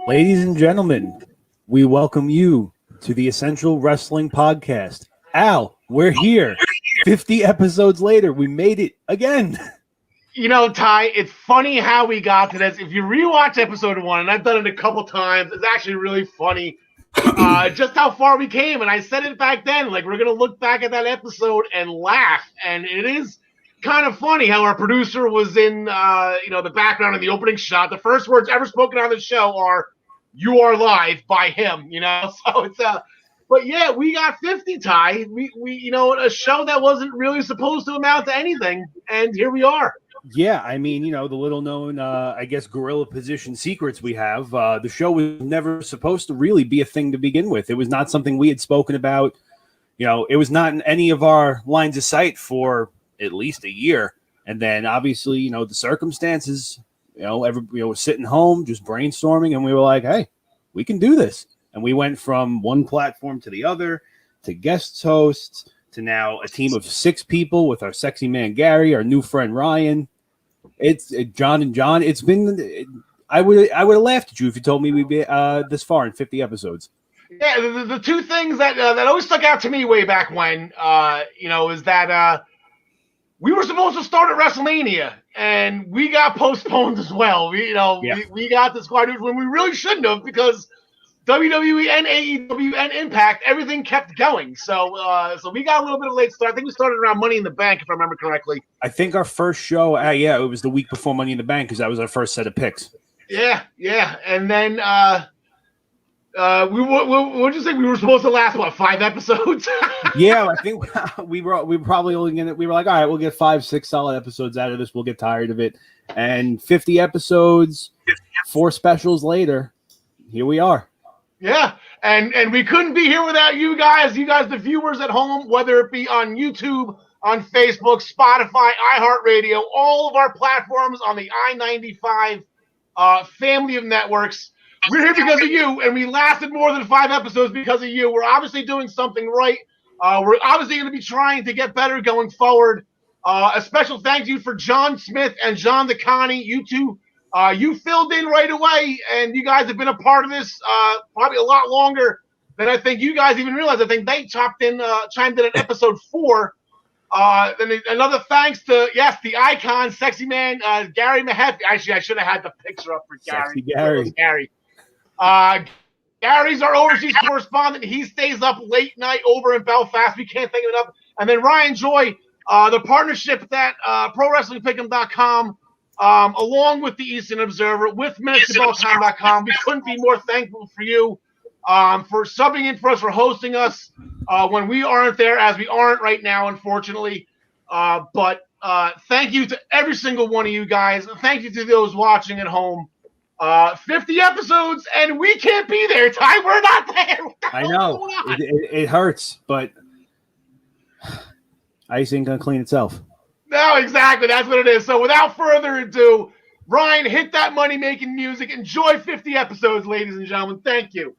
Ladies and gentlemen, we welcome you to the Essential Wrestling Podcast. Al, we're here. 50 episodes later, we made it again. You know, Ty, it's funny how we got to this. If you rewatch episode 1, and I've done it a couple times, it's actually really funny just how far we came. And I said it back then, like, we're going to look back at that episode and laugh. And it is kind of funny how our producer was in, the background in the opening shot. The first words ever spoken on the show are, "You are live" by him, So it's but yeah, we got 50, Ty. We a show that wasn't really supposed to amount to anything, and here we are. Yeah, I mean, the little known, gorilla position secrets we have. The show was never supposed to really be a thing to begin with. It was not something we had spoken about. It was not in any of our lines of sight for at least a year. And then obviously, the circumstances, sitting home, just brainstorming, and we were like, hey, we can do this. And we went from one platform to the other, to guest hosts, to now a team of 6 people with our sexy man Gary, our new friend Ryan. It's John and John. It's been. I would have laughed at you if you told me we'd be this far in 50 episodes. Yeah, the two things that always stuck out to me way back when, is that we were supposed to start at WrestleMania, and we got postponed as well. We got the squad when we really shouldn't have, because WWE and AEW and Impact, everything kept going. So we got a little bit of a late start. I think we started around Money in the Bank, if I remember correctly. I think our first show, it was the week before Money in the Bank, because that was our first set of picks. Yeah. And then what did you say? We were supposed to last, 5 episodes? Yeah, I think we were probably only going to, we were like, all right, we'll get 5-6 solid episodes out of this. We'll get tired of it. And 50 episodes, 4 specials later, here we are. Yeah, and we couldn't be here without you guys, the viewers at home, whether it be on YouTube, on Facebook, Spotify, iHeartRadio, all of our platforms on the I-95 family of networks. We're here because of you, and we lasted more than 5 episodes because of you. We're obviously doing something right. We're obviously going to be trying to get better going forward. A special thank you for John Smith and John DeConnie. You two, you filled in right away, and you guys have been a part of this probably a lot longer than I think you guys even realize. I think they chimed in at episode 4. Then another thanks to, the icon, sexy man, Gary Mehaffy. Actually, I should have had the picture up for Gary. Sexy Gary. Gary's our overseas correspondent. He stays up late night over in Belfast. We can't think of it up. And then Ryan Joy, the partnership that ProWrestlingPick'em.com, along with the Eastern Observer, with MinutesToBellTime.com. We couldn't be more thankful for you for subbing in for us, for hosting us when we aren't there, as we aren't right now, unfortunately. But thank you to every single one of you guys. Thank you to those watching at home. 50 episodes, and we can't be there, Ty. We're not there. I know. It hurts, but ice ain't going to clean itself. No, exactly. That's what it is. So without further ado, Ryan, hit that money-making music. Enjoy 50 episodes, ladies and gentlemen. Thank you.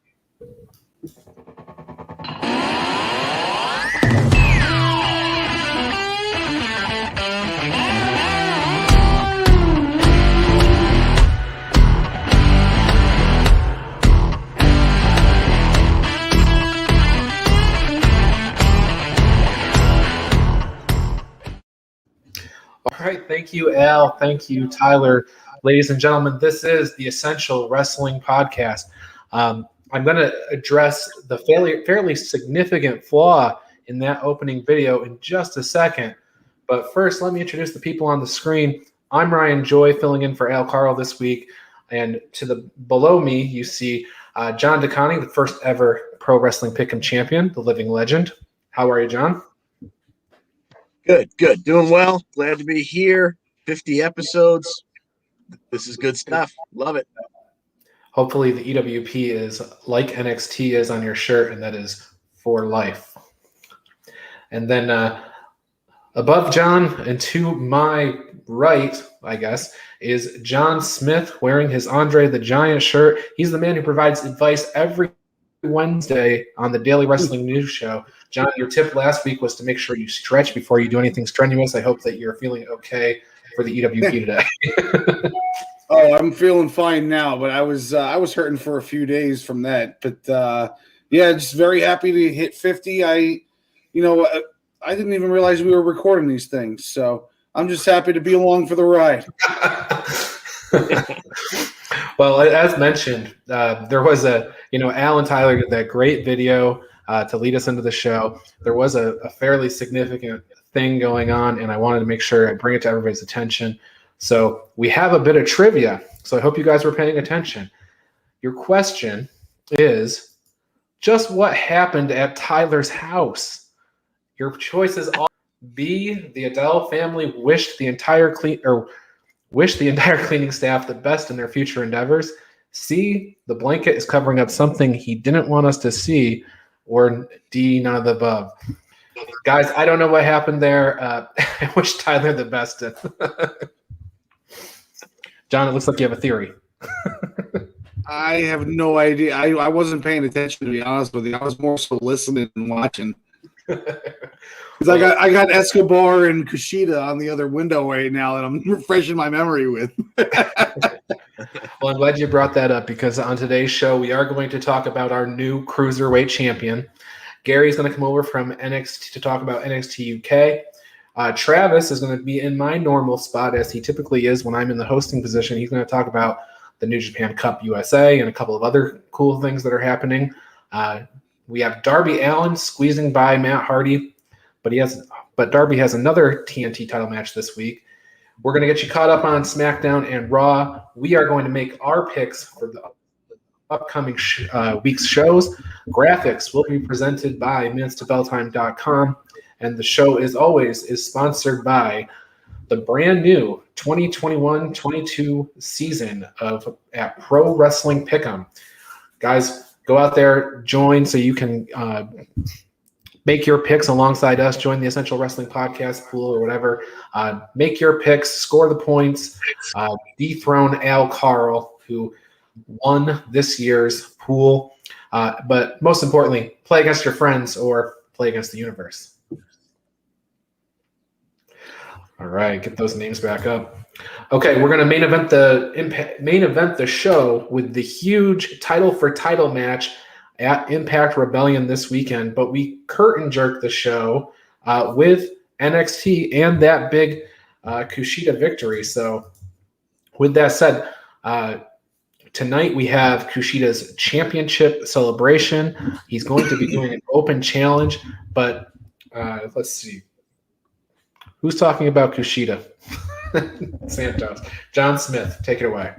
All right, thank you, Al. Thank you, Tyler. Ladies and gentlemen, this is the Essential Wrestling Podcast. I'm going to address the fairly significant flaw in that opening video in just a second. But first, let me introduce the people on the screen. I'm Ryan Joy, filling in for Al Karl this week. And below me, you see John DeConnie, the first ever Pro Wrestling Pick'em champion, the living legend. How are you, John? Good. Doing well. Glad to be here. 50 episodes. This is good stuff. Love it. Hopefully the EWP is like NXT is on your shirt, and that is for life. And then above John and to my right, I guess, is John Smith wearing his Andre the Giant shirt. He's the man who provides advice every Wednesday on the Daily Wrestling News Show. John, your tip last week was to make sure you stretch before you do anything strenuous. I hope that you're feeling okay for the EWP today? Oh, I'm feeling fine now, but I was hurting for a few days from that. But yeah, just very happy to hit 50. I didn't even realize we were recording these things, so I'm just happy to be along for the ride. Well, as mentioned, there was Al and Tyler did that great video to lead us into the show. There was a fairly significant thing going on, and I wanted to make sure I bring it to everybody's attention. So we have a bit of trivia, so I hope you guys were paying attention. Your question is, just what happened at Tyler's house? Your choices are B, the Adelle family wished the entire cleaning staff the best in their future endeavors. C, the blanket is covering up something he didn't want us to see. Or D, none of the above. Guys, I don't know what happened there. I wish Tyler the best. John, it looks like you have a theory. I have no idea. I wasn't paying attention, to be honest with you. I was more so listening and watching. Because I got Escobar and Kushida on the other window right now that I'm refreshing my memory with. Well, I'm glad you brought that up, because on today's show, we are going to talk about our new Cruiserweight champion. Gary's going to come over from NXT to talk about NXT UK. Travis is going to be in my normal spot, as he typically is when I'm in the hosting position. He's going to talk about the New Japan Cup USA and a couple of other cool things that are happening. We have Darby Allin squeezing by Matt Hardy, but Darby has another TNT title match this week. We're going to get you caught up on SmackDown and Raw. We are going to make our picks for the upcoming week's shows. Graphics will be presented by minutestobelltime.com, and the show, as always, is sponsored by the brand new 2021-22 season at Pro Wrestling Pick'em. Guys, go out there, join so you can make your picks alongside us. Join the Essential Wrestling Podcast pool or whatever. Make your picks, score the points, dethrone Karl, who won this year's pool. But most importantly, play against your friends or play against the universe. All right, get those names back up. Okay, we're going to main event the show with the huge title for title match at Impact Rebellion this weekend, but we curtain jerk the show with NXT and that big Kushida victory. So with that said, tonight we have Kushida's championship celebration. He's going to be doing an open challenge, but let's see. Who's talking about Kushida? Santos. John Smith, take it away.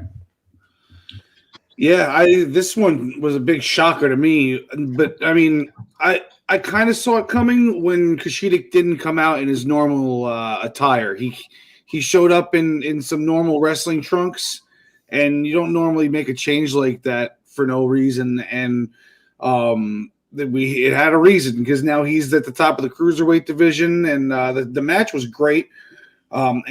Yeah, this one was a big shocker to me, but I mean, I kind of saw it coming when Kushida didn't come out in his normal attire. He showed up in some normal wrestling trunks, and you don't normally make a change like that for no reason. And it had a reason, because now he's at the top of the cruiserweight division, and the match was great.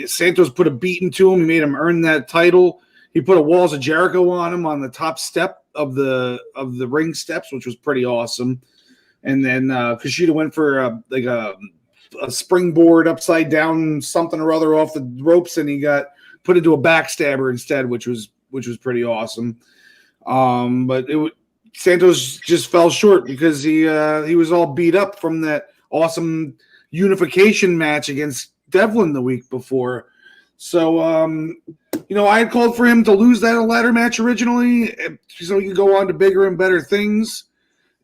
Santos put a beating to him. He made him earn that title. He put a Walls of Jericho on him on the top step of the ring steps, which was pretty awesome. And then Kushida went for a springboard upside down something or other off the ropes, and he got put into a backstabber instead, which was pretty awesome. But Santos just fell short because he was all beat up from that awesome unification match against Devlin the week before. So, I had called for him to lose that ladder match originally so he could go on to bigger and better things.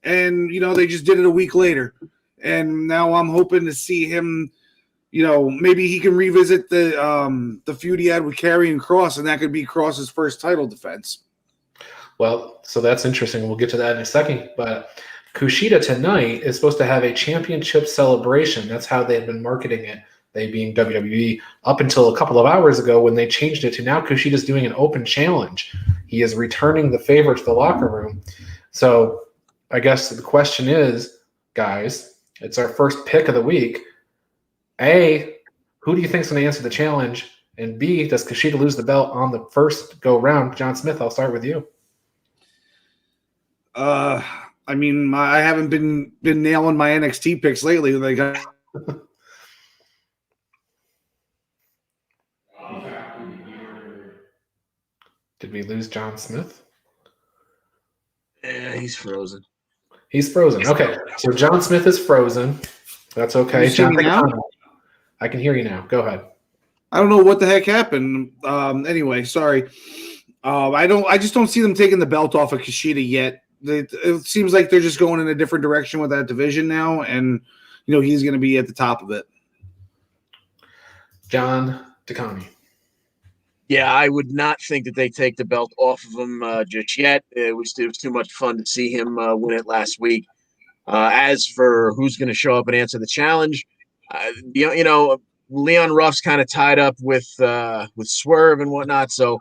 And, they just did it a week later. And now I'm hoping to see him, maybe he can revisit the feud he had with Karrion Kross, and that could be Kross's first title defense. Well, so that's interesting. We'll get to that in a second. But Kushida tonight is supposed to have a championship celebration. That's how they've been marketing it, they being WWE, up until a couple of hours ago when they changed it to now Kushida's doing an open challenge. He is returning the favor to the locker room. So I guess the question is, guys, it's our first pick of the week. A, who do you think is going to answer the challenge? And B, does Kushida lose the belt on the first go round? John Smith, I'll start with you. I haven't been nailing my NXT picks lately. Did we lose John Smith? Yeah, he's frozen. He's frozen. Okay, so John Smith is frozen. That's okay. You see me now? I can hear you now. Go ahead. I don't know what the heck happened. Anyway, sorry. I just don't see them taking the belt off of Kushida yet. It seems like they're just going in a different direction with that division now, and he's going to be at the top of it. John DeConi. Yeah, I would not think that they take the belt off of him just yet. It was too much fun to see him win it last week. As for who's going to show up and answer the challenge, Leon Ruff's kind of tied up with Swerve and whatnot. So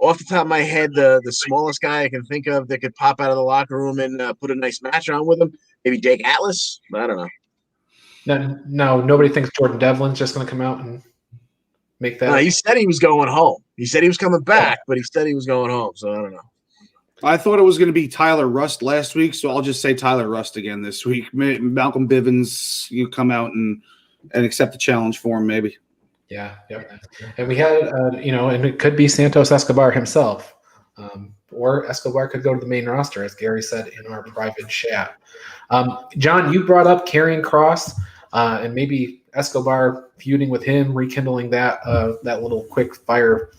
off the top of my head, the smallest guy I can think of that could pop out of the locker room and put a nice match on with him, maybe Jake Atlas. I don't know. No, nobody thinks Jordan Devlin's just going to come out and make that. He said he was going home. He said he was coming back, but he said he was going home. So I don't know. I thought it was going to be Tyler Rust last week, so I'll just say Tyler Rust again this week. Malcolm Bivens, you come out and accept the challenge for him, maybe. Yeah, yep. And we had, and it could be Santos Escobar himself, or Escobar could go to the main roster, as Gary said in our private chat. John, you brought up Karrion Kross and maybe Escobar feuding with him, rekindling that little quick fire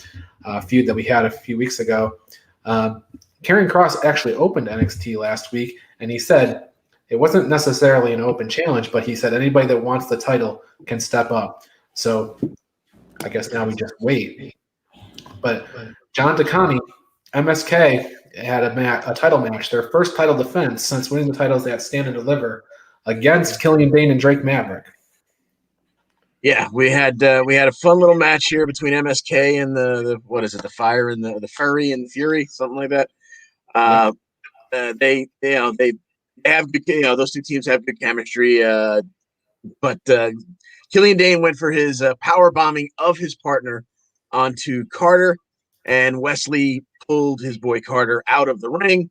feud that we had a few weeks ago. Karrion Kross actually opened NXT last week, and he said it wasn't necessarily an open challenge, but he said anybody that wants the title can step up. So I guess now we just wait. But John DeConi, MSK had a title match, their first title defense since winning the titles at Stand and Deliver against Killian Dane and Drake Maverick. Yeah, we had a fun little match here between MSK and the Fire and the Furry and the Fury, something like that. They have good, those two teams have good chemistry. But Killian Dane went for his power bombing of his partner onto Carter, and Wesley pulled his boy Carter out of the ring.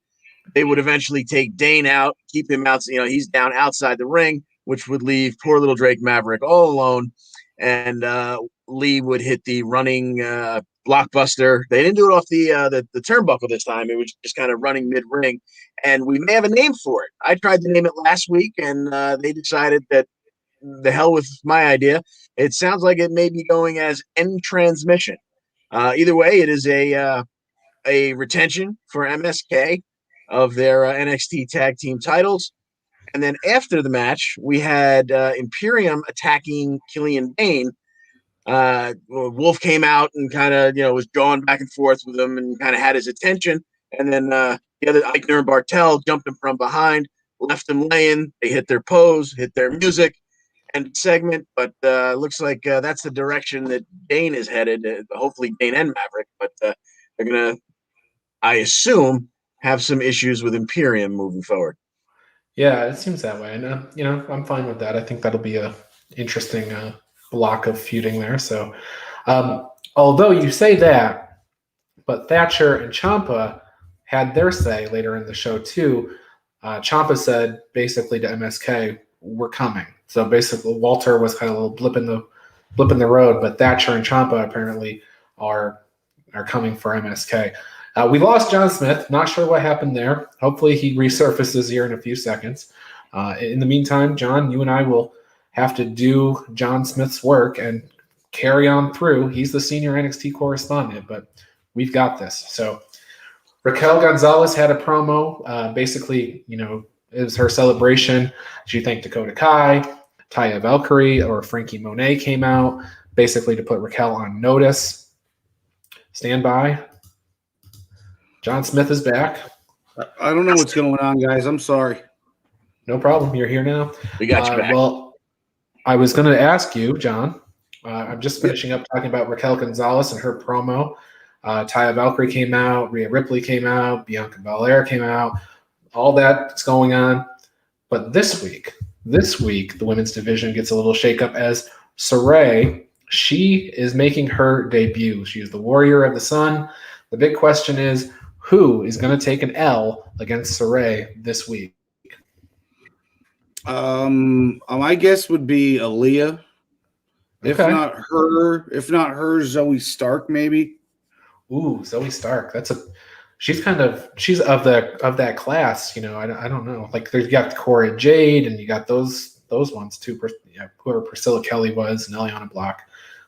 They would eventually take Dane out, keep him out. He's down outside the ring, which would leave poor little Drake Maverick all alone. And Lee would hit the running blockbuster. They didn't do it off the turnbuckle this time. It was just kind of running mid-ring. And we may have a name for it. I tried to name it last week, and they decided that the hell with my idea. It sounds like it may be going as End Transmission. Either way, it is a retention for MSK of their NXT Tag Team titles. And then after the match, we had Imperium attacking Killian Dane. Wolf came out and kind of, was jawing back and forth with him and kind of had his attention. And then the other, Eichner and Bartel, jumped him from behind, left him laying. They hit their pose, hit their music, and segment. But looks like that's the direction that Dane is headed. Hopefully Dane and Maverick. But they're going to, I assume, have some issues with Imperium moving forward. Yeah, it seems that way. And, I'm fine with that. I think that'll be a interesting block of feuding there. So, although you say that, but Thatcher and Ciampa had their say later in the show too. Ciampa said basically to MSK, "We're coming." So basically, Walter was kind of a little blip in the road, but Thatcher and Ciampa apparently are coming for MSK. We lost John Smith. Not sure what happened there. Hopefully he resurfaces here in a few seconds. In the meantime, John, you and I will have to do John Smith's work and carry on through. He's the senior NXT correspondent, but we've got this. So Raquel Gonzalez had a promo. Basically, it was her celebration. She thanked Dakota Kai, Taya Valkyrie, or Frankie Monet came out, basically to put Raquel on notice. Stand by. John Smith is back. I don't know what's going on, guys. I'm sorry. No problem. You're here now. We got you back. Well, I was going to ask you, John. I'm just finishing up talking about Raquel Gonzalez and her promo. Taya Valkyrie came out. Rhea Ripley came out. Bianca Belair came out. All that's going on. But this week, the women's division gets a little shakeup as Sarray, she is making her debut. She is the Warrior of the Sun. The big question is, who is going to take an L against Sarray this week? My guess would be Aaliyah. If not her, Zoe Stark, maybe. Ooh, Zoe Stark. She's of that class. I don't know. Like you got Cora Jade, and you got those ones too. Whoever Priscilla Kelly was, and Eliana Block.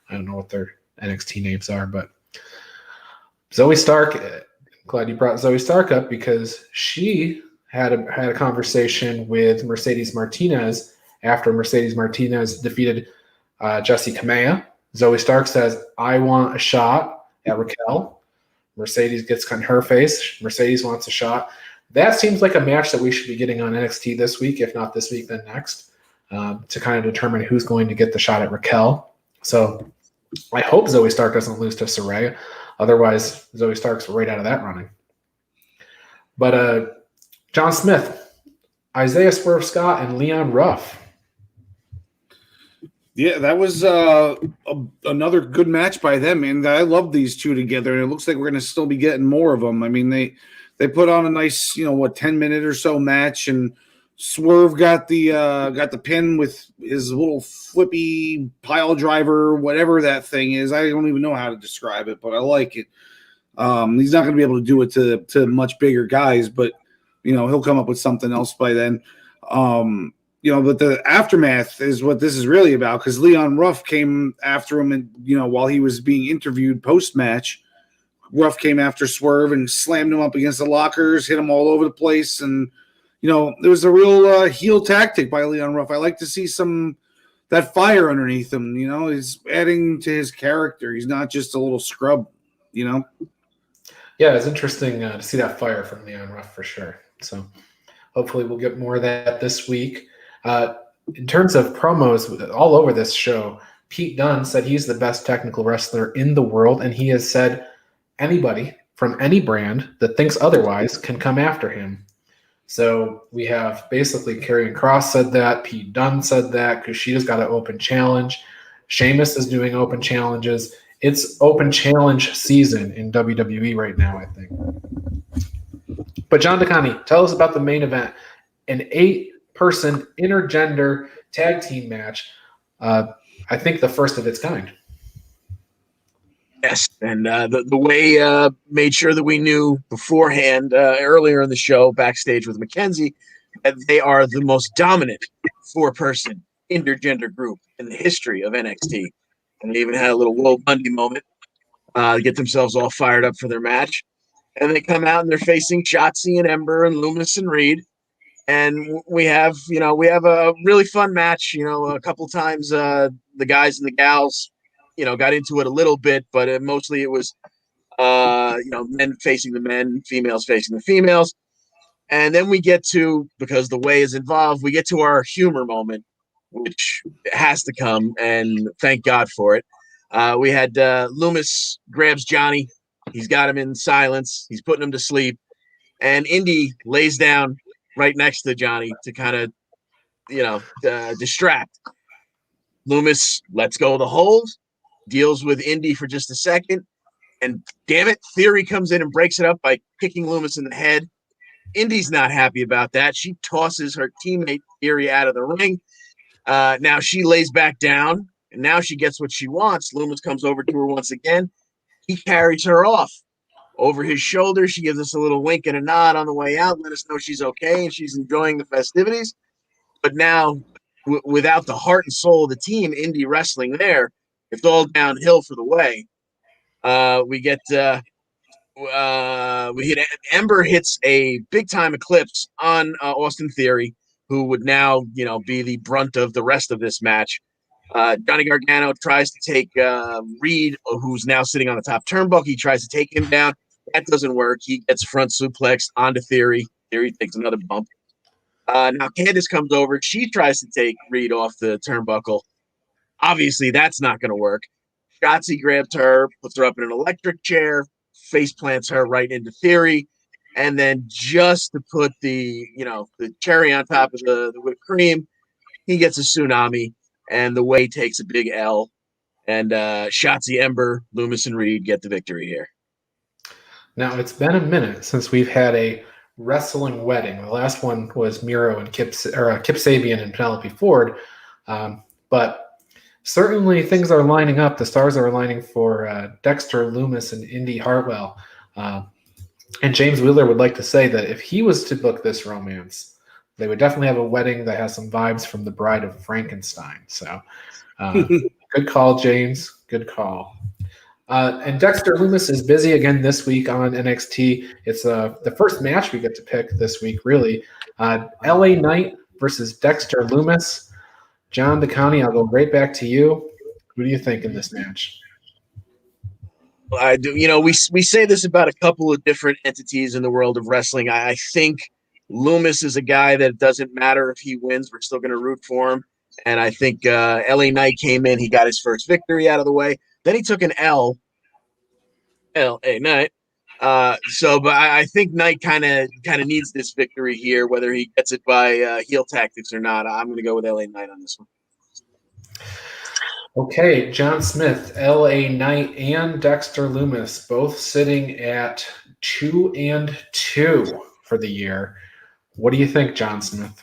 I don't know what their NXT names are, but Zoe Stark. Glad you brought Zoe Stark up because she had a conversation with Mercedes Martinez after Mercedes Martinez defeated Jessie Kamea. Zoe Stark says, "I want a shot at Raquel." Mercedes gets on her face. Mercedes wants a shot. That seems like a match that we should be getting on NXT this week, if not this week, then next, to kind of determine who's going to get the shot at Raquel. So I hope Zoe Stark doesn't lose to Saraya. Otherwise, Zoe Stark's right out of that running. But John Smith, Isaiah Swerve Scott, and Leon Ruff. Yeah, that was another good match by them, man. I love these two together, and it looks like we're going to still be getting more of them. I mean, they put on a nice, 10-minute or so match, and Swerve got the pin with his little flippy pile driver, whatever that thing is. I don't even know how to describe it, but I like it. He's not going to be able to do it to much bigger guys, but he'll come up with something else by then. But the aftermath is what this is really about, because Leon Ruff came after him, and while he was being interviewed post-match, Ruff came after Swerve and slammed him up against the lockers, hit him all over the place, and there was a real heel tactic by Leon Ruff. I like to see that fire underneath him. He's adding to his character. He's not just a little scrub. Yeah, it's interesting to see that fire from Leon Ruff for sure. So hopefully we'll get more of that this week. In terms of promos all over this show, Pete Dunne said he's the best technical wrestler in the world, and he has said anybody from any brand that thinks otherwise can come after him. So we have basically Karrion Kross said that, Pete Dunne said that, Kushida's got an open challenge, Sheamus is doing open challenges. It's open challenge season in WWE right now, I think. But John DeConi, tell us about the main event, an 8-person intergender tag team match. I think the first of its kind. Yes, and the way made sure that we knew beforehand earlier in the show, backstage with Mackenzie, that they are the most dominant 4-person intergender group in the history of NXT. And they even had a little Will Bundy moment to get themselves all fired up for their match. And they come out and they're facing Shotzi and Ember and Loomis and Reed. And we have a really fun match. A couple times the guys and the gals, got into it a little bit, but mostly it was, men facing the men, females facing the females. And then we get to, because the way is involved, we get to our humor moment, which has to come, and thank God for it. We had Loomis grabs Johnny. He's got him in silence. He's putting him to sleep. And Indy lays down right next to Johnny to kind of, distract. Loomis lets go of the hold, deals with Indy for just a second, and damn it, Theory comes in and breaks it up by kicking Loomis in the head. Indy's not happy about that. She tosses her teammate Theory out of the ring. Now she lays back down, and now she gets what she wants. Loomis comes over to her once again. He carries her off over his shoulder. She gives us a little wink and a nod on the way out, let us know she's okay and she's enjoying the festivities. But now, without the heart and soul of the team, indie wrestling there, it's all downhill for the way. Ember hits a big time eclipse on Austin Theory, who would now, be the brunt of the rest of this match. Johnny Gargano tries to take Reed, who's now sitting on the top turnbuckle. He tries to take him down. That doesn't work. He gets front suplex onto Theory. Theory takes another bump. Now Candice comes over. She tries to take Reed off the turnbuckle. Obviously, that's not going to work. Shotzi grabs her, puts her up in an electric chair, face plants her right into Theory, and then just to put the cherry on top of the whipped cream, he gets a tsunami, and the way takes a big L, and Shotzi, Ember, Loomis, and Reed get the victory here. Now, it's been a minute since we've had a wrestling wedding. The last one was Miro and Kip Sabian and Penelope Ford, but certainly things are lining up. The stars are aligning for Dexter Lumis and Indy Hartwell. And James Wheeler would like to say that if he was to book this romance, they would definitely have a wedding that has some vibes from The Bride of Frankenstein. So good call, James. Good call. And Dexter Lumis is busy again this week on NXT. It's the first match we get to pick this week, really. LA Knight versus Dexter Lumis. John DeCounty, I'll go right back to you. Who do you think in this match? I do. We say this about a couple of different entities in the world of wrestling. I think Loomis is a guy that it doesn't matter if he wins, we're still going to root for him. And I think LA Knight came in, he got his first victory out of the way. Then he took an L. LA Knight. But I think Knight kind of needs this victory here, whether he gets it by heel tactics or not. I'm going to go with LA Knight on this one. Okay, John Smith, LA Knight, and Dexter Lumis both sitting at 2-2 for the year. What do you think, John Smith?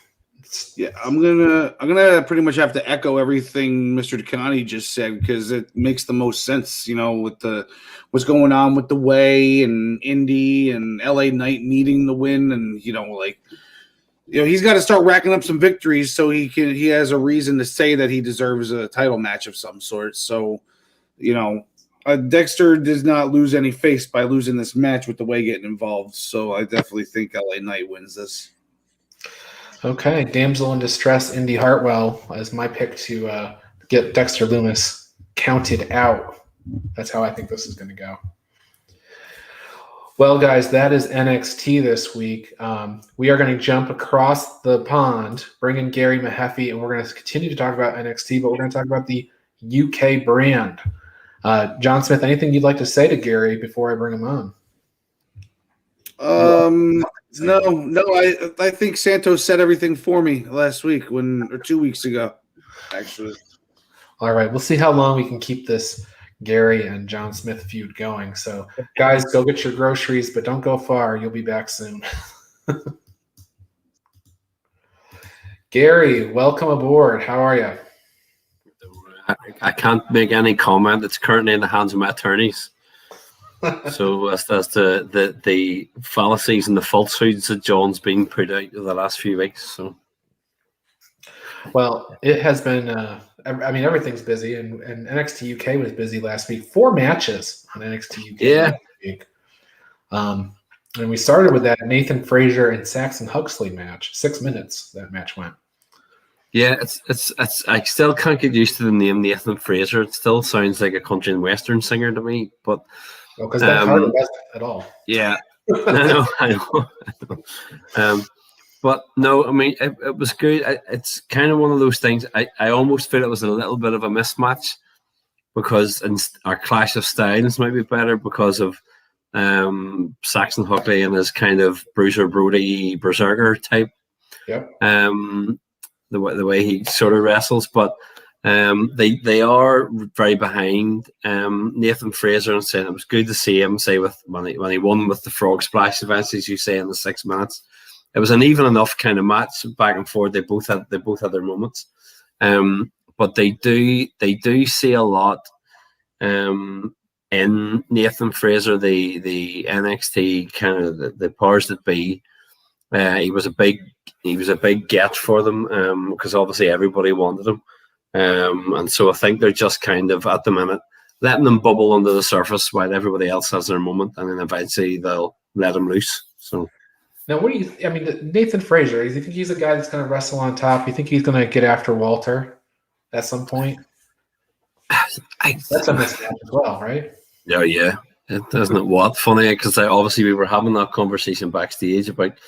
Yeah, I'm gonna pretty much have to echo everything Mr. DeCounty just said because it makes the most sense, with what's going on with the Way and Indy and LA Knight needing the win, and he's got to start racking up some victories so he has a reason to say that he deserves a title match of some sort. So, Dexter does not lose any face by losing this match with the Way getting involved. So I definitely think LA Knight wins this. Okay, damsel in distress, Indy Hartwell as my pick to get Dexter Lumis counted out. That's how I think this is going to go. Well, guys, that is NXT this week. We are going to jump across the pond, bring in Gary Mehaffy, and we're going to continue to talk about NXT, but we're going to talk about the UK brand. John Smith, anything you'd like to say to Gary before I bring him on? No. I think Santos said everything for me last week or 2 weeks ago, actually. All right, we'll see how long we can keep this Gary and John Smith feud going. So, guys, go get your groceries, but don't go far. You'll be back soon. Gary, welcome aboard. How are you? I can't make any comment. It's currently in the hands of my attorneys. So as the fallacies and the falsehoods that John's been put out the last few weeks. So, well, it has been. Everything's busy, and NXT UK was busy last week. 4 matches on NXT UK. Yeah. Last week. And we started with that Nathan Frazier and Saxon Huxley match. 6 minutes that match went. Yeah, it's. I still can't get used to the name Nathan Frazier. It still sounds like a country and western singer to me, but. Because that's hard to at all. Yeah, I know. But no, it was good. It's kind of one of those things. I almost feel it was a little bit of a mismatch because our clash of styles might be better because of Saxon Huxley and his kind of Bruiser Brody berserker type. Yep. The way he sort of wrestles, but. They are very behind Nathan Fraser, and saying it was good to see him say when he won with the frog splash events, as you say, in the 6 minutes. It was an even enough kind of match back and forth. They both had their moments, but they do see a lot in Nathan Fraser, the NXT kind of the powers that be. He was a big get for them because obviously everybody wanted him. And so I think they're just kind of at the minute letting them bubble under the surface while everybody else has their moment, and then eventually they'll let them loose. So now, what do you? Nathan Frazier. Do you think he's a guy that's going to wrestle on top? You think he's going to get after Walter at some point? That's a mismatch as well, right? Yeah. It isn't it what funny because obviously we were having that conversation backstage about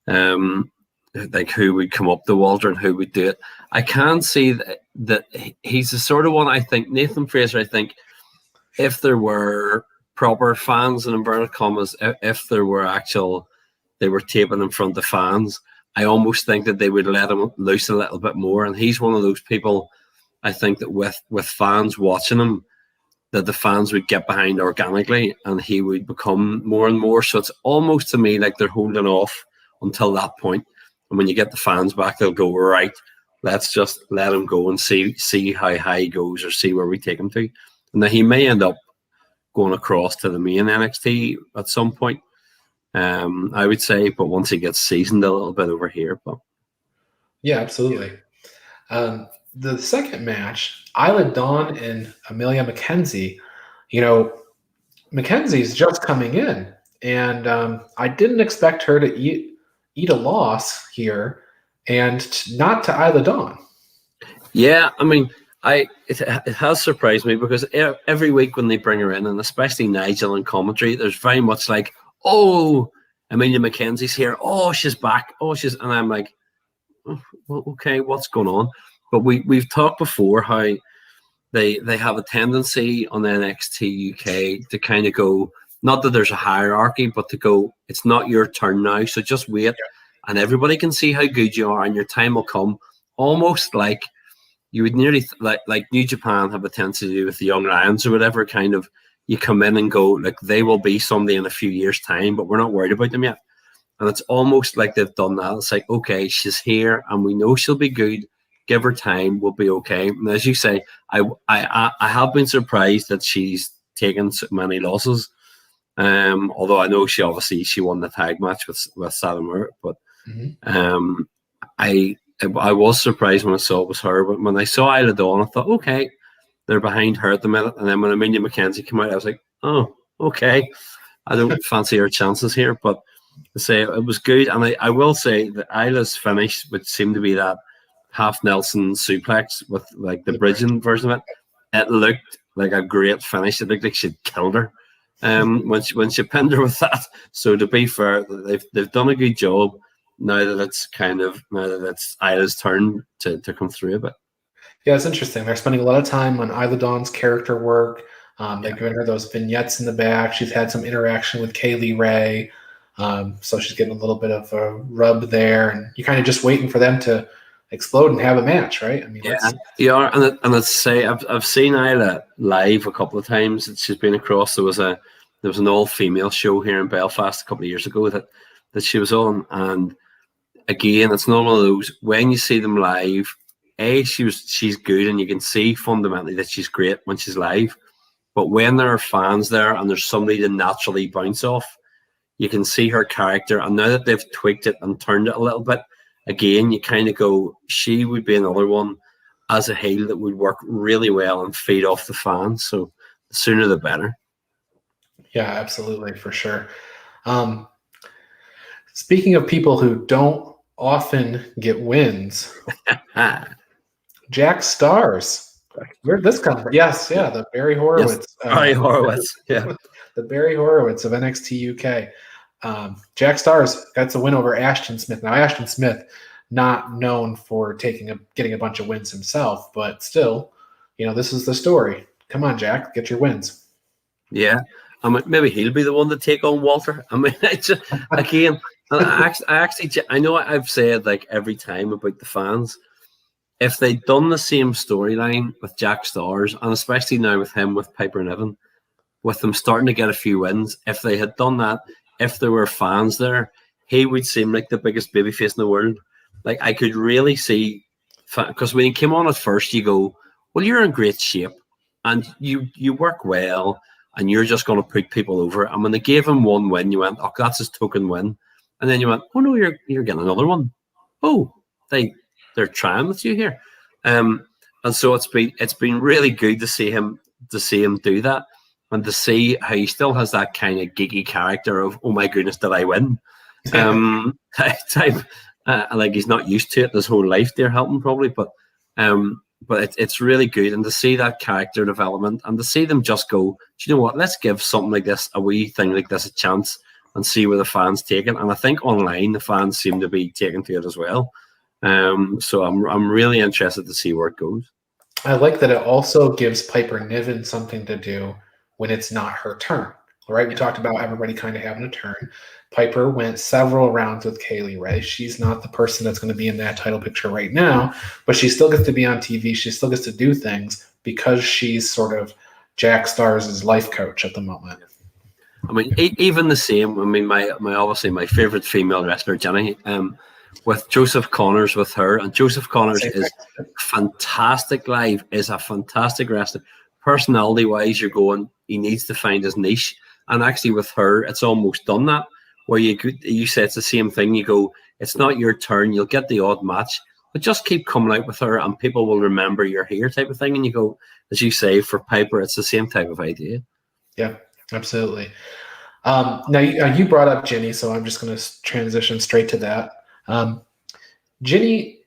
like who would come up to Walter and who would do it. I can see that he's the sort of one. I think Nathan Fraser. I think if there were proper fans in inverted commas, if there were they were taping in front of fans, I almost think that they would let him loose a little bit more. And he's one of those people. I think that with fans watching him, that the fans would get behind organically, and he would become more and more. So it's almost to me like they're holding off until that point. And when you get the fans back, they'll go, right, let's just let him go and see how high he goes, or see where we take him to. And that he may end up going across to the main NXT at some point, I would say, but once he gets seasoned a little bit over here. But yeah, absolutely. The second match, Isla Dawn and Amelia McKenzie. Mackenzie's just coming in, and I didn't expect her to eat a loss here, and not to Isla Dawn. Yeah, I mean, it has surprised me, because every week when they bring her in, and especially Nigel in commentary, there's very much like, oh, Amelia McKenzie's here. Oh, she's back. Oh, and I'm like, oh, well, okay, what's going on? But we've talked before how they have a tendency on NXT UK to kind of go, not that there's a hierarchy, but to go, it's not your turn now, so just wait, and everybody can see how good you are, and your time will come. Almost like you would nearly like New Japan have a tendency to do with the Young Lions or whatever, kind of, you come in and go, like, they will be somebody in a few years' time, but we're not worried about them yet. And it's almost like they've done that. It's like, okay, she's here, and we know she'll be good. Give her time, we'll be okay. And as you say, I have been surprised that she's taken so many losses. Although I know she won the tag match with Saturn Moore, but I was surprised when I saw it was her. But when I saw Isla Dawn, I thought, okay, they're behind her at the minute. And then when Amelia McKenzie came out, I was like, oh, okay. I don't fancy her chances here, but to say it was good. And I will say that Isla's finish, which seemed to be that half Nelson suplex with like the bridging version of it, it looked like a great finish. It looked like she'd killed her when she pinned her with that. So to be fair, they've done a good job. Now that it's Isla's turn to come through a bit. Yeah, it's interesting. They're spending a lot of time on Isla Dawn's character work. They've given her those vignettes in the back. She's had some interaction with Kaylee Ray. So she's getting a little bit of a rub there, and you're kind of just waiting for them to explode and have a match, right? I mean, yeah, and let's say I've seen Isla live a couple of times that she's been across. There was an all-female show here in Belfast a couple of years ago that she was on, and again, it's not one of those, when you see them live, she's good, and you can see fundamentally that she's great when she's live. But when there are fans there and there's somebody to naturally bounce off, you can see her character. And now that they've tweaked it and turned it a little bit, again, you kind of go, she would be another one as a heel that would work really well and feed off the fans. So the sooner the better. Yeah, absolutely, for sure. Speaking of people who don't often get wins, Jack Stars. Where'd this come from? Yes, yeah, the Barry Horowitz. Yes, Barry Horowitz, yeah. The Barry Horowitz of NXT UK. Jack Stars gets a win over Ashton Smith. Now, Ashton Smith, not known for getting a bunch of wins himself, but still, this is the story. Come on, Jack, get your wins. Yeah, I mean, maybe he'll be the one to take on Walter. I mean, I know I've said like every time about the fans. If they'd done the same storyline with Jack Stars, and especially now with him with Piper Niven, with them starting to get a few wins, if they had done that, if there were fans there, he would seem like the biggest babyface in the world. Like, I could really see, because when he came on at first, you go, well, you're in great shape, and you work well, and you're just going to put people over. And when they gave him one win, you went, oh, that's his token win. And then you went, oh no, you're getting another one. Oh, they're trying with you here. And so it's been really good to see him do that, and to see how he still has that kind of geeky character of, oh my goodness, did I win? Type. Like, he's not used to it his whole life. They're helping probably, but it's really good, and to see that character development, and to see them just go, do you know what? Let's give something like this, a wee thing like this, a chance, and see where the fans take it. And I think online the fans seem to be taking to it as well. So I'm really interested to see where it goes. I like that it also gives Piper Niven something to do when it's not her turn. All right, we talked about everybody kind of having a turn. Piper went several rounds with Kaylee Ray. She's not the person that's going to be in that title picture right now, but she still gets to be on TV. She still gets to do things because she's sort of Jack Stars' life coach at the moment. I mean, even the same. I mean, my obviously my favorite female wrestler, Jenny. with Joseph Connors with her, and Joseph Connors is fantastic live, is a fantastic wrestler. Personality wise, you're going, he needs to find his niche, and actually with her, it's almost done that. Where you say it's the same thing. You go, it's not your turn. You'll get the odd match, but just keep coming out with her, and people will remember you're here, type of thing. And you go, as you say, for Piper, it's the same type of idea. Yeah, absolutely. Now you brought up Ginny, so I'm just going to transition straight to that. Ginny,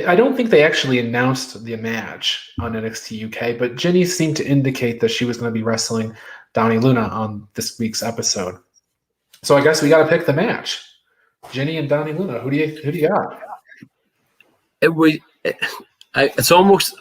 I don't think they actually announced the match on NXT UK, but Ginny seemed to indicate that she was going to be wrestling Dani Luna on this week's episode. So I guess we got to pick the match. Ginny and Dani Luna. Who do you got? It's almost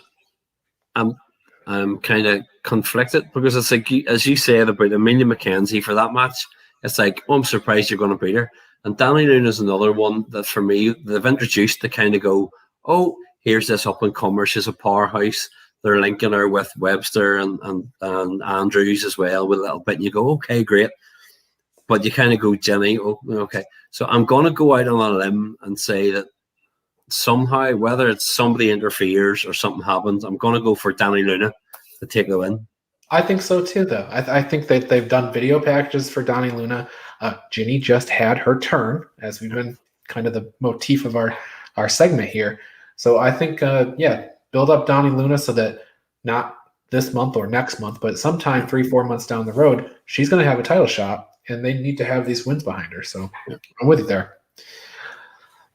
I'm kind of conflicted because it's like, as you said about Amelia McKenzie for that match, it's like, oh, I'm surprised you're going to beat her. And Dani Luna is another one that for me they've introduced to kind of go, oh, here's this up and comer. She's a powerhouse. They're linking her with Webster and Andrews as well with a little bit. And you go, okay, great. But you kind of go, Jenny, oh, okay. So I'm going to go out on a limb and say that somehow, whether it's somebody interferes or something happens, I'm going to go for Dani Luna to take the win. I think so too, though. I think that they've done video packages for Dani Luna. Ginny just had her turn, as we've been kind of the motif of our segment here. So I think, build up Dani Luna so that not this month or next month, but sometime 3-4 months down the road, she's going to have a title shot. And they need to have these wins behind her. So I'm with you there.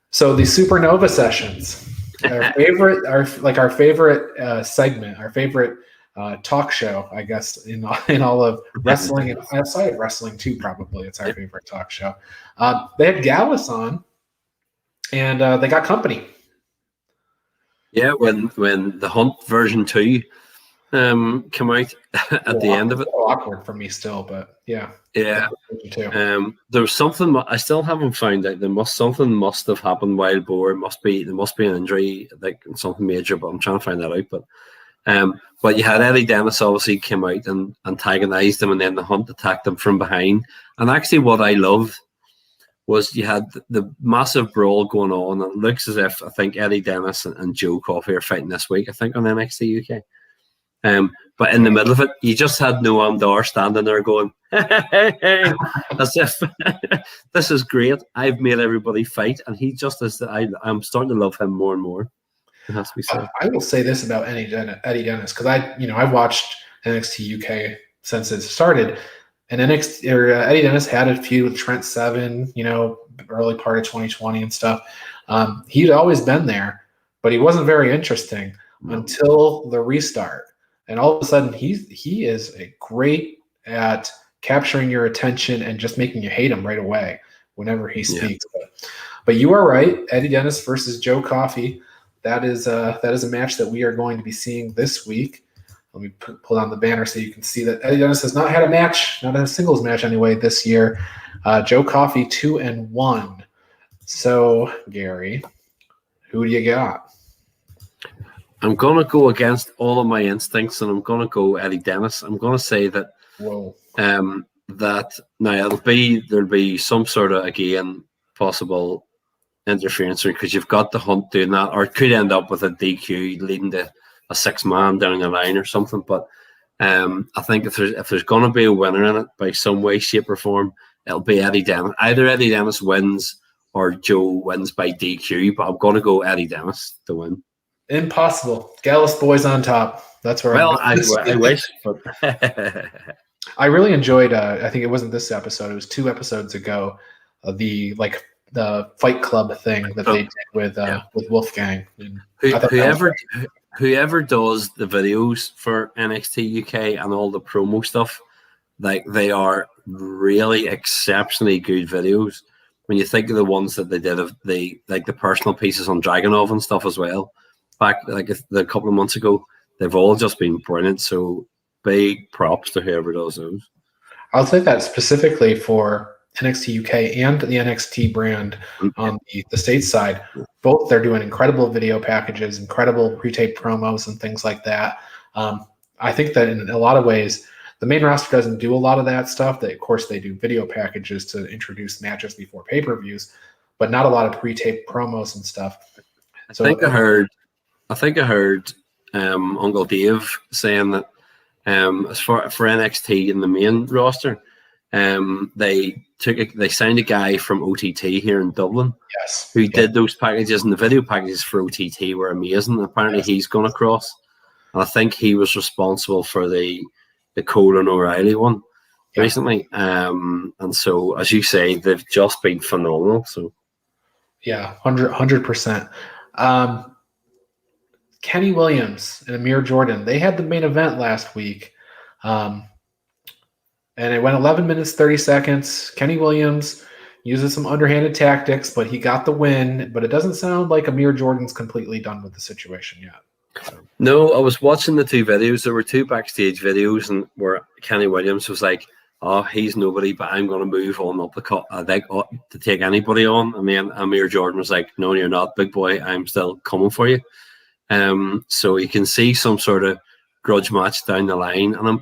So the Supernova sessions, our favorite segment, our favorite talk show, I guess, in all of wrestling and outside of wrestling too, probably. It's our favorite talk show. They had Gallus on, and they got company. Yeah, when the Hunt version 2 come out at the end of it. Awkward for me still, but yeah. Yeah. There was something I still haven't found out. Something must have happened while Boer. There must be an injury, like something major, but I'm trying to find that out. But you had Eddie Dennis obviously came out and antagonized him, and then the Hunt attacked him from behind. And actually what I loved was you had the massive brawl going on, and it looks as if I think Eddie Dennis and Joe Coffey are fighting this week, I think, on NXT UK. But in the middle of it, you just had Noam Dar standing there going, as if this is great. I've made everybody fight, and he just is. I'm starting to love him more and more. It has to be said. I will say this about Eddie Dennis, because I've watched NXT UK since it started, and Eddie Dennis had a feud with Trent Seven, early part of 2020 and stuff. He'd always been there, but he wasn't very interesting until the restart. And all of a sudden, he is great at capturing your attention and just making you hate him right away whenever he speaks. Yeah. But you are right, Eddie Dennis versus Joe Coffey. That is a match that we are going to be seeing this week. Let me pull down the banner so you can see that Eddie Dennis has not had a match, not a singles match anyway this year. Joe Coffey 2-1. So Gary, who do you got? I'm going to go against all of my instincts, and I'm going to go Eddie Dennis. I'm going to say that that now there'll be some sort of, again, possible interference because you've got the Hunt doing that, or it could end up with a DQ leading to a 6-man down the line or something. But I think if there's going to be a winner in it by some way, shape, or form, it'll be Eddie Dennis. Either Eddie Dennis wins or Joe wins by DQ, but I'm going to go Eddie Dennis to win. Impossible. Gallus boys on top. That's where. Well, I wish, but I really enjoyed. I think it wasn't this episode. It was 2 episodes ago. The Fight Club thing that they did with Wolfgang. Whoever does the videos for NXT UK and all the promo stuff, like they are really exceptionally good videos. When you think of the ones that they did of the personal pieces on Dragunov and stuff as well. Back a couple of months ago, they've all just been brilliant. So big props to whoever does those. I'll say that specifically for NXT UK and the NXT brand on the States side. Both they're doing incredible video packages, incredible pre-tape promos and things like that. I think that in a lot of ways, the main roster doesn't do a lot of that stuff. Of course, they do video packages to introduce matches before pay-per-views. but not a lot of pre-tape promos and stuff. So I think I heard Uncle Dave saying that as for NXT in the main roster, they signed a guy from OTT here in Dublin, yes, who did those packages, and the video packages for OTT were amazing. Apparently, he's gone across, and I think he was responsible for the Cole and O'Reilly one recently. And so, as you say, they've just been phenomenal. So, yeah, 100%. Kenny Williams and Amir Jordan, they had the main event last week. And it went 11 minutes, 30 seconds. Kenny Williams uses some underhanded tactics, but he got the win. But it doesn't sound like Amir Jordan's completely done with the situation yet. So. No, I was watching the two videos. There were two backstage videos, and where Kenny Williams was like, "Oh, he's nobody, but I'm going to move on up the cut to take anybody on." And then Amir Jordan was like, "No, you're not, big boy. I'm still coming for you." So you can see some sort of grudge match down the line, and I'm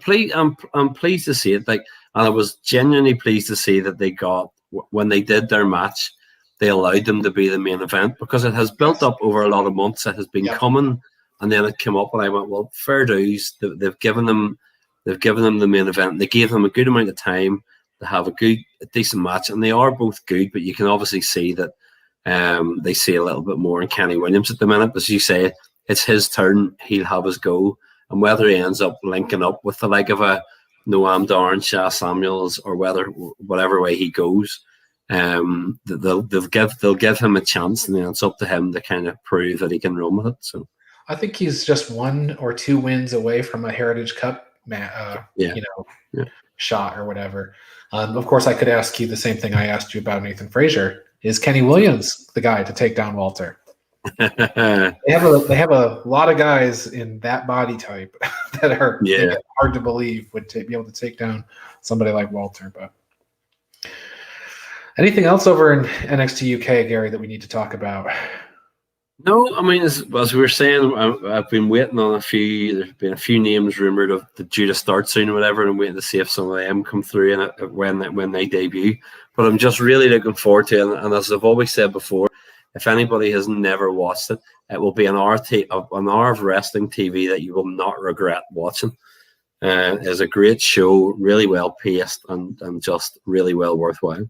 pleased to see it. And I was genuinely pleased to see that they got, when they did their match, they allowed them to be the main event, because it has built up over a lot of months. It has been coming, and then it came up, and I went, well, fair dues. They've given them the main event. They gave them a good amount of time to have a decent match, and they are both good. But you can obviously see that they see a little bit more in Kenny Williams at the minute. As you say, it's his turn. He'll have his go. And whether he ends up linking up with the like of a Noam Dar and Shah Samuels, or whatever way he goes, they'll give him a chance, and then it's up to him to kind of prove that he can run with it. So I think he's just 1 or 2 wins away from a Heritage Cup shot or whatever. Of course, I could ask you the same thing I asked you about Nathan Frazier. Is Kenny Williams the guy to take down Walter? They have a lot of guys in that body type that are hard to believe would be able to take down somebody like Walter. But anything else over in NXT UK, Gary, that we need to talk about? No, I mean, as we were saying, I've been waiting on a few. There's been a few names rumored of due to start soon or whatever, and I'm waiting to see if some of them come through in it when they debut. But I'm just really looking forward to it. And as I've always said before, if anybody has never watched it, it will be an hour of wrestling TV that you will not regret watching. It's a great show, really well paced, and just really well worthwhile.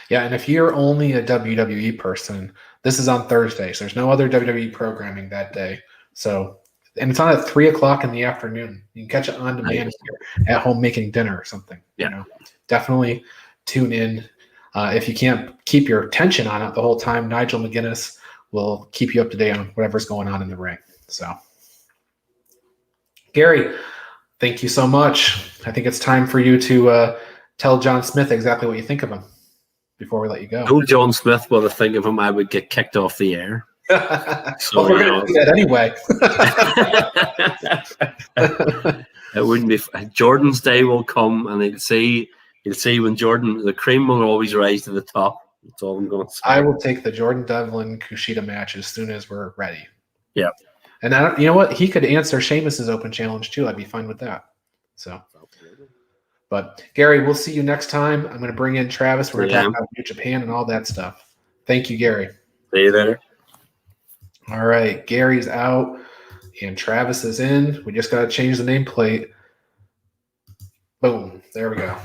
Yeah, and if you're only a WWE person, this is on Thursday, so there's no other WWE programming that day. So, and it's on at 3:00 in the afternoon. You can catch it on demand if you're at home making dinner or something. Yeah, definitely tune in. If you can't keep your attention on it the whole time, Nigel McGuinness will keep you up to date on whatever's going on in the ring. So, Gary, thank you so much. I think it's time for you to tell John Smith exactly what you think of him before we let you go. Told John Smith what I think of him, I would get kicked off the air. So we're going to do that anyway. It wouldn't be. Jordan's day will come, and you'll see when Jordan, the cream will always rise to the top. That's all I'm going to say. I will take the Jordan Devlin Kushida match as soon as we're ready. Yeah. And you know what? He could answer Sheamus's open challenge too. I'd be fine with that. So, but Gary, we'll see you next time. I'm going to bring in Travis. We're going to talk about New Japan and all that stuff. Thank you, Gary. See you later. All right. Gary's out and Travis is in. We just got to change the nameplate. Boom. There we go.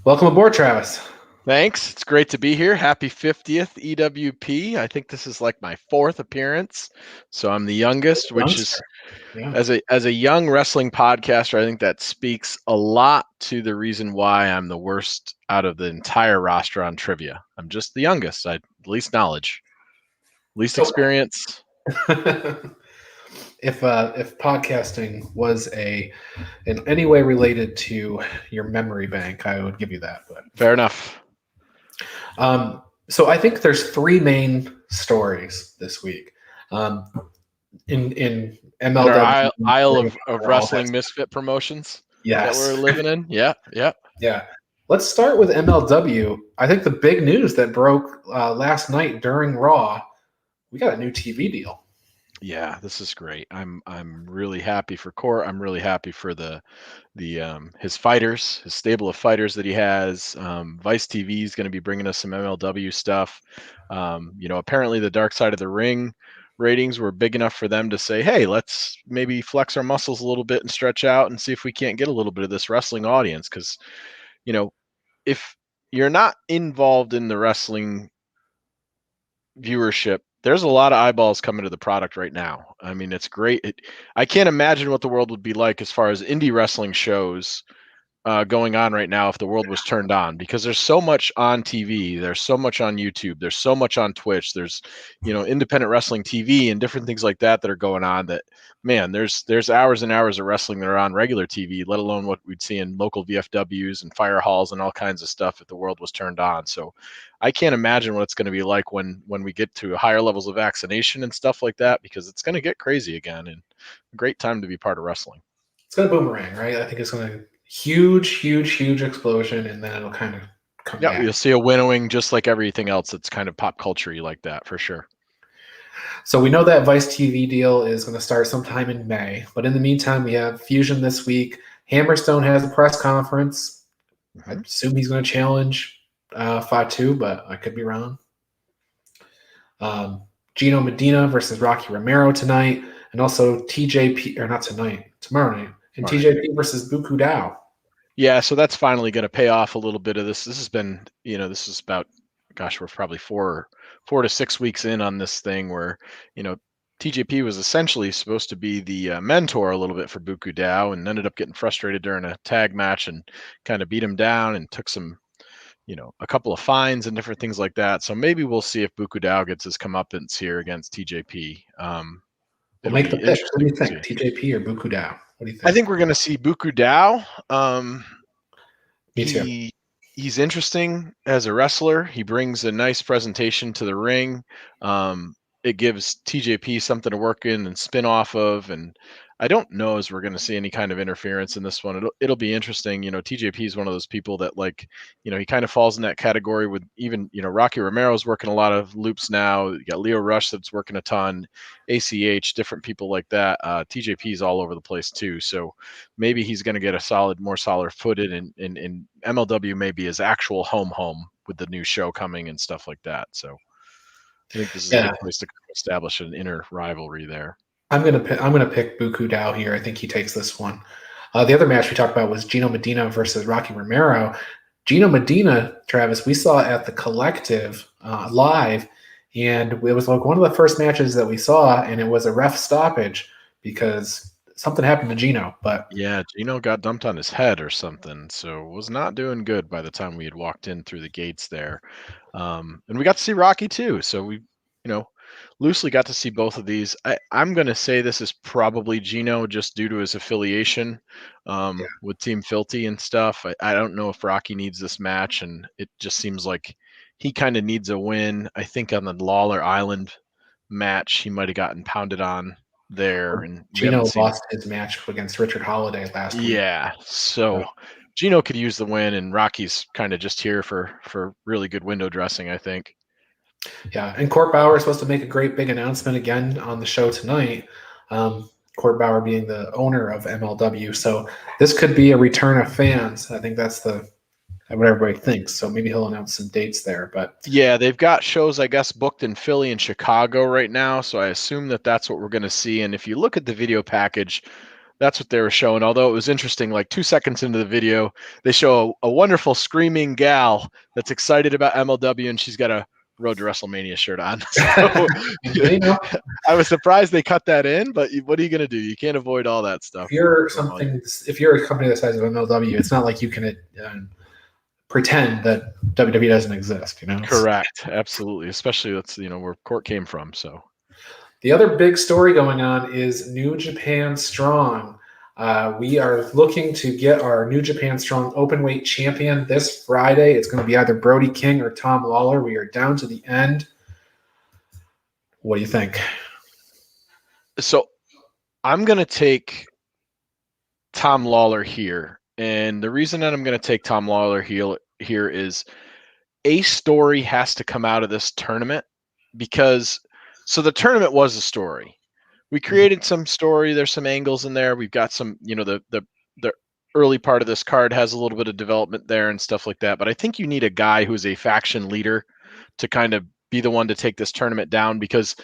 Welcome aboard, Travis. Thanks. It's great to be here. Happy 50th EWP. I think this is like my 4th appearance. So I'm the youngest, which is as a young wrestling podcaster, I think that speaks a lot to the reason why I'm the worst out of the entire roster on trivia. I'm just the youngest. Least knowledge, least experience. If podcasting was in any way related to your memory bank, I would give you that. But fair enough. So I think there's 3 main stories this week. In MLW, Isle of Wrestling Misfit Promotions. Yes, that we're living in. Yeah. Let's start with MLW. I think the big news that broke last night during Raw, we got a new TV deal. Yeah, this is great. I'm really happy for Court. I'm really happy for the his fighters, his stable of fighters that he has. Vice TV is going to be bringing us some MLW stuff. Apparently the Dark Side of the Ring ratings were big enough for them to say, "Hey, let's maybe flex our muscles a little bit and stretch out and see if we can't get a little bit of this wrestling audience." Because if you're not involved in the wrestling viewership, there's a lot of eyeballs coming to the product right now. I mean, it's great. I can't imagine what the world would be like as far as indie wrestling shows going on right now if the world was turned on, because there's so much on TV, there's so much on YouTube, there's so much on Twitch, there's independent wrestling TV and different things like that that are going on. That, man, there's hours and hours of wrestling that are on regular TV, let alone what we'd see in local VFWs and fire halls and all kinds of stuff if the world was turned on. So I can't imagine what it's going to be like when we get to higher levels of vaccination and stuff like that, because it's going to get crazy again, and a great time to be part of wrestling. It's going to boomerang, right? I think it's going to huge explosion, and then it'll kind of come back. You'll see a winnowing just like everything else that's kind of pop culture-y like that, for sure. So we know that Vice TV deal is going to start sometime in May, but in the meantime, we have Fusion this week. Hammerstone has a press conference. I assume he's going to challenge Fatu, but I could be wrong. Gino Medina versus Rocky Romero tonight, and also TJP, or not tonight, tomorrow night, and TJP versus Buku Dao. Yeah, so that's finally going to pay off a little bit of this. This has been, this is about, gosh, we're probably 4 to 6 weeks in on this thing where, TJP was essentially supposed to be the mentor a little bit for Buku Dao, and ended up getting frustrated during a tag match and kind of beat him down and took some, a couple of fines and different things like that. So maybe we'll see if Buku Dao gets his comeuppance here against TJP. We'll make the pick. What do you think, TJP or Buku Dao? What do you think? I think we're going to see Buku Dao. Me too. He's interesting as a wrestler. He brings a nice presentation to the ring. It gives TJP something to work in and spin off of. And I don't know as we're going to see any kind of interference in this one. It'll be interesting. TJP is one of those people that, like, he kind of falls in that category with even, Rocky Romero's working a lot of loops now. You got Leo Rush that's working a ton, ACH, different people like that. TJP is all over the place too. So maybe he's going to get more solid footed, and MLW may be his actual home with the new show coming and stuff like that. So I think this is a good place to establish an inner rivalry there. I'm gonna pick Buku Dao here. I think he takes this one. The other match we talked about was Gino Medina versus Rocky Romero. Gino Medina, Travis, we saw at the Collective live, and it was like one of the first matches that we saw, and it was a ref stoppage because something happened to Gino. But yeah, Gino got dumped on his head or something, so was not doing good by the time we had walked in through the gates there. And we got to see Rocky too, so we, loosely got to see both of these. I'm going to say this is probably Gino just due to his affiliation with Team Filthy and stuff. I don't know if Rocky needs this match, and it just seems like he kind of needs a win. I think on the Lawler Island match, he might have gotten pounded on there. And Gino lost his match against Richard Holiday last week. Yeah, so Gino could use the win, and Rocky's kind of just here for really good window dressing, I think. Yeah, and Court Bauer is supposed to make a great big announcement again on the show tonight. Court Bauer being the owner of MLW, so this could be a return of fans. I think that's what everybody thinks. So maybe he'll announce some dates there. But yeah, they've got shows, I guess, booked in Philly and Chicago right now. So I assume that's what we're going to see. And if you look at the video package, that's what they were showing. Although it was interesting, like 2 seconds into the video, they show a wonderful screaming gal that's excited about MLW, and she's got a Road to WrestleMania shirt on. So, I was surprised they cut that in, but what are you going to do? You can't avoid all that stuff. If you're a company the size of MLW, it's not like you can pretend that WWE doesn't exist. Correct, absolutely. Especially that's where Court came from. So the other big story going on is New Japan Strong. We are looking to get our New Japan Strong Openweight champion this Friday. It's going to be either Brody King or Tom Lawler. We are down to the end. What do you think? So I'm going to take Tom Lawler here. And the reason that I'm going to take Tom Lawler here is a story has to come out of this tournament, because the tournament was a story. we created some story. There's some angles in there. We've got some, the early part of this card has a little bit of development there and stuff like that. But I think you need a guy who's a faction leader to kind of be the one to take this tournament down, because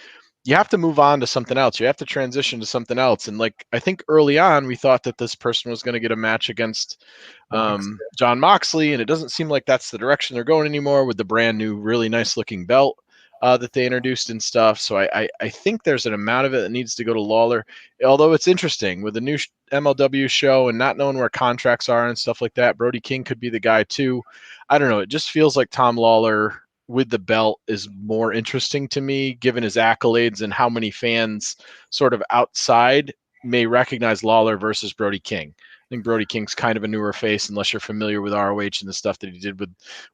you have to move on to something else. You have to transition to something else. And like, I think early on we thought that this person was going to get a match against John Moxley, and it doesn't seem like that's the direction they're going anymore with the brand new, really nice looking belt that they introduced and stuff. So I think there's an amount of it that needs to go to Lawler. Although it's interesting with the new MLW show and not knowing where contracts are and stuff like that, Brody King could be the guy too. I don't know. It just feels like Tom Lawler with the belt is more interesting to me, given his accolades and how many fans sort of outside may recognize Lawler versus Brody King. I think Brody King's kind of a newer face, unless you're familiar with ROH and the stuff that he did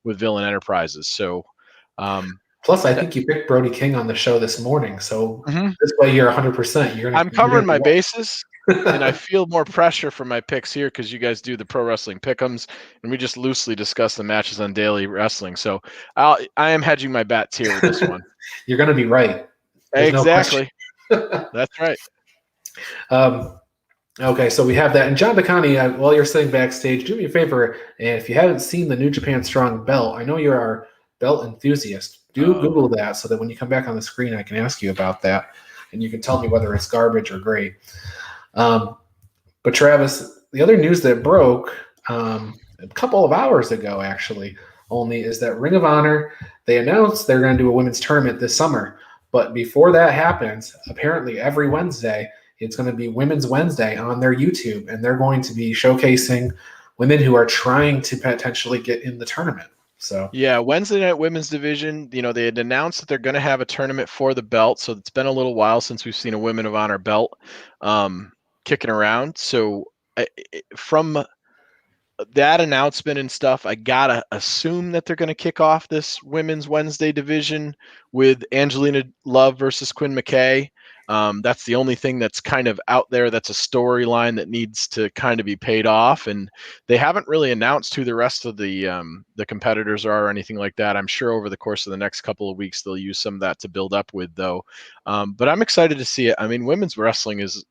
with Villain Enterprises. So, plus, I think you picked Brody King on the show this morning, so this way you're 100%. I'm covering my bases, and I feel more pressure for my picks here because you guys do the pro wrestling pick'ems, and we just loosely discuss the matches on Daily Wrestling. So I am hedging my bets here with this one. You're going to be right. There's exactly. That's right. Okay, so we have that. And John DeConi, while you're sitting backstage, do me a favor, and if you haven't seen the New Japan Strong belt, I know you're our belt enthusiast. Do Google that so that when you come back on the screen, I can ask you about that, and you can tell me whether it's garbage or great. But Travis, the other news that broke a couple of hours ago, actually, only, is that Ring of Honor, they announced they're going to do a women's tournament this summer. But before that happens, apparently every Wednesday, it's going to be Women's Wednesday on their YouTube, and they're going to be showcasing women who are trying to potentially get in the tournament. So yeah, Wednesday night women's division, they had announced that they're going to have a tournament for the belt. So it's been a little while since we've seen a Women of Honor belt kicking around. So from that announcement and stuff, I gotta assume that they're going to kick off this Women's Wednesday division with Angelina Love versus Quinn McKay. That's the only thing that's kind of out there. That's a storyline that needs to kind of be paid off. And they haven't really announced who the rest of the competitors are or anything like that. I'm sure over the course of the next couple of weeks, they'll use some of that to build up with, though. But I'm excited to see it. I mean, women's wrestling is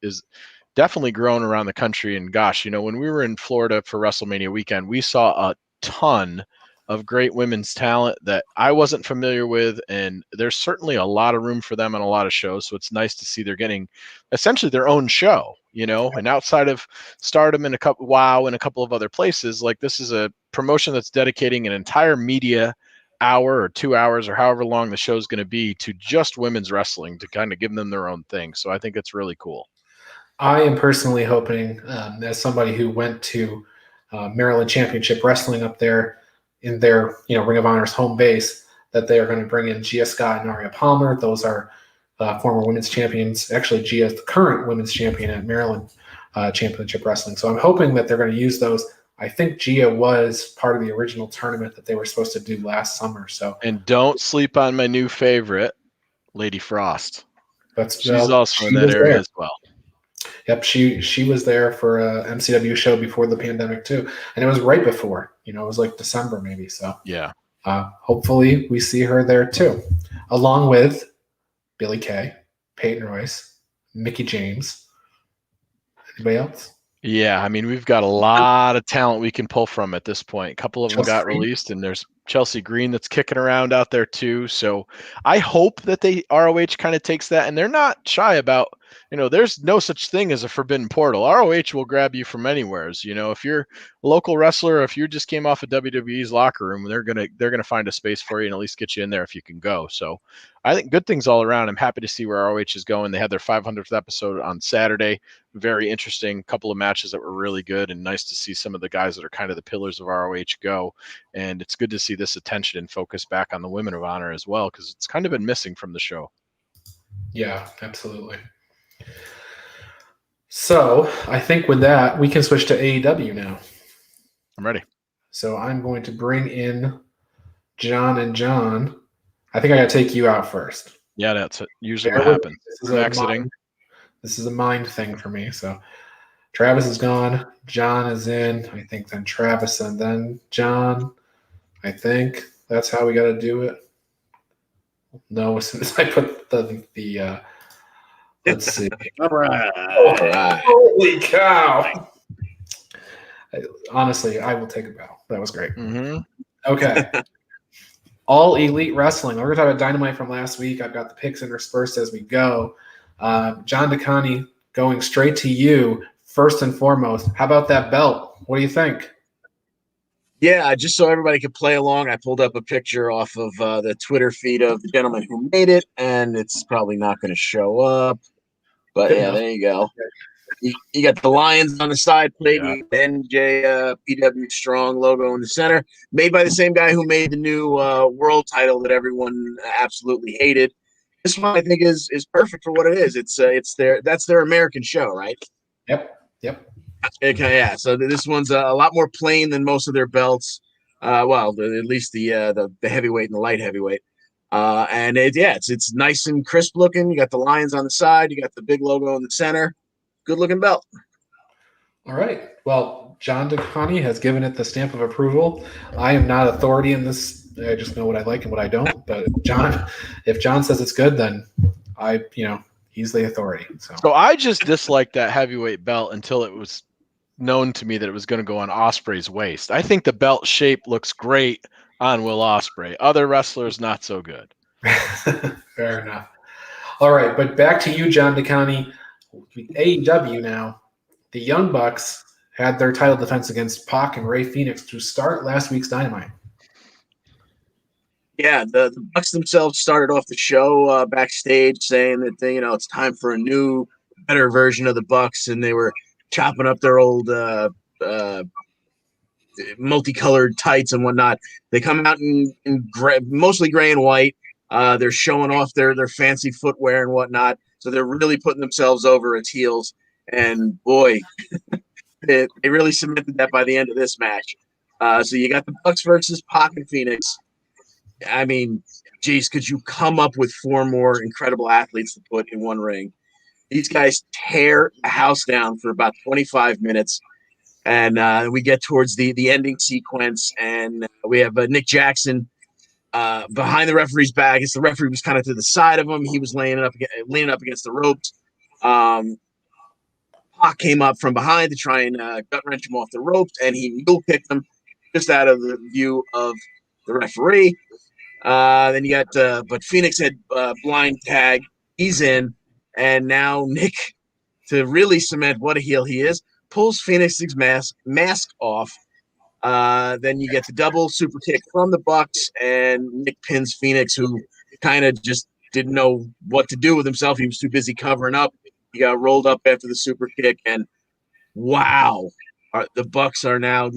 definitely grown around the country. And gosh, when we were in Florida for WrestleMania weekend, we saw a ton of great women's talent that I wasn't familiar with, and there's certainly a lot of room for them on a lot of shows. So it's nice to see they're getting essentially their own show, and outside of Stardom and a couple of other places, like, this is a promotion that's dedicating an entire media hour or 2 hours or however long the show's going to be to just women's wrestling, to kind of give them their own thing. So I think it's really cool. I am personally hoping, as somebody who went to Maryland Championship Wrestling up there in their Ring of Honor's home base, that they are going to bring in Gia Scott and Aria Palmer. Those are former women's champions. Actually, Gia is the current women's champion at Maryland Championship Wrestling. So I'm hoping that they're going to use those. I think Gia was part of the original tournament that they were supposed to do last summer. So, and don't sleep on my new favorite, Lady Frost. She's also in that area as well. Yep, she was there for a MCW show before the pandemic too, and it was right before. It was like December maybe. So yeah, hopefully we see her there too, along with Billie Kay, Peyton Royce, Mickie James. Anybody else? Yeah, I mean, we've got a lot of talent we can pull from at this point. A couple of them got released, and there's Chelsea Green that's kicking around out there too. So I hope that ROH kind of takes that, and they're not shy about, there's no such thing as a forbidden portal. ROH will grab you from anywhere. If you're a local wrestler, or if you just came off of WWE's locker room, they're gonna find a space for you and at least get you in there if you can go. So I think good things all around. I'm happy to see where ROH is going. They had their 500th episode on Saturday. Very interesting couple of matches that were really good, and nice to see some of the guys that are kind of the pillars of ROH go. And it's good to see this attention and focus back on the Women of Honor as well, because it's kind of been missing from the show. Yeah, absolutely. So I think with that, we can switch to AEW now. I'm ready. So I'm going to bring in John and John. I think I got to take you out first. Yeah, that's usually what happens. This is a mind thing for me. So Travis is gone. John is in. I think then Travis and then John. I think that's how we got to do it. No, as soon as I put the Let's see. All right. All right. Holy cow! Honestly, I will take a bow. That was great. Mm-hmm. Okay. All Elite Wrestling. We're going to talk about Dynamite from last week. I've got the picks interspersed as we go. John DeConnie, going straight to you. First and foremost, how about that belt? What do you think? Yeah, just so everybody could play along, I pulled up a picture off of the Twitter feed of the gentleman who made it, and it's probably not going to show up. But Good yeah, enough. there you go. You got the Lions on the side plate, Yeah. you got the NJPW Strong logo in the center, made by the same guy who made the new world title that everyone absolutely hated. This one I think is perfect for what it is. It's that's their American show, right? Yep. Okay, yeah. So this one's a lot more plain than most of their belts. Well, at least the heavyweight and the light heavyweight. And it's nice and crisp looking. You got the Lions on the side. You got the big logo in the center. Good looking belt. All right. Well, John DeConnie has given it the stamp of approval. I am not authority in this. I just know what I like and what I don't. But if John says it's good, then he's the authority. So I just disliked that heavyweight belt until it was known to me that it was going to go on Ospreay's waist. I think the belt shape looks great on Will Ospreay. Other wrestlers, not so good. Fair enough. All right, but back to you, John DeConnie. AEW now. The Young Bucks had their title defense against Pac and Ray Phoenix to start last week's Dynamite. Yeah, the Bucks themselves started off the show backstage saying that it's time for a new, better version of the Bucks, and they were chopping up their old multicolored tights and whatnot. They come out in mostly gray and white. They're showing off their fancy footwear and whatnot. So they're really putting themselves over its heels. And boy, they really cemented that by the end of this match. So you got the Bucks versus Pac and Phoenix. I mean, geez, could you come up with 4 more incredible athletes to put in one ring? These guys tear a house down for about 25 minutes. And we get towards the ending sequence, and we have Nick Jackson behind the referee's back. The referee was kind of to the side of him. He was leaning up against the ropes. Pac came up from behind to try and gut wrench him off the ropes, and he mule kicked him just out of the view of the referee. Then you got, but Phoenix had blind tag. He's in, and now Nick, to really cement what a heel he is, pulls Phoenix's mask off. Then you get the double super kick from the Bucks, and Nick pins Phoenix, who kind of just didn't know what to do with himself. He was too busy covering up. He got rolled up after the super kick, and wow, the Bucks are now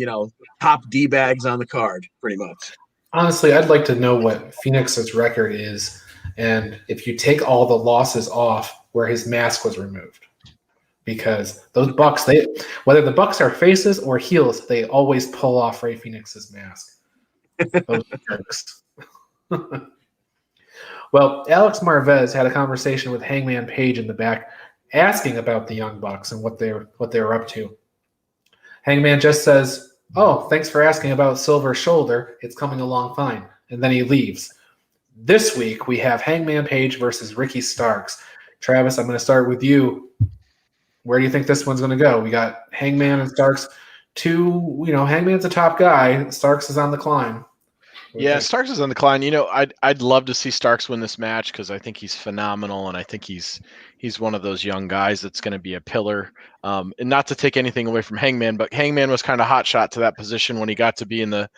top D-bags on the card, pretty much. Honestly, I'd like to know what Phoenix's record is, and if you take all the losses off where his mask was removed. Because those Bucks, whether the Bucks are faces or heels, they always pull off Ray Phoenix's mask. Those jerks. Well, Alex Marvez had a conversation with Hangman Page in the back, asking about the Young Bucks and what they were up to. Hangman just says, "Oh, thanks for asking about Silver's shoulder. It's coming along fine," and then he leaves. This week we have Hangman Page versus Ricky Starks. Travis, I'm going to start with you. Where do you think this one's going to go? We got Hangman and Starks. Hangman's a top guy. Starks is on the climb. Yeah, Starks is on the climb. I'd love to see Starks win this match because I think he's phenomenal, and I think he's one of those young guys that's going to be a pillar. And not to take anything away from Hangman, but Hangman was kind of hot shot to that position when he got to be in the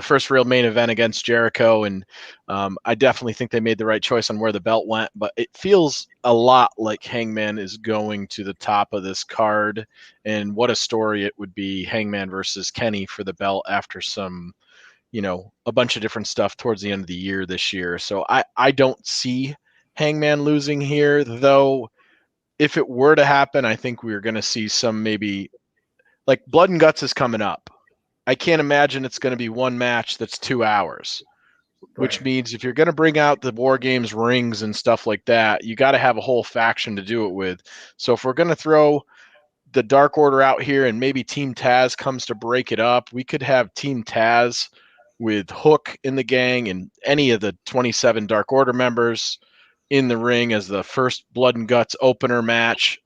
first real main event against Jericho, and I definitely think they made the right choice on where the belt went. But it feels a lot like Hangman is going to the top of this card, and what a story it would be, Hangman versus Kenny for the belt after some. A bunch of different stuff towards the end of the year this year. So I don't see Hangman losing here, though. If it were to happen, I think we're going to see some maybe like Blood and Guts is coming up. I can't imagine it's going to be one match that's 2 hours, which means if you're going to bring out the War Games rings and stuff like that, you got to have a whole faction to do it with. So if we're going to throw the Dark Order out here and maybe Team Taz comes to break it up, we could have Team Taz with Hook in the gang and any of the 27 Dark Order members in the ring as the first blood and guts opener match.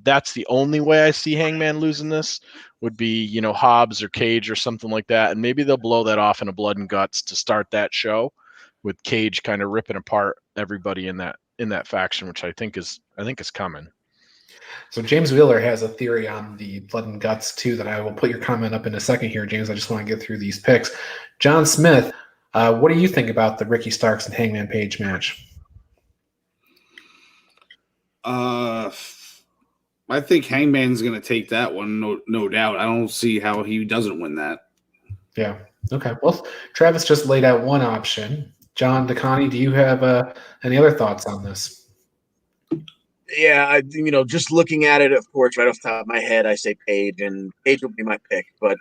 That's the only way I see Hangman losing this would be, Hobbs or Cage or something like that. And maybe they'll blow that off in a blood and guts to start that show with Cage kind of ripping apart everybody in that faction, which I think is coming. So James Wheeler has a theory on the blood and guts too that I will put your comment up in a second here, James. I just want to get through these picks. John Smith, what do you think about the Ricky Starks and Hangman Page match? I think Hangman's going to take that one, no doubt. I don't see how he doesn't win that. Yeah. Okay. Well, Travis just laid out one option. John DeConnie, do you have any other thoughts on this? Yeah, just looking at it, of course, right off the top of my head, I say Page, and Page will be my pick. But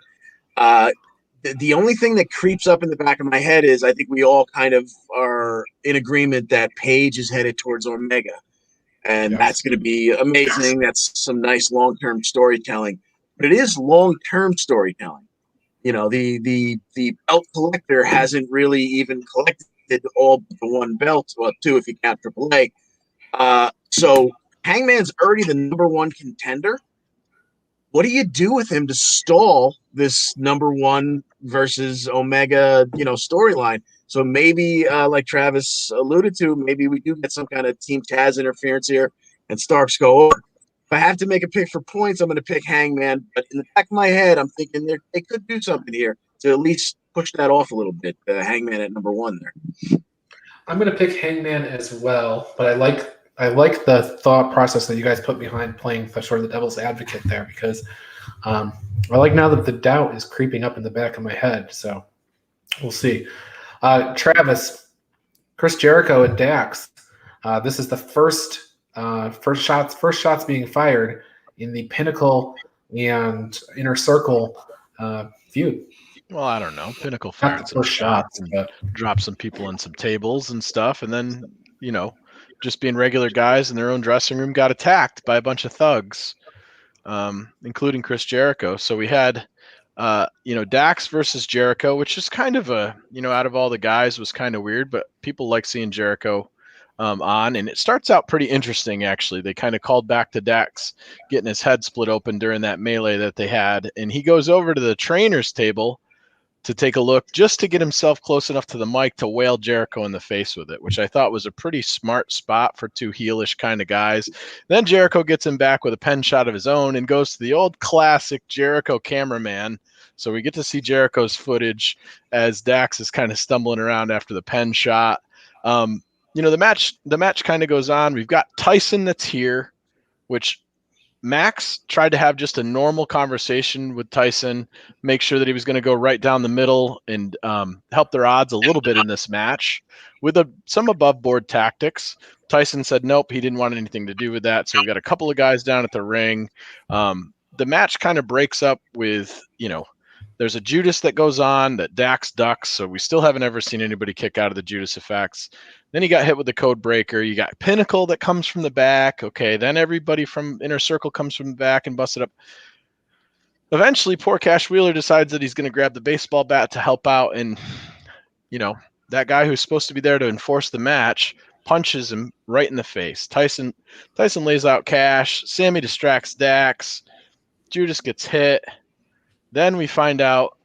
the only thing that creeps up in the back of my head is I think we all kind of are in agreement that Page is headed towards Omega. And that's going to be amazing. That's some nice long-term storytelling. But it is long-term storytelling. The belt collector hasn't really even collected all but the one belt, well, two if you count AAA. So Hangman's already the number one contender. What do you do with him to stall this number one versus Omega, storyline? So maybe, like Travis alluded to, maybe we do get some kind of Team Taz interference here, and Starks go over. If I have to make a pick for points, I'm going to pick Hangman. But in the back of my head, I'm thinking they could do something here to at least push that off a little bit. Hangman at number one there. I'm going to pick Hangman as well, but I like the thought process that you guys put behind playing sort of the devil's advocate there, because I like now that the doubt is creeping up in the back of my head. So we'll see. Travis, Chris Jericho and Dax. This is the first shots being fired in the Pinnacle and Inner Circle feud. Well, I don't know. Pinnacle fired some shots and dropped some people in some tables and stuff, and then just being regular guys in their own dressing room got attacked by a bunch of thugs, including Chris Jericho. So we had Dax versus Jericho, which is kind of out of all the guys was kind of weird, but people like seeing Jericho on, and it starts out pretty interesting, actually. They kind of called back to Dax getting his head split open during that melee that they had, and he goes over to the trainer's table to take a look just to get himself close enough to the mic to whale Jericho in the face with it, which I thought was a pretty smart spot for two heelish kind of guys. Then Jericho gets him back with a pen shot of his own and goes to the old classic Jericho cameraman. So we get to see Jericho's footage as Dax is kind of stumbling around after the pen shot. The match kind of goes on. We've got Tyson that's here, which Max tried to have just a normal conversation with Tyson, make sure that he was going to go right down the middle and help their odds a little bit in this match with some above board tactics. Tyson said nope, he didn't want anything to do with that. So we got a couple of guys down at the ring. The match kind of breaks up with, there's a Judas that goes on that Dax ducks. So we still haven't ever seen anybody kick out of the Judas effects. Then he got hit with the code breaker. You got Pinnacle that comes from the back. Okay, then everybody from Inner Circle comes from the back and busts it up. Eventually, poor Cash Wheeler decides that he's going to grab the baseball bat to help out. And, that guy who's supposed to be there to enforce the match punches him right in the face. Tyson lays out Cash. Sammy distracts Dax. Judas gets hit. Then we find out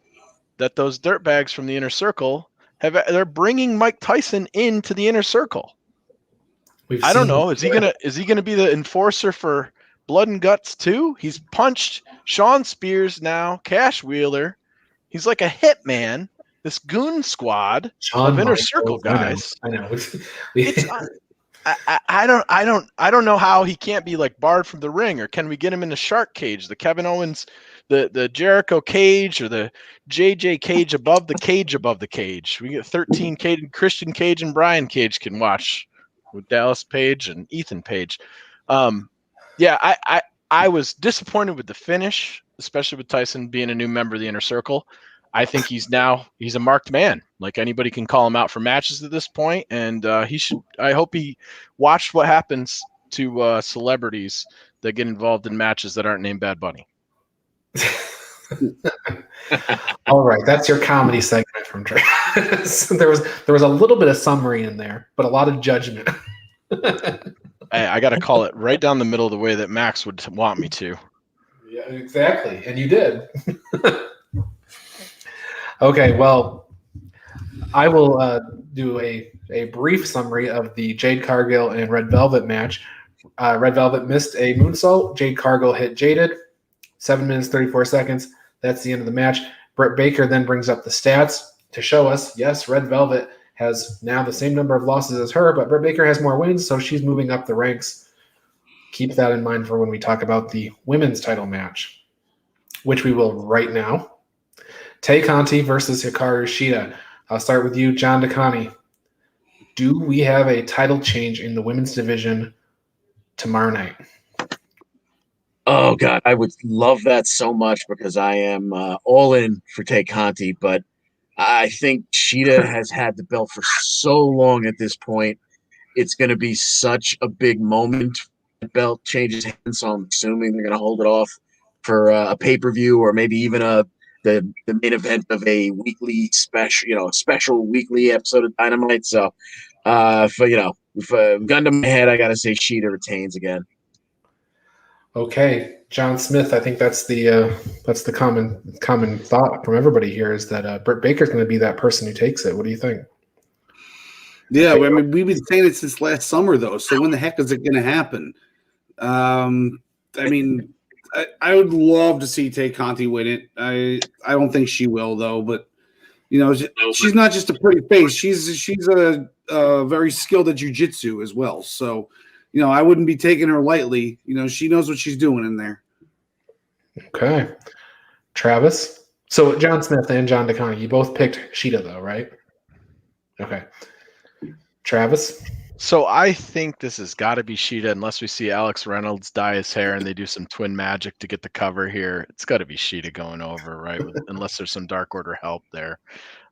that those dirtbags from the Inner Circle they're bringing Mike Tyson into the Inner Circle. I don't know. Is he gonna be the enforcer for Blood and Guts too? He's punched Sean Spears now, Cash Wheeler. He's like a hitman. This goon squad of Inner Circle guys. I know. I don't know how he can't be like barred from the ring, or can we get him in the shark cage, the Kevin Owens, the Jericho cage, or the JJ cage above the cage. We get 13 Cage, Christian Cage and Brian Cage can watch with Dallas Page and Ethan Page. I was disappointed with the finish, especially with Tyson being a new member of the Inner Circle. I think he's a marked man. Like, anybody can call him out for matches at this point, and I hope he watched what happens to celebrities that get involved in matches that aren't named Bad Bunny. All right, that's your comedy segment from Travis. There was a little bit of summary in there, but a lot of judgment. I got to call it right down the middle of the way that Max would want me to. Yeah, exactly. And you did. Okay, well, I will do a brief summary of the Jade Cargill and Red Velvet match. Red Velvet missed a moonsault. Jade Cargill hit Jaded. 7 minutes, 34 seconds. That's the end of the match. Britt Baker then brings up the stats to show us, yes, Red Velvet has now the same number of losses as her, but Britt Baker has more wins, so she's moving up the ranks. Keep that in mind for when we talk about the women's title match, which we will right now. Tay Conti versus Hikaru Shida. I'll start with you, John DeConnie. Do we have a title change in the women's division tomorrow night? Oh God, I would love that so much because I am all in for Tay Conti, but I think Shida has had the belt for so long at this point. It's going to be such a big moment. The belt changes hands, so I'm assuming they're going to hold it off for a pay-per-view or maybe even the main event of a weekly special weekly episode of Dynamite. So, if gun to my head, I got to say Shida retains again. Okay, John Smith. I think that's the common thought from everybody here is that Britt Baker's going to be that person who takes it. What do you think? Yeah, I mean, we've been saying it since last summer, though. So when the heck is it going to happen? I mean, I would love to see Tay Conti win it. I don't think she will, though. But she's not just a pretty face. She's a very skilled at jiu-jitsu as well. So. I wouldn't be taking her lightly. She knows what she's doing in there. Okay. Travis? So John Smith and John DeConnie, you both picked Shida, though, right? Okay. Travis? So I think this has got to be Shida unless we see Alex Reynolds dye his hair and they do some twin magic to get the cover here. It's got to be Shida going over, right? Unless there's some Dark Order help there.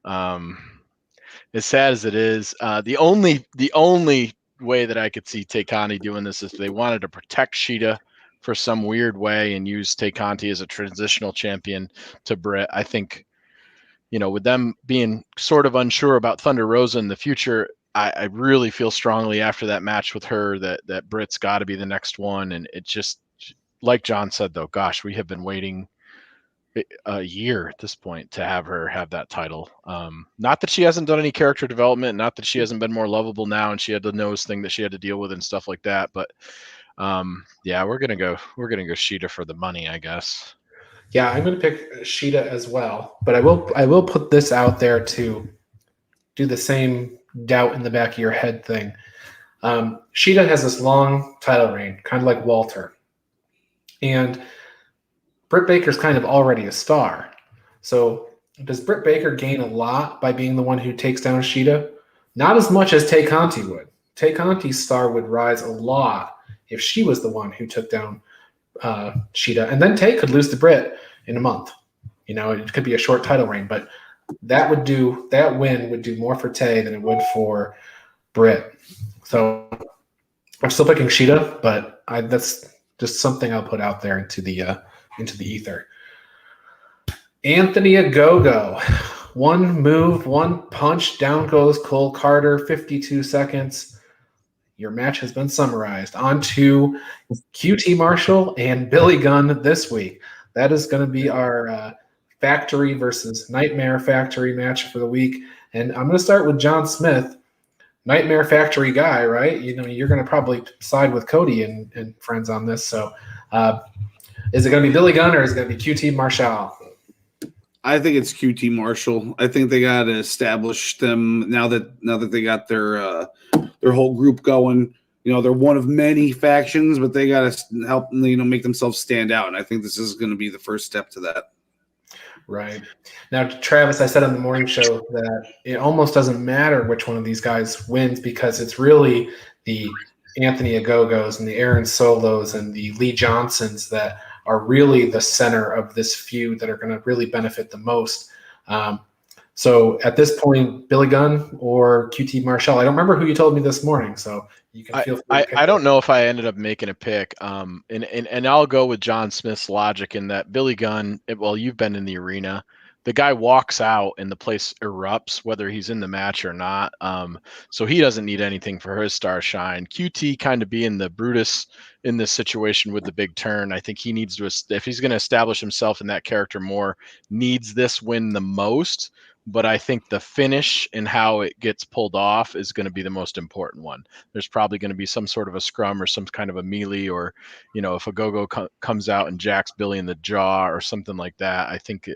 As sad as it is, the only way that I could see Tay Conti doing this is if they wanted to protect Shida for some weird way and use Tay Conti as a transitional champion to Britt. I think, with them being sort of unsure about Thunder Rosa in the future, I really feel strongly after that match with her that Britt's got to be the next one. And it just, like John said, though, gosh, we have been waiting a year at this point to have her have that title. Not that she hasn't done any character development, not that she hasn't been more lovable now and she had the nose thing that she had to deal with and stuff like that. But we're gonna go Shida for the money, I guess. Yeah, I'm gonna pick Shida as well. But I will put this out there to do the same doubt in the back of your head thing. Shida has this long title reign, kind of like Walter. And Britt Baker's kind of already a star. So does Britt Baker gain a lot by being the one who takes down Shida? Not as much as Tay Conti would. Tay Conti's star would rise a lot if she was the one who took down Shida. And then Tay could lose to Britt in a month. It could be a short title reign, but that win would do more for Tay than it would for Britt. So I'm still picking Shida, but that's just something I'll put out there into the ether. Anthony Ogogo. One move, one punch, down goes Cole Carter, 52 seconds. Your match has been summarized. On to QT Marshall and Billy Gunn this week. That is going to be our Factory versus Nightmare Factory match for the week. And I'm going to start with John Smith. Nightmare Factory guy, right? You're going to probably side with Cody and friends on this. So is it going to be Billy Gunn or is it going to be QT Marshall? I think it's QT Marshall. I think they got to establish them now that they got their whole group going. They're one of many factions, but they got to help make themselves stand out. And I think this is going to be the first step to that. Right. Now, Travis, I said on the morning show that it almost doesn't matter which one of these guys wins because it's really the Anthony Ogogos and the Aaron Solos and the Lee Johnsons that are really the center of this feud that are going to really benefit the most. So at this point, Billy Gunn or QT Marshall, I don't remember who you told me this morning, so you can feel free. I don't know if I ended up making a pick. And I'll go with John Smith's logic in that Billy Gunn, well, you've been in the arena. the guy walks out and the place erupts, whether he's in the match or not. So he doesn't need anything for his star shine. QT kind of being the Brutus in this situation with the big turn. I think he needs to, if he's going to establish himself in that character more, needs this win the most. But I think the finish and how it gets pulled off is going to be the most important one. There's probably going to be some sort of a scrum or some kind of a melee, or, if a go-go comes out and jacks Billy in the jaw or something like that. I think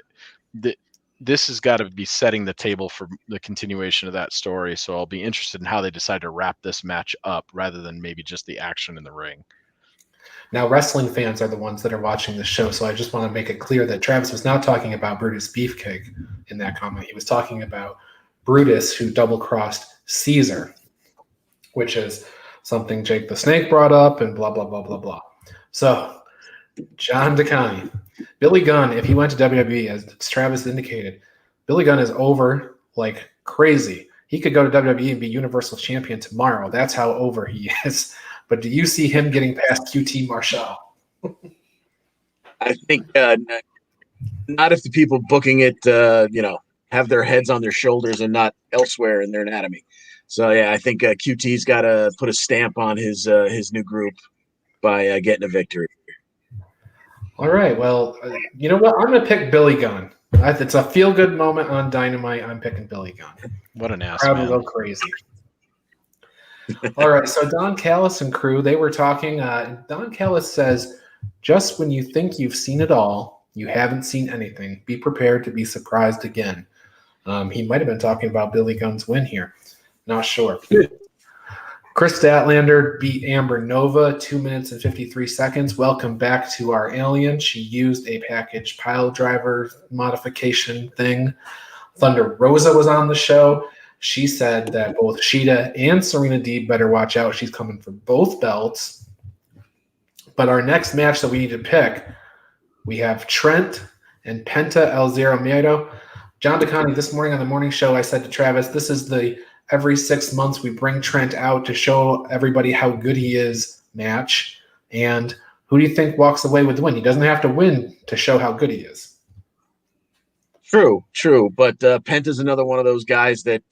this has got to be setting the table for the continuation of that story. So I'll be interested in how they decide to wrap this match up rather than maybe just the action in the ring. Now, wrestling fans are the ones that are watching the show, so I just want to make it clear that Travis was not talking about Brutus Beefcake in that comment. He was talking about Brutus, who double-crossed Caesar, which is something Jake the Snake brought up and blah, blah, blah, blah, blah. So, John DeConnie. Billy Gunn, if he went to WWE, as Travis indicated, Billy Gunn is over like crazy. He could go to WWE and be Universal Champion tomorrow. That's how over he is. But do you see him getting past QT Marshall? I think not if the people booking it, have their heads on their shoulders and not elsewhere in their anatomy. So, yeah, I think QT's got to put a stamp on his new group by getting a victory. All right. Well, you know what? I'm going to pick Billy Gunn. It's a feel-good moment on Dynamite. I'm picking Billy Gunn. What an ass, Crowd man. will go crazy. All right. So Don Callis and crew, they were talking. Don Callis says, just when you think you've seen it all, you haven't seen anything. Be prepared to be surprised again. He might have been talking about Billy Gunn's win here. Not sure. Chris Statlander beat Amber Nova 2 minutes and 53 seconds. Welcome back to our alien. She used a package pile driver modification thing. Thunder Rosa was on the show. She said that both Sheeta and Serena Deeb better watch out. She's coming for both belts. But our next match that we need to pick, we have Trent and Penta El Zero Miedo. John DeConnie, this morning on the morning show, I said to Travis, this is the every 6 months we bring Trent out to show everybody how good he is match. And who do you think walks away with the win? He doesn't have to win to show how good he is. True. But Penta's another one of those guys that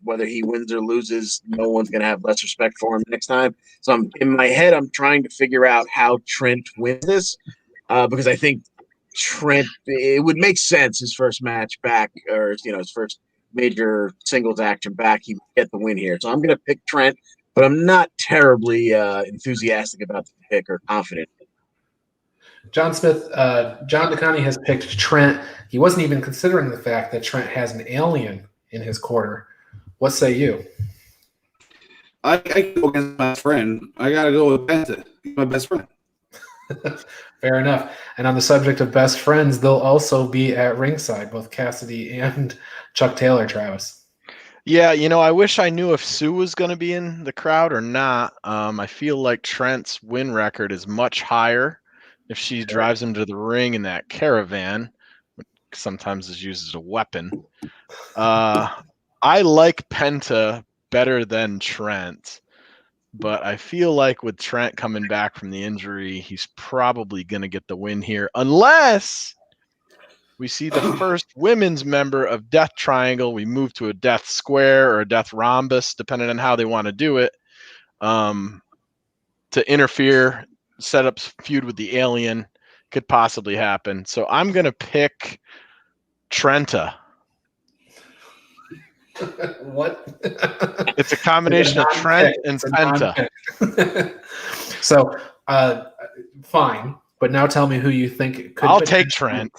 whether he wins or loses, no one's going to have less respect for him next time. So in my head, I'm trying to figure out how Trent wins this because I think Trent, it would make sense his first match back, or his first major singles action back, he would get the win here. So I'm going to pick Trent, but I'm not terribly enthusiastic about the pick or confident. John Smith, John DeConnie has picked Trent. He wasn't even considering the fact that Trent has an alien in his corner. What say you? I go against my friend. I got to go with Penta. He's my best friend. Fair enough. And on the subject of best friends, they'll also be at ringside, both Cassidy and Chuck Taylor, Travis. Yeah, I wish I knew if Sue was going to be in the crowd or not. I feel like Trent's win record is much higher if she drives him to the ring in that caravan, which sometimes is used as a weapon. I like Penta better than Trent, but I feel like with Trent coming back from the injury, he's probably going to get the win here, unless we see the first women's member of Death Triangle. We move to a Death Square or a Death Rhombus, depending on how they want to do it, to interfere, set up feud with the alien. Could possibly happen. So I'm going to pick Trenta. What? It's a combination of Trent and Penta. So, fine. But now tell me who you think could. I'll take Trent.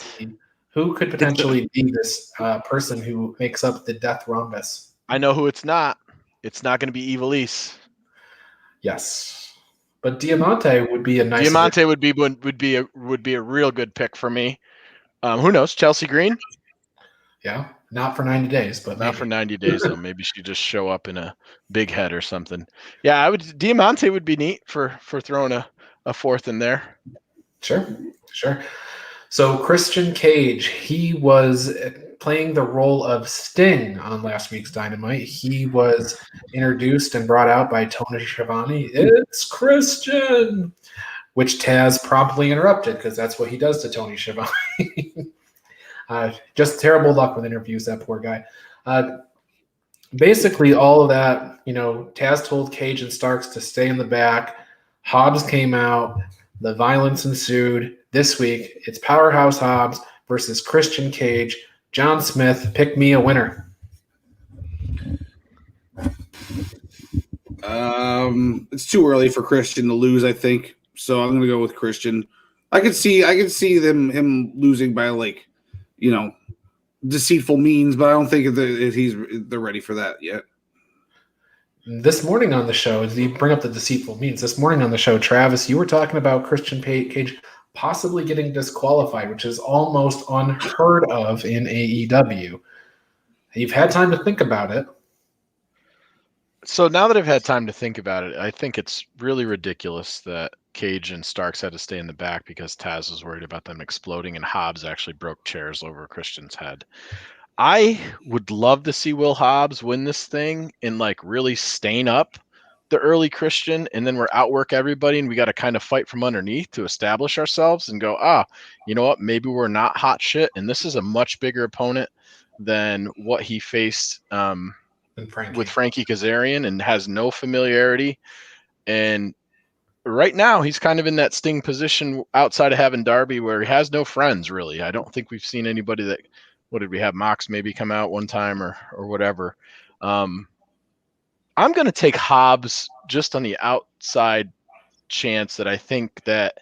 Who could potentially be this person who makes up the Death Rhombus? I know who it's not. It's not going to be Ivelisse. Yes. But Diamante would be a nice. Diamante would be a real good pick for me. Who knows? Chelsea Green? Yeah, not for 90 days, but not for 90 days though. Maybe she just show up in a big head or something. Yeah, Diamante would be neat for throwing a fourth in there. Sure. So Christian Cage, he was playing the role of Sting on last week's Dynamite. He was introduced and brought out by Tony Schiavone. It's Christian, which Taz promptly interrupted because that's what he does to Tony Schiavone. Just terrible luck with interviews, that poor guy. Basically, all of that, Taz told Cage and Starks to stay in the back. Hobbs came out. The violence ensued. This week, it's Powerhouse Hobbs versus Christian Cage. John Smith, pick me a winner. It's too early for Christian to lose, I think. So I'm going to go with Christian. I could see him losing by deceitful means, but I don't think they're ready for that yet. This morning on the show, as you bring up the deceitful means, this morning on the show, Travis, you were talking about Christian Cage possibly getting disqualified, which is almost unheard of in AEW. You've had time to think about it. So now that I've had time to think about it, I think it's really ridiculous that Cage and Starks had to stay in the back because Taz was worried about them exploding, and Hobbs actually broke chairs over Christian's head. I would love to see Will Hobbs win this thing and really stain up the early Christian, and then we're outwork everybody, and we got to kind of fight from underneath to establish ourselves and go, you know what? Maybe we're not hot shit, and this is a much bigger opponent than what he faced with Frankie Kazarian, and has no familiarity. And right now, he's kind of in that Sting position outside of having Darby, where he has no friends really. I don't think we've seen anybody that. What did we have? Mox maybe come out one time or whatever. I'm going to take Hobbs just on the outside chance that I think that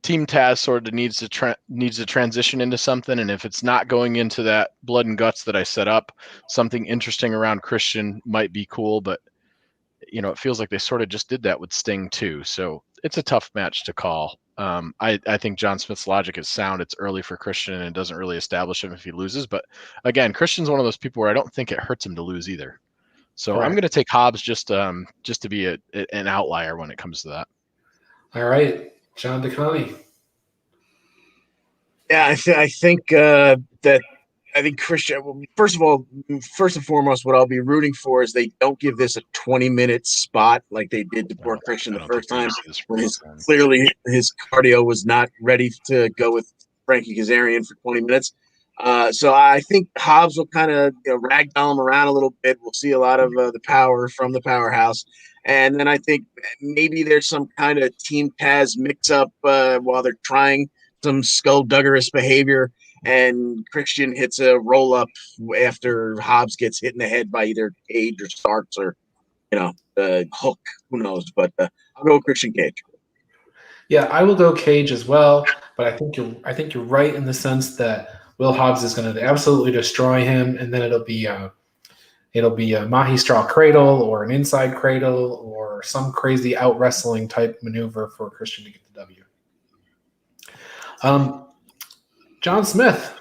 Team Taz sort of needs to transition into something. And if it's not going into that blood and guts that I set up, something interesting around Christian might be cool. But, it feels like they sort of just did that with Sting too. So it's a tough match to call. I think John Smith's logic is sound. It's early for Christian, and it doesn't really establish him if he loses. But again, Christian's one of those people where I don't think it hurts him to lose either. So I'm going to take Hobbs just to be an outlier when it comes to that. All right, John DeConnie. Yeah, I think that Christian. First and foremost, what I'll be rooting for is they don't give this a 20-minute spot like they did to poor Christian the first time. Clearly, his cardio was not ready to go with Frankie Kazarian for 20 minutes. So I think Hobbs will kind of ragdoll him around a little bit. We'll see a lot of the power from the powerhouse. And then I think maybe there's some kind of Team Taz mix-up while they're trying some skullduggerous behavior. And Christian hits a roll-up after Hobbs gets hit in the head by either Cage or Starks or, Hook. Who knows? But I'll go with Christian Cage. Yeah, I will go Cage as well. But I think you're right in the sense that Will Hobbs is going to absolutely destroy him, and then it'll be a Mahi Straw Cradle or an inside cradle or some crazy out wrestling type maneuver for Christian to get the W. John Smith,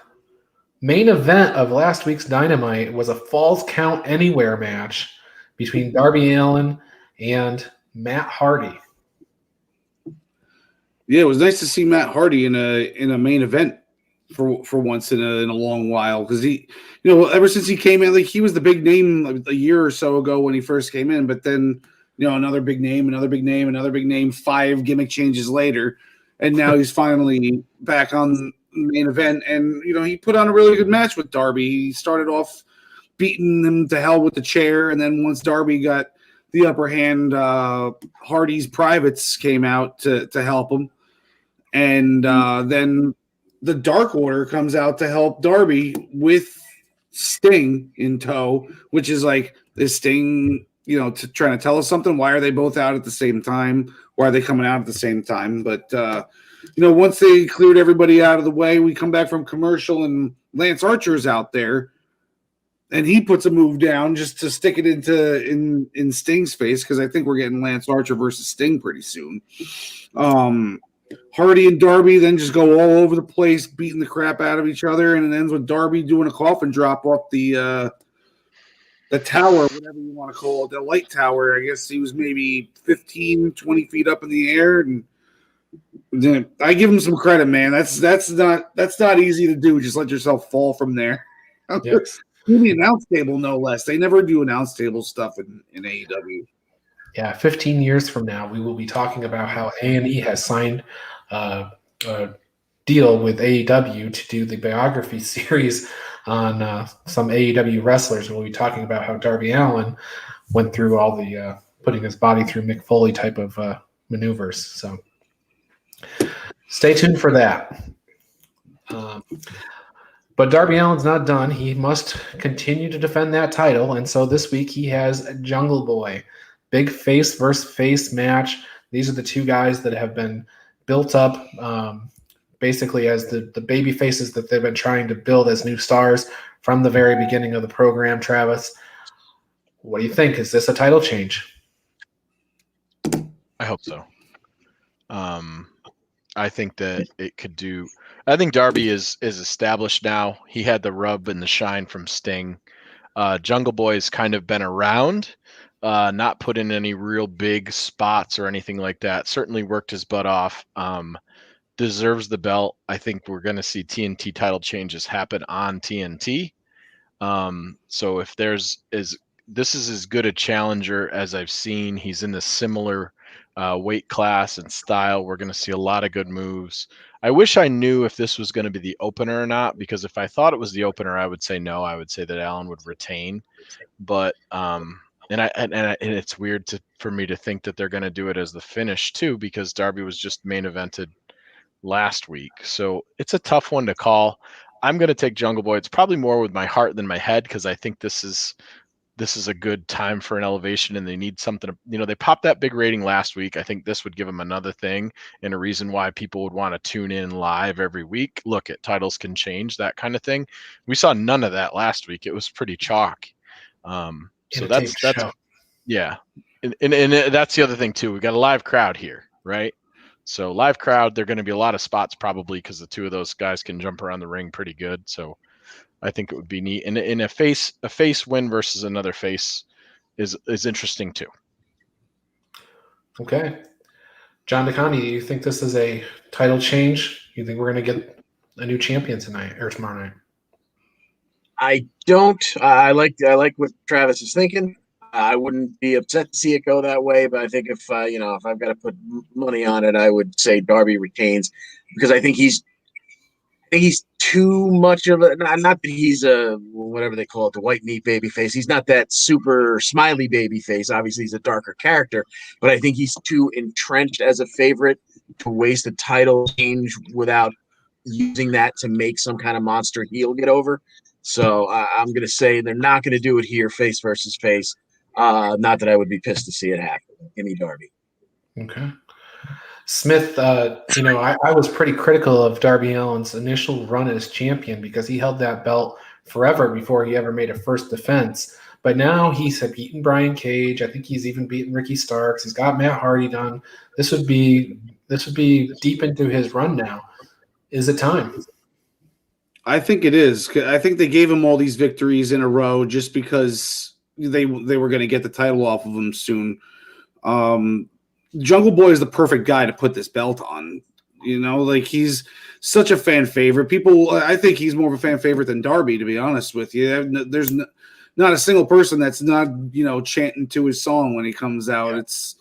main event of last week's Dynamite was a Falls Count Anywhere match between Darby Allin and Matt Hardy. Yeah, it was nice to see Matt Hardy in a main event for once in a long while, because he, ever since he came in, he was the big name a year or so ago when he first came in, but then another big name, 5 gimmick changes later, and now he's finally back on the main event, and he put on a really good match with Darby. He started off beating him to hell with the chair, and then once Darby got the upper hand, Hardy's privates came out to help him, and then the Dark Order comes out to help Darby with Sting in tow, which is is Sting, trying to tell us something? Why are they both out at the same time? Why are they coming out at the same time? But, once they cleared everybody out of the way, we come back from commercial and Lance Archer's out there, and he puts a move down just to stick it in Sting's face, because I think we're getting Lance Archer versus Sting pretty soon. Hardy and Darby then just go all over the place, beating the crap out of each other, and it ends with Darby doing a coffin drop off the tower, whatever you want to call it, the light tower. I guess he was maybe 15, 20 feet up in the air, and then I give him some credit, man. That's not easy to do. Just let yourself fall from there. Yes. The announce table, no less. They never do announce table stuff in AEW. Yeah, 15 years from now, we will be talking about how A&E has signed a deal with AEW to do the biography series on some AEW wrestlers. We'll be talking about how Darby Allin went through all the putting his body through Mick Foley type of maneuvers. So stay tuned for that. But Darby Allin's not done. He must continue to defend that title. And so this week he has Jungle Boy. Big face versus face match. These are the two guys that have been built up basically as the baby faces that they've been trying to build as new stars from the very beginning of the program. Travis, what do you think? Is this a title change? I hope so. I think that it could do. I think Darby is established now. He had the rub and the shine from Sting. Jungle Boy's kind of been around, not put in any real big spots or anything like that. Certainly worked his butt off. Deserves the belt. I think we're going to see TNT title changes happen on TNT. So if this is as good a challenger as I've seen. He's in the similar weight class and style. We're going to see a lot of good moves. I wish I knew if this was going to be the opener or not, because if I thought it was the opener, I would say no. I would say that Allen would retain. But and it's weird for me to think that they're going to do it as the finish too, because Darby was just main evented last week. So it's a tough one to call. I'm going to take Jungle Boy. It's probably more with my heart than my head, because I think this is a good time for an elevation, and they need something. They popped that big rating last week. I think this would give them another thing and a reason why people would want to tune in live every week. Look at titles can change, that kind of thing. We saw none of that last week. It was pretty chalk. So that's yeah. And that's the other thing too. We got a live crowd here, right? So live crowd, there are going to be a lot of spots probably because the two of those guys can jump around the ring pretty good. So I think it would be neat. And in a face win versus another face is interesting too. Okay. John DeConnie, do you think this is a title change? You think we're going to get a new champion tonight or tomorrow night? I don't. I like what Travis is thinking. I wouldn't be upset to see it go that way, but I think if I've got to put money on it, I would say Darby retains, because I think he's too much of a, not that he's a, whatever they call it, the white meat baby face. He's not that super smiley baby face. Obviously he's a darker character, but I think he's too entrenched as a favorite to waste a title change without using that to make some kind of monster heel get over. So I'm going to say they're not going to do it here, face versus face. Not that I would be pissed to see it happen. Give me Darby. Okay. Smith, I was pretty critical of Darby Allin's initial run as champion because he held that belt forever before he ever made a first defense. But now he's beaten Brian Cage. I think he's even beaten Ricky Starks. He's got Matt Hardy done. This would be deep into his run now. Is it time? I think it is. I think they gave him all these victories in a row just because they were going to get the title off of him soon. Jungle Boy is the perfect guy to put this belt on. He's such a fan favorite. I think he's more of a fan favorite than Darby, to be honest with you. There's not a single person that's not, chanting to his song when he comes out. It's,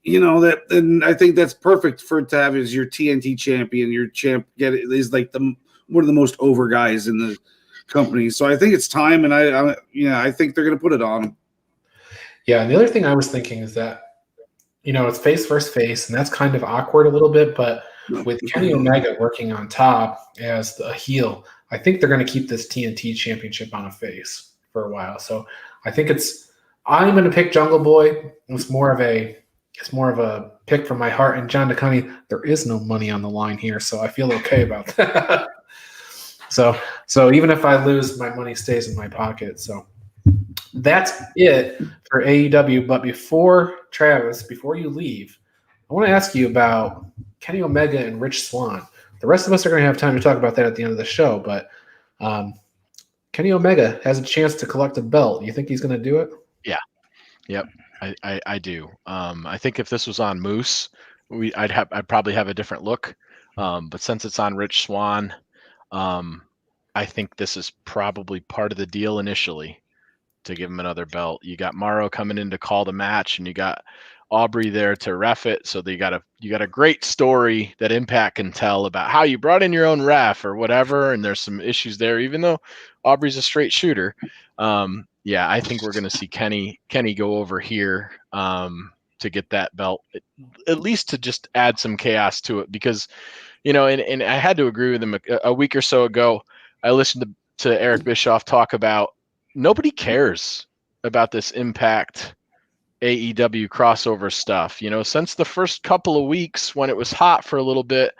that, and I think that's perfect to have as your TNT champion. Your champ is like one of the most over guys in the company. So I think it's time, and I think they're going to put it on him. Yeah, and the other thing I was thinking is that, it's face versus face, and that's kind of awkward a little bit, but with Kenny Omega working on top as a heel, I think they're going to keep this TNT championship on a face for a while. So I think I'm going to pick Jungle Boy. It's more of a pick from my heart. And John DeConnie, there is no money on the line here, so I feel okay about that. So even if I lose, my money stays in my pocket. So that's it for AEW. But Travis, before you leave, I want to ask you about Kenny Omega and Rich Swann. The rest of us are going to have time to talk about that at the end of the show, but Kenny Omega has a chance to collect a belt. You think he's going to do it? Yeah. Yep. I do. I think if this was on Moose, I'd probably have a different look. But since it's on Rich Swann, I think this is probably part of the deal initially to give him another belt. You got Morrow coming in to call the match, and you got Aubrey there to ref it. So you got a great story that Impact can tell about how you brought in your own ref or whatever. And there's some issues there, even though Aubrey's a straight shooter. Yeah, I think we're going to see Kenny go over here to get that belt, at least to just add some chaos to it, because, and I had to agree with him a week or so ago. I listened to Eric Bischoff talk about nobody cares about this Impact AEW crossover stuff. Since the first couple of weeks when it was hot for a little bit,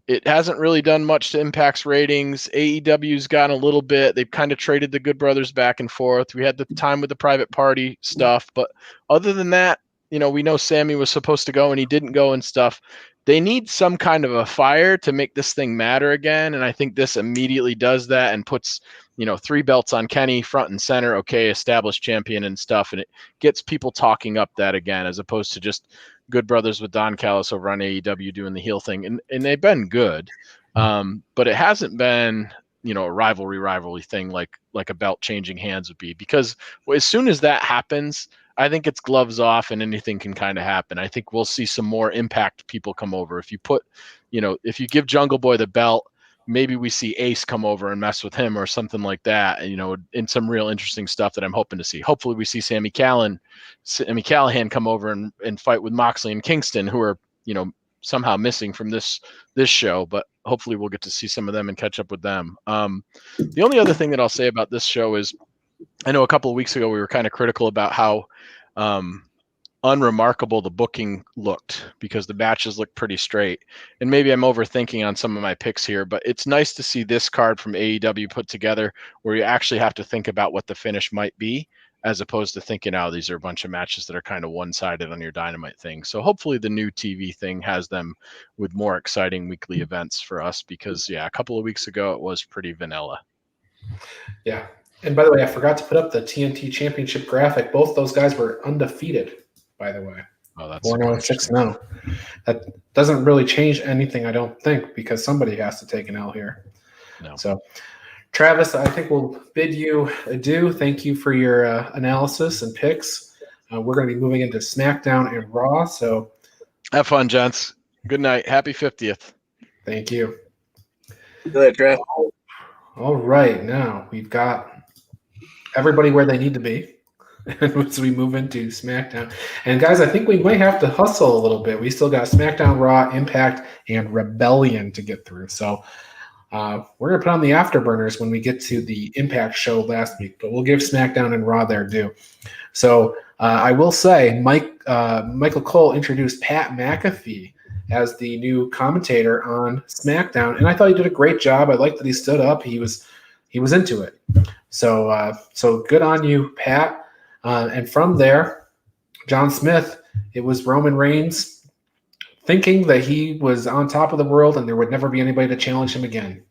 it hasn't really done much to Impact's ratings. AEW's gotten a little bit. They've kind of traded the Good Brothers back and forth. We had the time with the private party stuff, but other than that, we know Sammy was supposed to go and he didn't go and stuff. They need some kind of a fire to make this thing matter again, and I think this immediately does that and puts 3 belts on Kenny front and center. Okay, established champion and stuff, and it gets people talking up that again, as opposed to just Good Brothers with Don Callis over on AEW doing the heel thing, and they've been good, but it hasn't been a rivalry thing like a belt changing hands would be, because as soon as that happens, I think it's gloves off and anything can kind of happen. I think we'll see some more Impact people come over. If you if you give Jungle Boy the belt, maybe we see Ace come over and mess with him or something like that, in some real interesting stuff that I'm hoping to see. Hopefully we see Sami Callihan come over and fight with Moxley and Kingston, who are, somehow missing from this show, but hopefully we'll get to see some of them and catch up with them. The only other thing that I'll say about this show is, I know a couple of weeks ago we were kind of critical about how unremarkable the booking looked, because the matches looked pretty straight. And maybe I'm overthinking on some of my picks here, but it's nice to see this card from AEW put together where you actually have to think about what the finish might be, as opposed to thinking, oh, these are a bunch of matches that are kind of one-sided on your Dynamite thing. So hopefully the new TV thing has them with more exciting weekly events for us, because, yeah, a couple of weeks ago it was pretty vanilla. Yeah. And by the way, I forgot to put up the TNT Championship graphic. Both those guys were undefeated, by the way. Oh, that's 4-0, 6-0. That doesn't really change anything, I don't think, because somebody has to take an L here. No. So, Travis, I think we'll bid you adieu. Thank you for your analysis and picks. We're going to be moving into SmackDown and Raw. So, have fun, gents. Good night. Happy 50th. Thank you. Good, Trav. All right, now we've got everybody where they need to be as we move into SmackDown. And guys, I think we might have to hustle a little bit. We still got SmackDown, Raw, Impact, and Rebellion to get through. So we're going to put on the afterburners when we get to the Impact show last week, but we'll give SmackDown and Raw their due. So I will say Michael Cole introduced Pat McAfee as the new commentator on SmackDown, and I thought he did a great job. I liked that he stood up. He was into it. So good on you, Pat. And from there, John Smith, it was Roman Reigns thinking that he was on top of the world and there would never be anybody to challenge him again.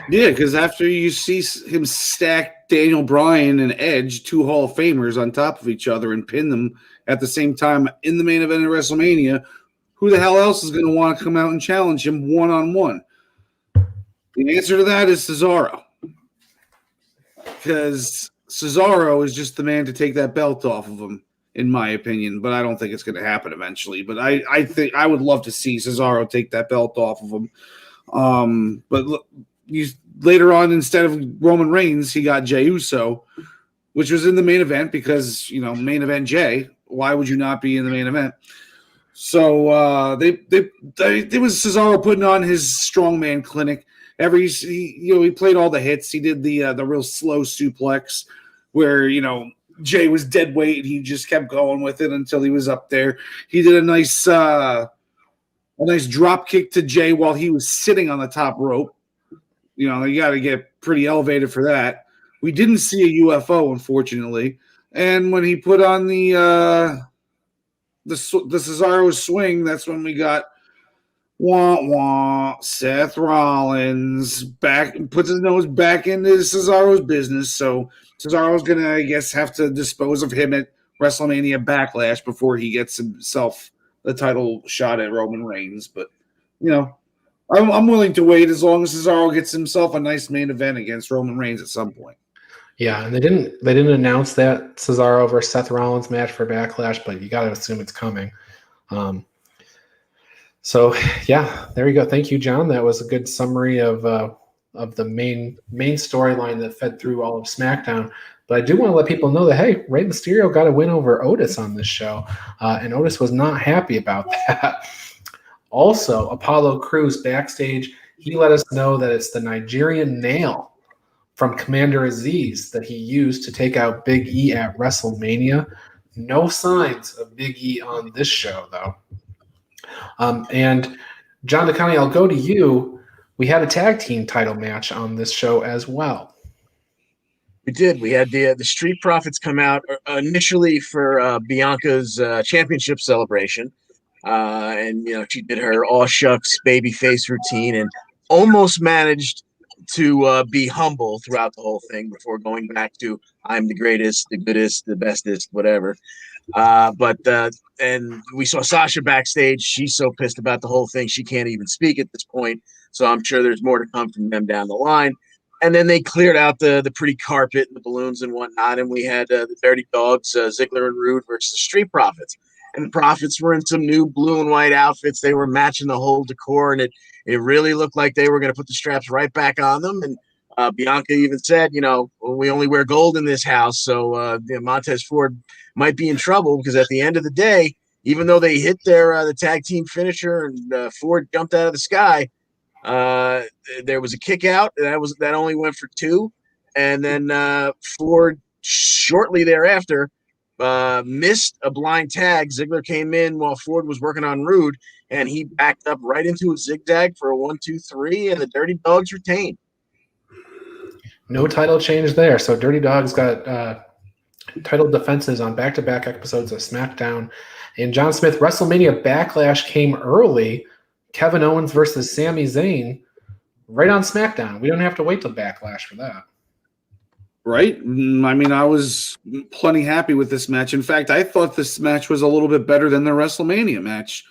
Yeah, because after you see him stack Daniel Bryan and Edge, 2 Hall of Famers, on top of each other and pin them at the same time in the main event of WrestleMania, who the hell else is going to want to come out and challenge him one-on-one? The answer to that is Cesaro. Because Cesaro is just the man to take that belt off of him, in my opinion. But I don't think it's going to happen eventually. But I think I would love to see Cesaro take that belt off of him. But look, later on, instead of Roman Reigns, he got Jey Uso, which was in the main event because, main event Jey. Why would you not be in the main event? So it was Cesaro putting on his strongman clinic. He played all the hits. He did the real slow suplex where, Jey was dead weight and he just kept going with it until he was up there. He did a nice drop kick to Jey while he was sitting on the top rope. You got to get pretty elevated for that. We didn't see a UFO, unfortunately. And when he put on the Cesaro swing, that's when we got Seth Rollins puts his nose back into Cesaro's business. So Cesaro's going to, I guess, have to dispose of him at WrestleMania Backlash before he gets himself the title shot at Roman Reigns. But, I'm willing to wait as long as Cesaro gets himself a nice main event against Roman Reigns at some point. Yeah, and they didn't announce that Cesaro versus Seth Rollins match for Backlash, but you got to assume it's coming. So yeah, there you go. Thank you, John. That was a good summary of the main storyline that fed through all of SmackDown. But I do want to let people know that, hey, Rey Mysterio got a win over Otis on this show, and Otis was not happy about that. Also, Apollo Crews backstage, he let us know that it's the Nigerian nail from Commander Aziz that he used to take out Big E at WrestleMania. No signs of Big E on this show, though. And John DeConnie, I'll go to you. We had a tag team title match on this show as well. We did. We had the Street Profits come out initially for Bianca's championship celebration. And, she did her all shucks baby face routine and almost managed to be humble throughout the whole thing before going back to I'm the greatest, the goodest, the bestest, whatever. And we saw Sasha backstage. She's so pissed about the whole thing. She can't even speak at this point. So I'm sure there's more to come from them down the line. And then they cleared out the pretty carpet and the balloons and whatnot. And we had the Dirty Dogs, Ziggler and Rude versus the Street Profits. And the Profits were in some new blue and white outfits. They were matching the whole decor. And it really looked like they were going to put the straps right back on them. And Bianca even said, we only wear gold in this house. So Montez Ford might be in trouble because at the end of the day, even though they hit the tag team finisher and Ford jumped out of the sky, there was a kick out that only went for 2, and then Ford shortly thereafter missed a blind tag. Ziggler came in while Ford was working on Rude, and he backed up right into a zigzag for a 1-2-3, and the Dirty Dogs retained. No title change there. So Dirty Dogs got title defenses on back-to-back episodes of SmackDown. And John Smith, WrestleMania Backlash came early. Kevin Owens versus Sami Zayn right on SmackDown. We don't have to wait till Backlash for that. Right? I mean, I was plenty happy with this match. In fact, I thought this match was a little bit better than the WrestleMania match.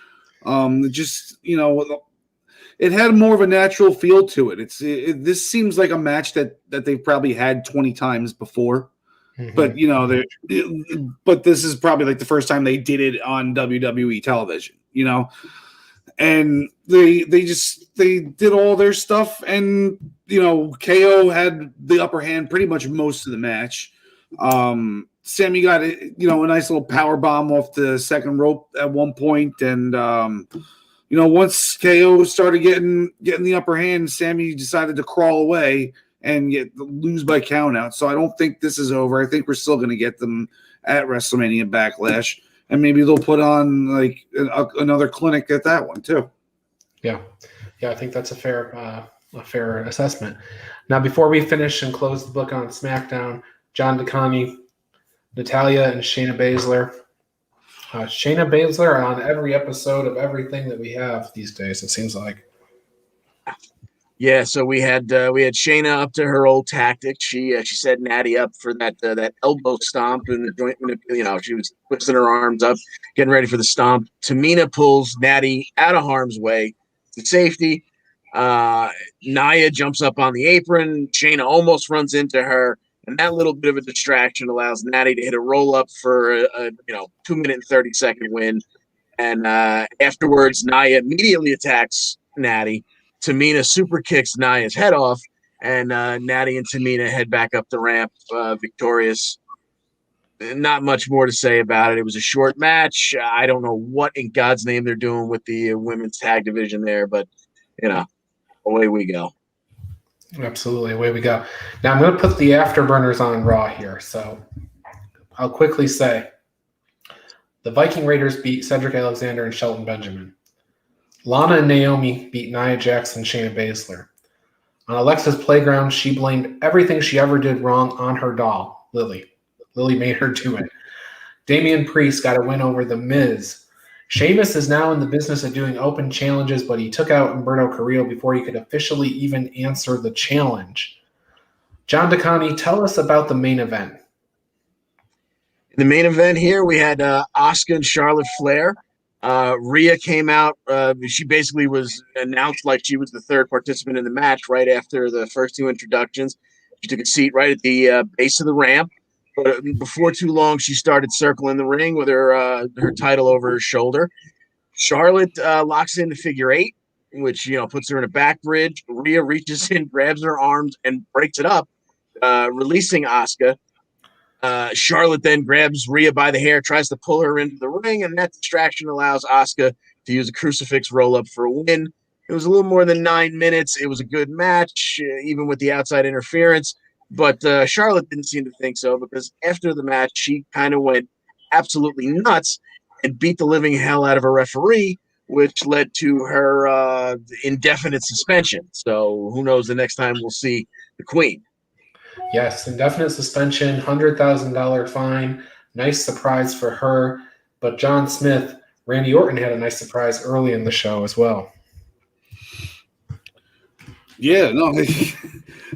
It had more of a natural feel to it. This seems like a match that they've probably had 20 times before. Mm-hmm. But this is probably like the first time they did it on WWE television, and they did all their stuff, and KO had the upper hand pretty much most of the match. Sammy got a nice little power bomb off the second rope at one point, and once KO started getting the upper hand, Sammy decided to crawl away and lose by count out. So I don't think this is over. I think we're still going to get them at WrestleMania Backlash, and maybe they'll put on like another clinic at that one too. Yeah, I think that's a fair assessment. Now, before we finish and close the book on SmackDown, John DeConnie, Natalya, and Shayna Baszler. Shayna Baszler on every episode of everything that we have these days. It seems like. Yeah, so we had Shayna up to her old tactic. She set Natty up for that elbow stomp and the joint. She was twisting her arms up, getting ready for the stomp. Tamina pulls Natty out of harm's way to safety. Nia jumps up on the apron. Shayna almost runs into her, and that little bit of a distraction allows Natty to hit a roll up for a 2-minute and 30-second win. And afterwards, Nia immediately attacks Natty. Tamina super kicks Nia's head off, and Natty and Tamina head back up the ramp victorious. Not much more to say about it. It was a short match. I don't know what in God's name they're doing with the women's tag division there, but, away we go. Absolutely, away we go. Now I'm going to put the afterburners on Raw here, so I'll quickly say the Viking Raiders beat Cedric Alexander and Shelton Benjamin. Lana and Naomi beat Nia Jax and Shayna Baszler. On Alexa's playground, she blamed everything she ever did wrong on her doll, Lily. Lily made her do it. Damian Priest got a win over The Miz. Sheamus is now in the business of doing open challenges, but he took out Humberto Carrillo before he could officially even answer the challenge. John DeConnie, tell us about the main event. In the main event here, we had Asuka and Charlotte Flair. Rhea came out. She basically was announced like she was the third participant in the match right after the first two introductions. She took a seat right at the base of the ramp. But before too long, she started circling the ring with her title over her shoulder. Charlotte locks in the figure 8, which puts her in a back bridge. Rhea reaches in, grabs her arms, and breaks it up, releasing Asuka. Charlotte then grabs Rhea by the hair, tries to pull her into the ring, and that distraction allows Asuka to use a crucifix roll-up for a win. It was a little more than 9 minutes. It was a good match, even with the outside interference. But Charlotte didn't seem to think so, because after the match, she kind of went absolutely nuts and beat the living hell out of a referee, which led to her indefinite suspension. So who knows the next time we'll see the Queen. Yes, indefinite suspension, $100,000 fine. Nice surprise for her. But John Smith, Randy Orton had a nice surprise early in the show as well. Yeah, no.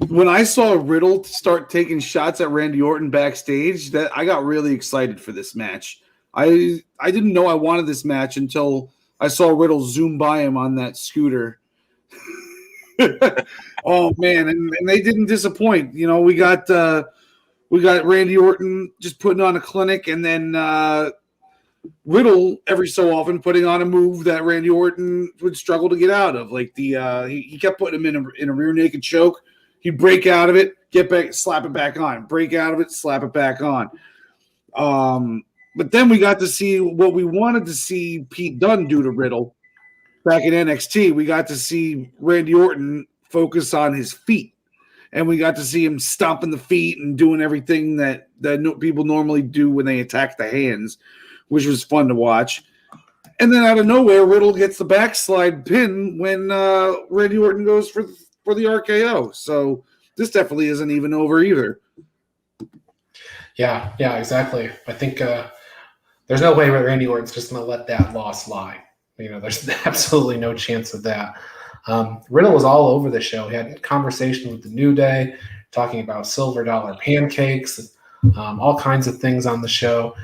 When I saw Riddle start taking shots at Randy Orton backstage, that I got really excited for this match. I didn't know I wanted this match until I saw Riddle zoom by him on that scooter. Oh man, and they didn't disappoint. We got Randy Orton just putting on a clinic, and then Riddle every so often putting on a move that Randy Orton would struggle to get out of. Like he kept putting him in a rear naked choke. He'd break out of it, get back, slap it back on. Break out of it, slap it back on. But then we got to see what we wanted to see Pete Dunne do to Riddle back in NXT. We got to see Randy Orton focus on his feet, and we got to see him stomping the feet and doing everything that people normally do when they attack the hands, which was fun to watch. And then out of nowhere, Riddle gets the backslide pin when Randy Orton goes for the RKO. So this definitely isn't even over either. Yeah, exactly. I think there's no way Randy Orton's just going to let that loss lie. There's absolutely no chance of that. Riddle was all over the show. He had conversations with the New Day, talking about silver dollar pancakes, all kinds of things on the show.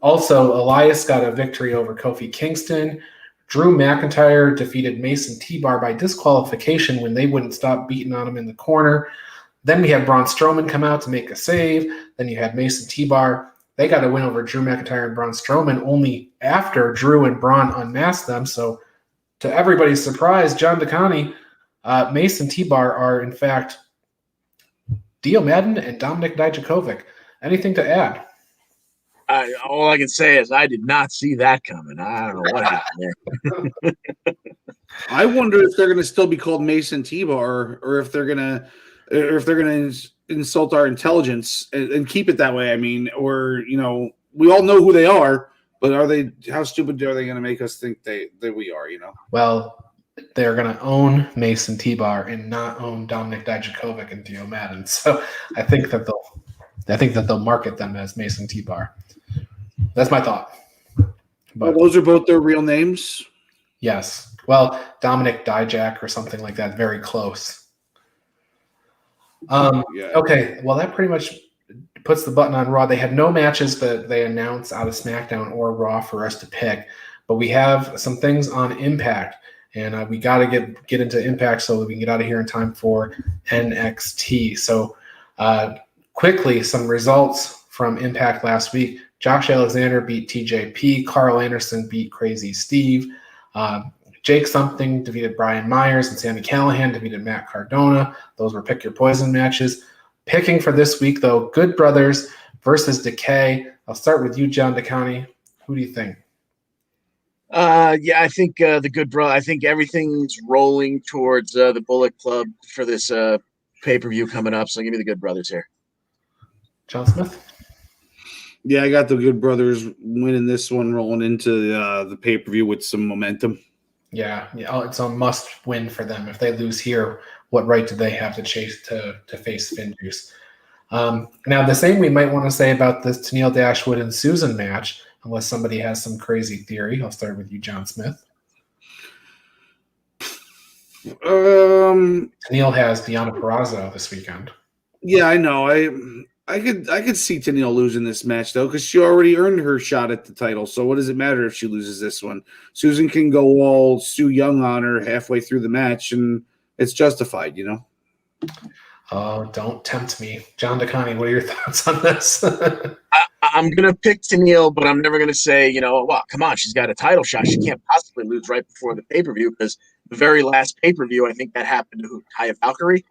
Also, Elias got a victory over Kofi Kingston. Drew McIntyre defeated Mason T-Bar by disqualification when they wouldn't stop beating on him in the corner. Then we had Braun Strowman come out to make a save. Then you had Mason T-Bar. They got a win over Drew McIntyre and Braun Strowman only after Drew and Braun unmasked them. So to everybody's surprise, John DeConnie, Mason T-Bar are, in fact, Dio Madden and Dominik Dijakovic. Anything to add? All I can say is I did not see that coming. I don't know what happened there. I wonder if they're going to still be called Mason T-Bar, or if they're going to insult our intelligence and keep it that way. I mean, or we all know who they are, but how stupid are they going to make us think that we are? Well, they're going to own Mason T-Bar and not own Dominik Dijakovic and Dio Madden. So I think that they'll market them as Mason T-Bar. That's my thought. But those are both their real names? Yes. Well, Dominik Dijak or something like that. Very close. Yeah. Okay. Well, that pretty much puts the button on Raw. They had no matches that they announced out of SmackDown or Raw for us to pick, but we have some things on Impact, and we got to get into Impact so that we can get out of here in time for NXT. So quickly, some results from Impact last week. Josh Alexander beat TJP. Karl Anderson beat Crazy Steve. Jake Something defeated Brian Myers, and Sami Callihan defeated Matt Cardona. Those were Pick Your Poison matches. Picking for this week, though, Good Brothers versus Decay. I'll start with you, John DeConnie. Who do you think? I think the Good Brother. I think everything's rolling towards the Bullet Club for this pay-per-view coming up. So give me the Good Brothers here. John Smith? Yeah, I got the Good Brothers winning this one, rolling into the pay-per-view with some momentum. Yeah, it's a must-win for them. If they lose here, what right do they have to chase to face Finjuice? Now, the same we might want to say about this Tenille Dashwood and Susan match, unless somebody has some crazy theory. I'll start with you, John Smith. Tenille has Deonna Purrazzo this weekend. Yeah, I know. I could see Tenille losing this match, though, because she already earned her shot at the title. So what does it matter if she loses this one? Susan can go all Sue Young on her halfway through the match, and it's justified, Oh, don't tempt me. John DeConnie, what are your thoughts on this? I'm going to pick Tennille, but I'm never going to say, well, come on, she's got a title shot. She can't possibly lose right before the pay-per-view, because the very last pay-per-view, I think that happened to Taya Valkyrie.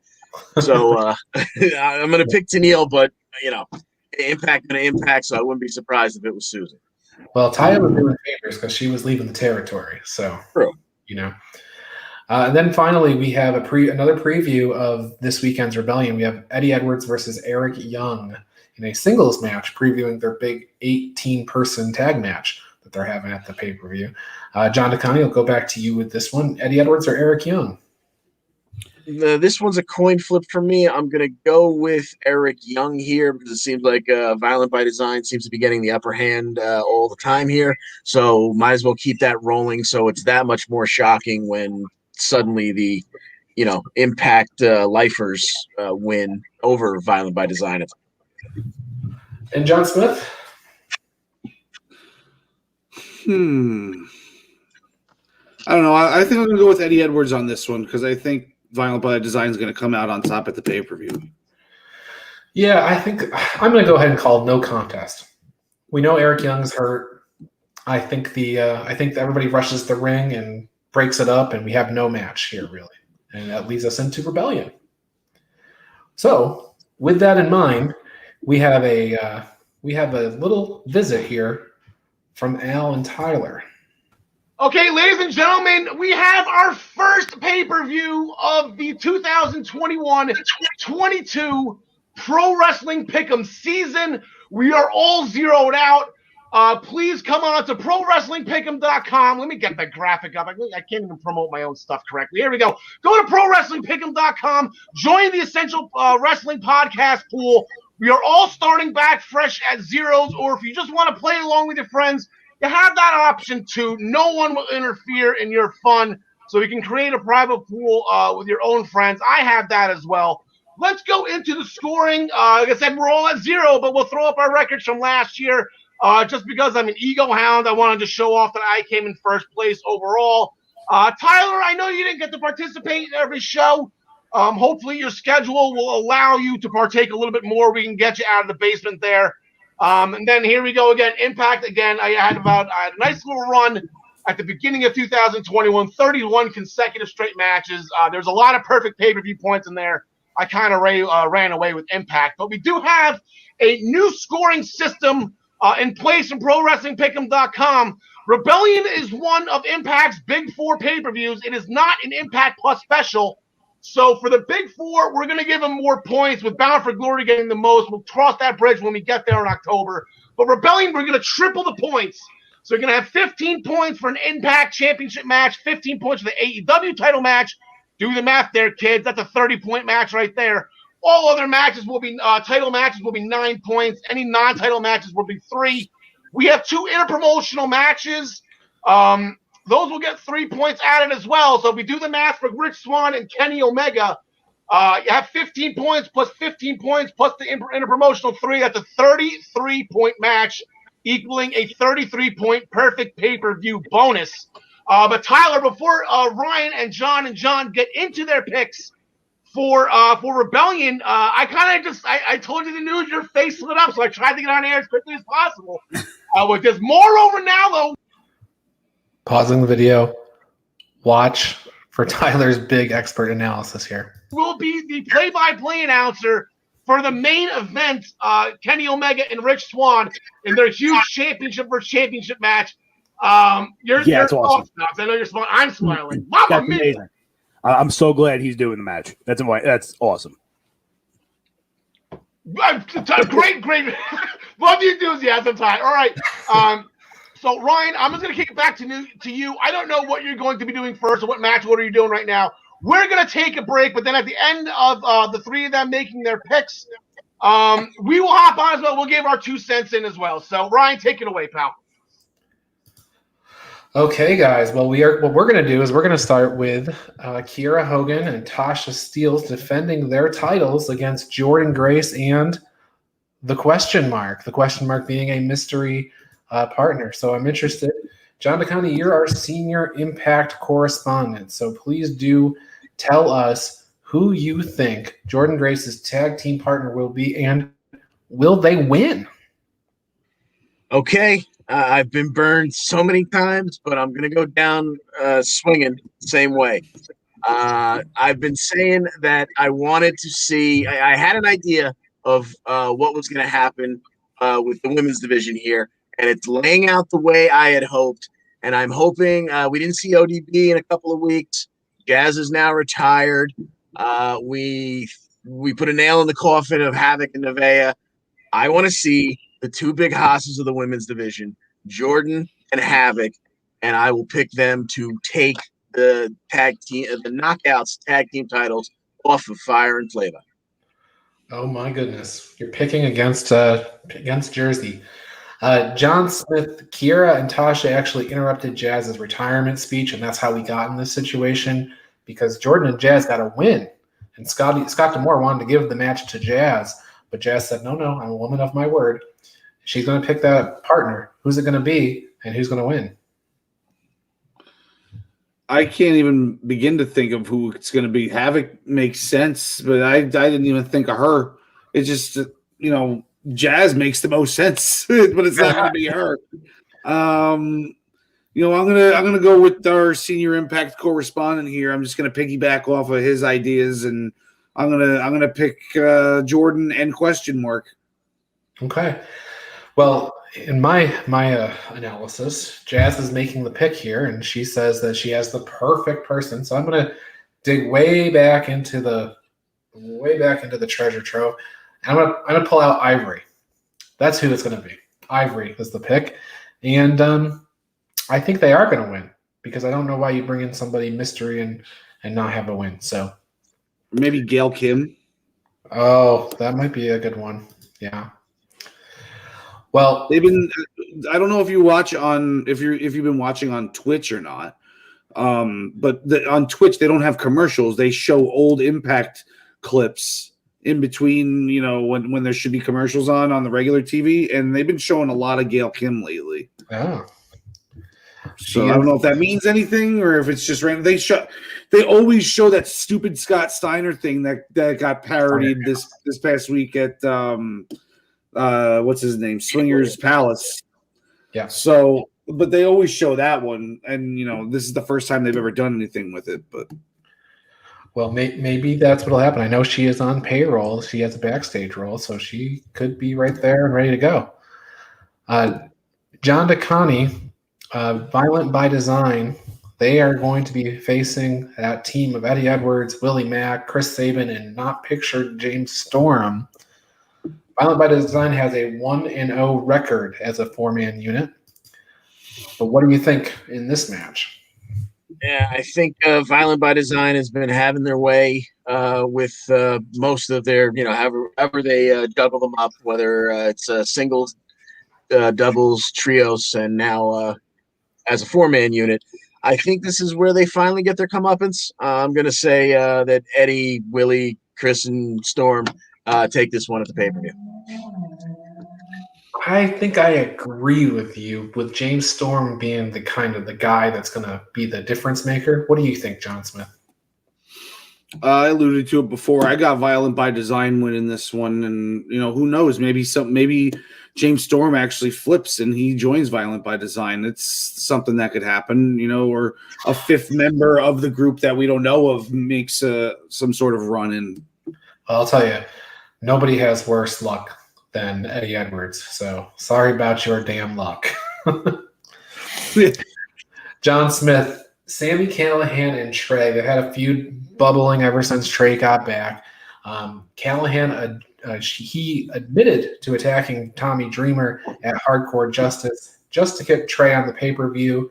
So I'm going to pick Tennille, but, Impact going to Impact, so I wouldn't be surprised if it was Susan. Well, Taya was doing favors because she was leaving the territory. So, True. And then finally, we have another preview of this weekend's Rebellion. We have Eddie Edwards versus Eric Young in a singles match, previewing their big 18-person tag match that they're having at the pay-per-view. John DeConnie, I'll go back to you with this one. Eddie Edwards or Eric Young? This one's a coin flip for me. I'm going to go with Eric Young here, because it seems like Violent by Design seems to be getting the upper hand all the time here. So might as well keep that rolling, so it's that much more shocking when suddenly the Impact lifers win over Violent by Design. And John Smith? I don't know. I think I'm going to go with Eddie Edwards on this one, because I think Violent by Design is going to come out on top at the pay-per-view. Yeah, I think I'm going to go ahead and call no contest. We know Eric Young's hurt. I think I think everybody rushes the ring and breaks it up, and we have no match here, really. And that leads us into Rebellion. So, with that in mind, we have a little visit here from Al and Tyler. Okay, ladies and gentlemen, we have our first pay-per-view of the 2021-22 Pro Wrestling Pick'em season. We are all zeroed out. Please come on to ProWrestlingPick'em.com. Let me get the graphic up. I can't even promote my own stuff correctly. Here we go. Go to ProWrestlingPick'em.com. Join the Essential Wrestling Podcast pool. We are all starting back fresh at zeros, or if you just want to play along with your friends, you have that option too. No one will interfere in your fun, so you can create a private pool with your own friends. I have that as well. Let's go into the scoring. Like I said, we're all at zero, but we'll throw up our records from last year. Just because I'm an ego hound, I wanted to show off that I came in first place overall. Tyler, I know you didn't get to participate in every show. Hopefully your schedule will allow you to partake a little bit more. We can get you out of the basement there. And then here we go again. Impact again. I had a nice little run at the beginning of 2021, 31 consecutive straight matches. There's a lot of perfect pay-per-view points in there. I kind of ran away with Impact. But we do have a new scoring system in place in ProWrestlingPick'em.com. Rebellion is one of Impact's Big Four pay-per-views. It is not an Impact Plus special. So for the Big Four, we're going to give them more points, with Bound for Glory getting the most. We'll cross that bridge when we get there in October. But Rebellion, we're going to triple the points. So you're going to have 15 points for an Impact Championship match, 15 points for the AEW title match. Do the math there, kids. That's a 30-point match right there. All other matches will be title matches will be 9 points. Any non-title matches will be 3. We have 2 interpromotional matches. Those will get 3 points added as well. So if we do the math for Rich Swann and Kenny Omega, you have 15 points plus 15 points plus the interpromotional 3. That's a 33-point match, equaling a 33-point perfect pay-per-view bonus. But Tyler, before Ryan and John get into their picks for Rebellion, I told you the news, your face lit up, so I tried to get on air as quickly as possible. With this more over now, though. Pausing the video. Watch for Tyler's big expert analysis here. Will be the play-by-play announcer for the main event, Kenny Omega and Rich Swann in their huge championship versus championship match. It's awesome. I know you're smiling. I'm smiling. That's amazing. I'm so glad he's doing the match. That's awesome. Great. Love the enthusiasm, Ty. All right. So, Ryan, I'm just going to kick it back to you. I don't know what you're going to be doing first or what match order you're doing right now. We're going to take a break, but then at the end of the 3 of them making their picks, we will hop on as well. We'll give our 2 cents in as well. So, Ryan, take it away, pal. Okay, guys. Well, what we're going to do is we're going to start with Kiera Hogan and Tasha Steelz defending their titles against Jordynne Grace and the question mark. The question mark being a mystery partner. So I'm interested. John DeConnie, you're our senior Impact correspondent. So please do tell us who you think Jordan Grace's tag team partner will be, and will they win? Okay, I've been burned so many times, but I'm going to go down swinging the same way. I've been saying that I wanted to see. I had an idea of what was going to happen with the women's division here, and it's laying out the way I had hoped. And I'm hoping we didn't see ODB in a couple of weeks. Jazz is now retired. We put a nail in the coffin of Havoc and Nevaeh. I want to see the two big hosses of the women's division, Jordan and Havoc, and I will pick them to take the knockouts tag team titles off of Fire and Flava. Oh my goodness, you're picking against Jersey. John Smith, Kiera, and Tasha actually interrupted Jazz's retirement speech, and that's how we got in this situation, because Jordan and Jazz got a win, and Scott D'Amore wanted to give the match to Jazz, but Jazz said, no, I'm a woman of my word. She's going to pick that partner. Who's it going to be, and who's going to win? I can't even begin to think of who it's going to be. Havoc makes sense, but I didn't even think of her. It's just, Jazz makes the most sense, but it's not going to be her. I'm gonna go with our Senior Impact correspondent here. I'm just gonna piggyback off of his ideas, and I'm gonna pick Jordan and question mark. Okay. Well, in my analysis, Jazz is making the pick here, and she says that she has the perfect person. So I'm gonna dig way back into the treasure trove. I'm gonna pull out Ivory. That's who it's gonna be. Ivory is the pick, and I think they are gonna win, because I don't know why you bring in somebody mystery and not have a win. So maybe Gail Kim. Oh, that might be a good one. Yeah. Well, they've been. I don't know if you watch on if you've been watching on Twitch or not, but on Twitch they don't have commercials. They show old Impact clips in between, when there should be commercials on the regular TV, and they've been showing a lot of Gail Kim lately. Oh. So I don't know if that means anything or if it's just random. They always show that stupid Scott Steiner thing that got parodied this past week at what's his name? Swingers Palace. Yeah. So, but they always show that one, and this is the first time they've ever done anything with it. But well, maybe that's what'll happen. I know she is on payroll. She has a backstage role, so she could be right there and ready to go. John DeConnie, Violent by Design. They are going to be facing that team of Eddie Edwards, Willie Mack, Chris Sabin, and not pictured James Storm. Violent by Design has a 1-0 record as a 4-man unit. But what do you think in this match? Yeah, I think Violent by Design has been having their way with most of their, however they juggle them up, whether it's singles, doubles, trios, and now as a 4-man unit. I think this is where they finally get their comeuppance. I'm going to say that Eddie, Willie, Chris, and Storm take this one at the pay-per-view. I think I agree with you, with James Storm being the guy that's going to be the difference maker. What do you think, John Smith? I alluded to it before. I got Violent by Design winning this one, and who knows? Maybe James Storm actually flips and he joins Violent by Design. It's something that could happen, or a fifth member of the group that we don't know of makes some sort of run in. I'll tell you, nobody has worse luck than Eddie Edwards. So sorry about your damn luck. John Smith, Sami Callihan, and Trey. They've had a feud bubbling ever since Trey got back. Callihan, he admitted to attacking Tommy Dreamer at Hardcore Justice just to get Trey on the pay-per-view.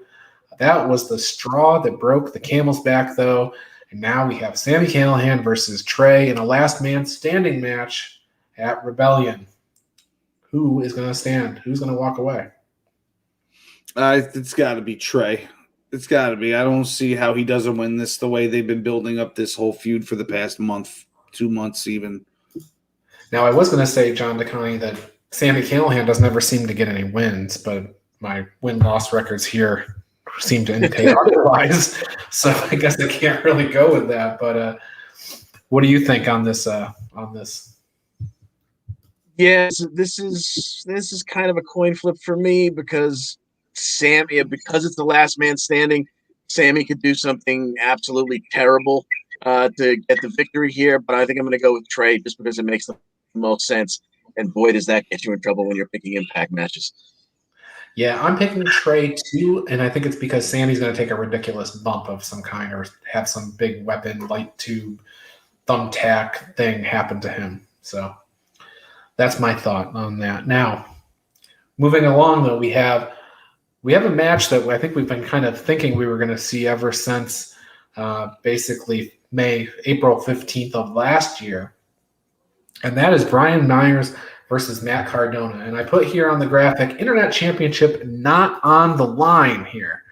That was the straw that broke the camel's back, though. And now we have Sami Callihan versus Trey in a last man standing match at Rebellion. Who is going to stand? Who's going to walk away? It's got to be Trey. It's got to be. I don't see how he doesn't win this the way they've been building up this whole feud for the past month, 2 months even. Now, I was going to say, John DeConnie, that Sami Callihan doesn't ever seem to get any wins, but my win-loss records here seem to indicate otherwise. So I guess I can't really go with that. But What do you think on this? On this? Yeah, so this is kind of a coin flip for me because because it's the last man standing, Sammy could do something absolutely terrible to get the victory here. But I think I'm going to go with Trey just because it makes the most sense. And boy, does that get you in trouble when you're picking impact matches. Yeah, I'm picking Trey too, and I think it's because Sammy's going to take a ridiculous bump of some kind or have some big weapon, light tube, thumbtack thing happen to him. So that's my thought on that. Now, moving along, though, we have a match that I think we've been kind of thinking we were going to see ever since basically April 15th of last year, and that is Brian Myers versus Matt Cardona. And I put here on the graphic, Internet Championship not on the line here.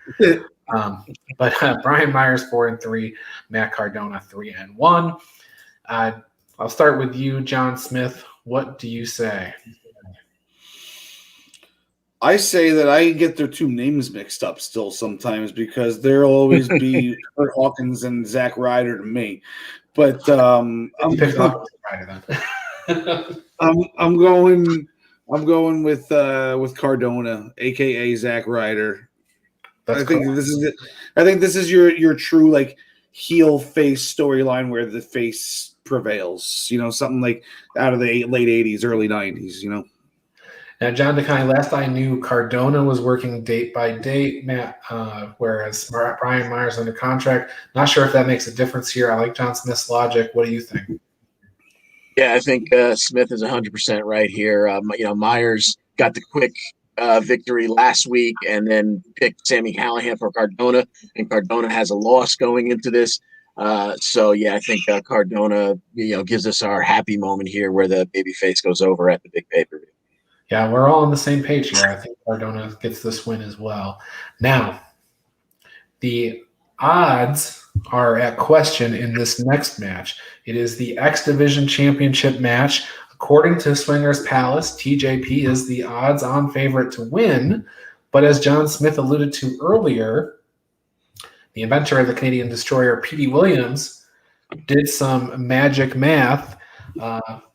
But Brian Myers 4-3, Matt Cardona 3-1. I'll start with you, John Smith. What do you say? I say that I get their two names mixed up still sometimes because there'll always be Kurt Hawkins and Zack Ryder to me. But I'm going with Cardona, aka Zack Ryder. That's I think cool. this is it. I think this is your true like heel face storyline where the face prevails. You know, something like out of the late '80s, early '90s. You know. Now, John DeConnie, last I knew, Cardona was working date by date, Matt, whereas Brian Myers under contract. Not sure if that makes a difference here. I like John Smith's logic. What do you think? Yeah, I think Smith is 100% right here. Myers got the quick victory last week and then picked Sammy Callahan for Cardona, and Cardona has a loss going into this. So, yeah, I think Cardona, gives us our happy moment here where the babyface goes over at the big pay-per-view. Yeah, we're all on the same page here. I think Cardona gets this win as well. Now, the odds are at question in this next match. It is the X Division Championship match. According to Swingers Palace, TJP is the odds-on favorite to win. But as John Smith alluded to earlier, the inventor of the Canadian Destroyer, P.D. Williams, did some magic math,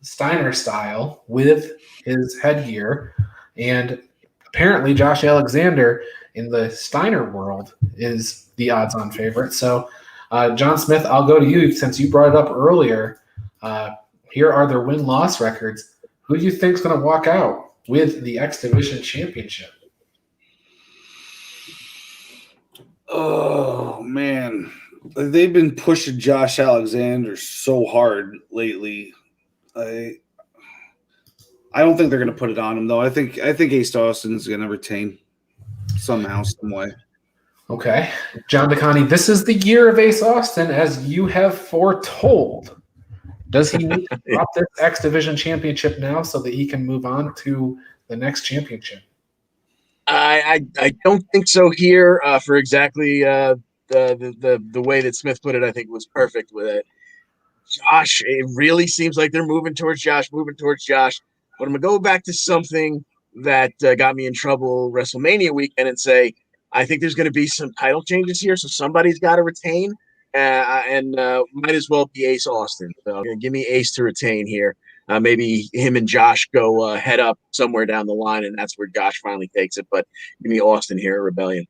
Steiner style, with his headgear. And apparently Josh Alexander in the Steiner world is the odds-on favorite. So, John Smith, I'll go to you since you brought it up earlier. Here are their win-loss records. Who do you think is going to walk out with the X Division Championship? Oh, man. They've been pushing Josh Alexander so hard lately. I don't think they're going to put it on him, though. I think Ace Austin's going to retain somehow, some way. Okay. John DeConnie, this is the year of Ace Austin, as you have foretold. Does he need to drop this X Division Championship now so that he can move on to the next championship? I don't think so here for exactly the way that Smith put it. I think was perfect with it. Josh, it really seems like they're moving towards Josh. But I'm going to go back to something that got me in trouble WrestleMania weekend and say, I think there's going to be some title changes here, so somebody's got to retain, and might as well be Ace Austin. So give me Ace to retain here. Maybe him and Josh go head up somewhere down the line, and that's where Josh finally takes it. But give me Austin here, Rebellion.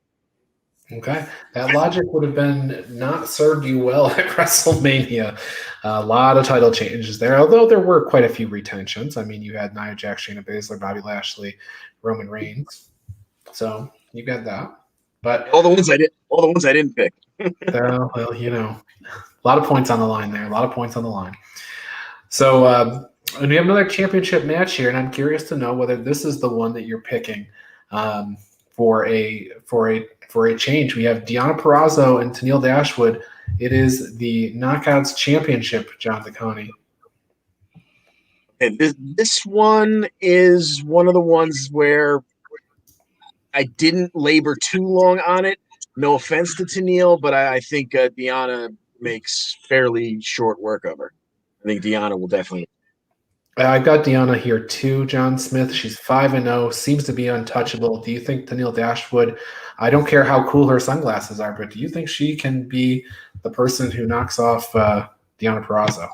Okay. That logic would have been not served you well at WrestleMania. A lot of title changes there, although there were quite a few retentions. I mean, you had Nia Jax, Shayna Baszler, Bobby Lashley, Roman Reigns. So you got that. But all the ones I didn't pick. well, a lot of points on the line there. So and we have another championship match here, and I'm curious to know whether this is the one that you're picking for a change. We have Deonna Purrazzo and Tenille Dashwood. It is the Knockouts Championship, John DeConnie. And this one is one of the ones where I didn't labor too long on it. No offense to Tenille, but I think Deonna makes fairly short work of her. I think Deonna will definitely. I've got Deonna here too, John Smith. She's 5-0, seems to be untouchable. Do you think Tenille Dashwood, I don't care how cool her sunglasses are, but do you think she can be the person who knocks off Deonna Purrazzo.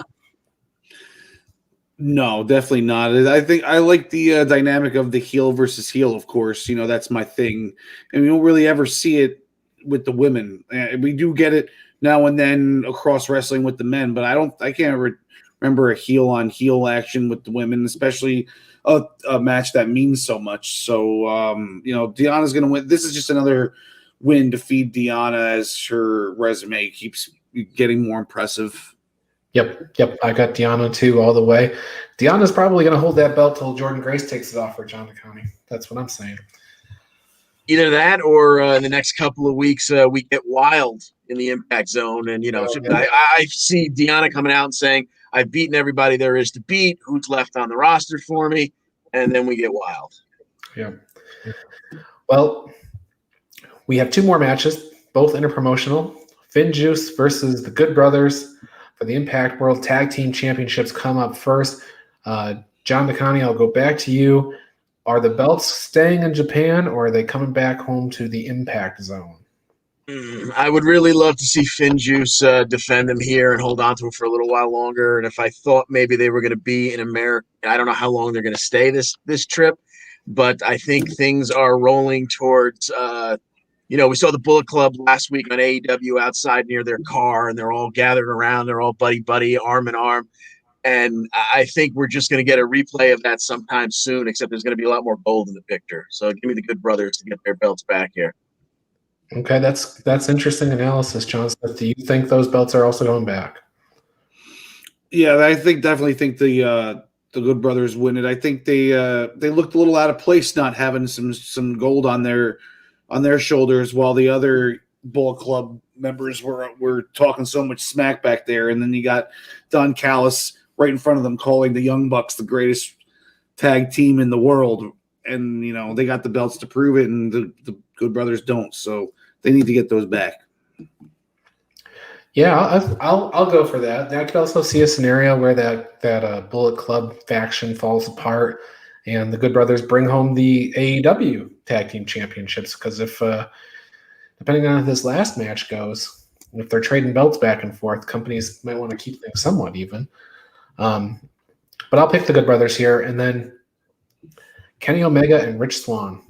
No, definitely not. I think I like the dynamic of the heel versus heel, of course. That's my thing. And we don't really ever see it with the women. We do get it now and then across wrestling with the men, but I can't remember a heel on heel action with the women, especially a match that means so much. So, Deanna's going to win. This is just another win to feed Deonna as her resume keeps getting more impressive. Yep. I got Deonna too all the way. Deanna's probably going to hold that belt till Jordan Grace takes it off for John DeConnie. That's what I'm saying. Either that or in the next couple of weeks, we get wild in the Impact Zone. And, I see Deonna coming out and saying, I've beaten everybody there is to beat. Who's left on the roster for me? And then we get wild. Yeah. Well, we have 2 more matches, both interpromotional. Finn Juice versus the Good Brothers for the Impact World Tag Team Championships come up first. John DeConnie, I'll go back to you. Are the belts staying in Japan, or are they coming back home to the Impact Zone? I would really love to see Finn Juice defend them here and hold on to him for a little while longer. And if I thought maybe they were going to be in America, I don't know how long they're going to stay this trip, but I think things are rolling towards we saw the Bullet Club last week on AEW outside near their car, and they're all gathered around. They're all buddy, arm in arm. And I think we're just going to get a replay of that sometime soon, except there's going to be a lot more gold in the picture. So give me the Good Brothers to get their belts back here. Okay, that's interesting analysis, John Smith. Do you think those belts are also going back? Yeah, I definitely think the Good Brothers win it. I think they looked a little out of place not having some gold on their shoulders while the other Bullet Club members were talking so much smack back there. And then you got Don Callis right in front of them calling the Young Bucks the greatest tag team in the world. And, they got the belts to prove it, and the Good Brothers don't. So they need to get those back. Yeah, I'll go for that. I could also see a scenario where that Bullet Club faction falls apart and the Good Brothers bring home the AEW Tag Team Championships. Because if, depending on how this last match goes, if they're trading belts back and forth, companies might want to keep things somewhat even. But I'll pick the Good Brothers here, and then Kenny Omega and Rich Swann.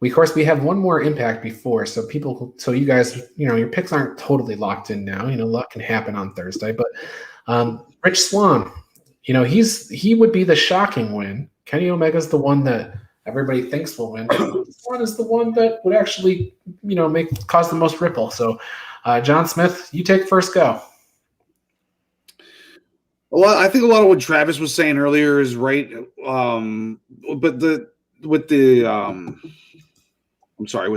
Of course, we have one more Impact before, so you guys, your picks aren't totally locked in now. A lot can happen on Thursday, but Rich Swann, he would be the shocking win. Kenny Omega's the one that everybody thinks will win. Swann is the one that would actually, cause the most ripple. So, John Smith, you take first go. Well, I think a lot of what Travis was saying earlier is right, but with the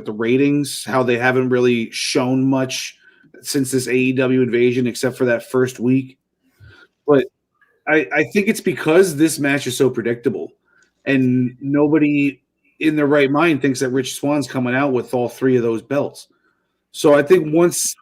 ratings, how they haven't really shown much since this AEW invasion, except for that first week. But I think it's because this match is so predictable, and nobody in their right mind thinks that Rich Swann's coming out with all 3 of those belts. So I think once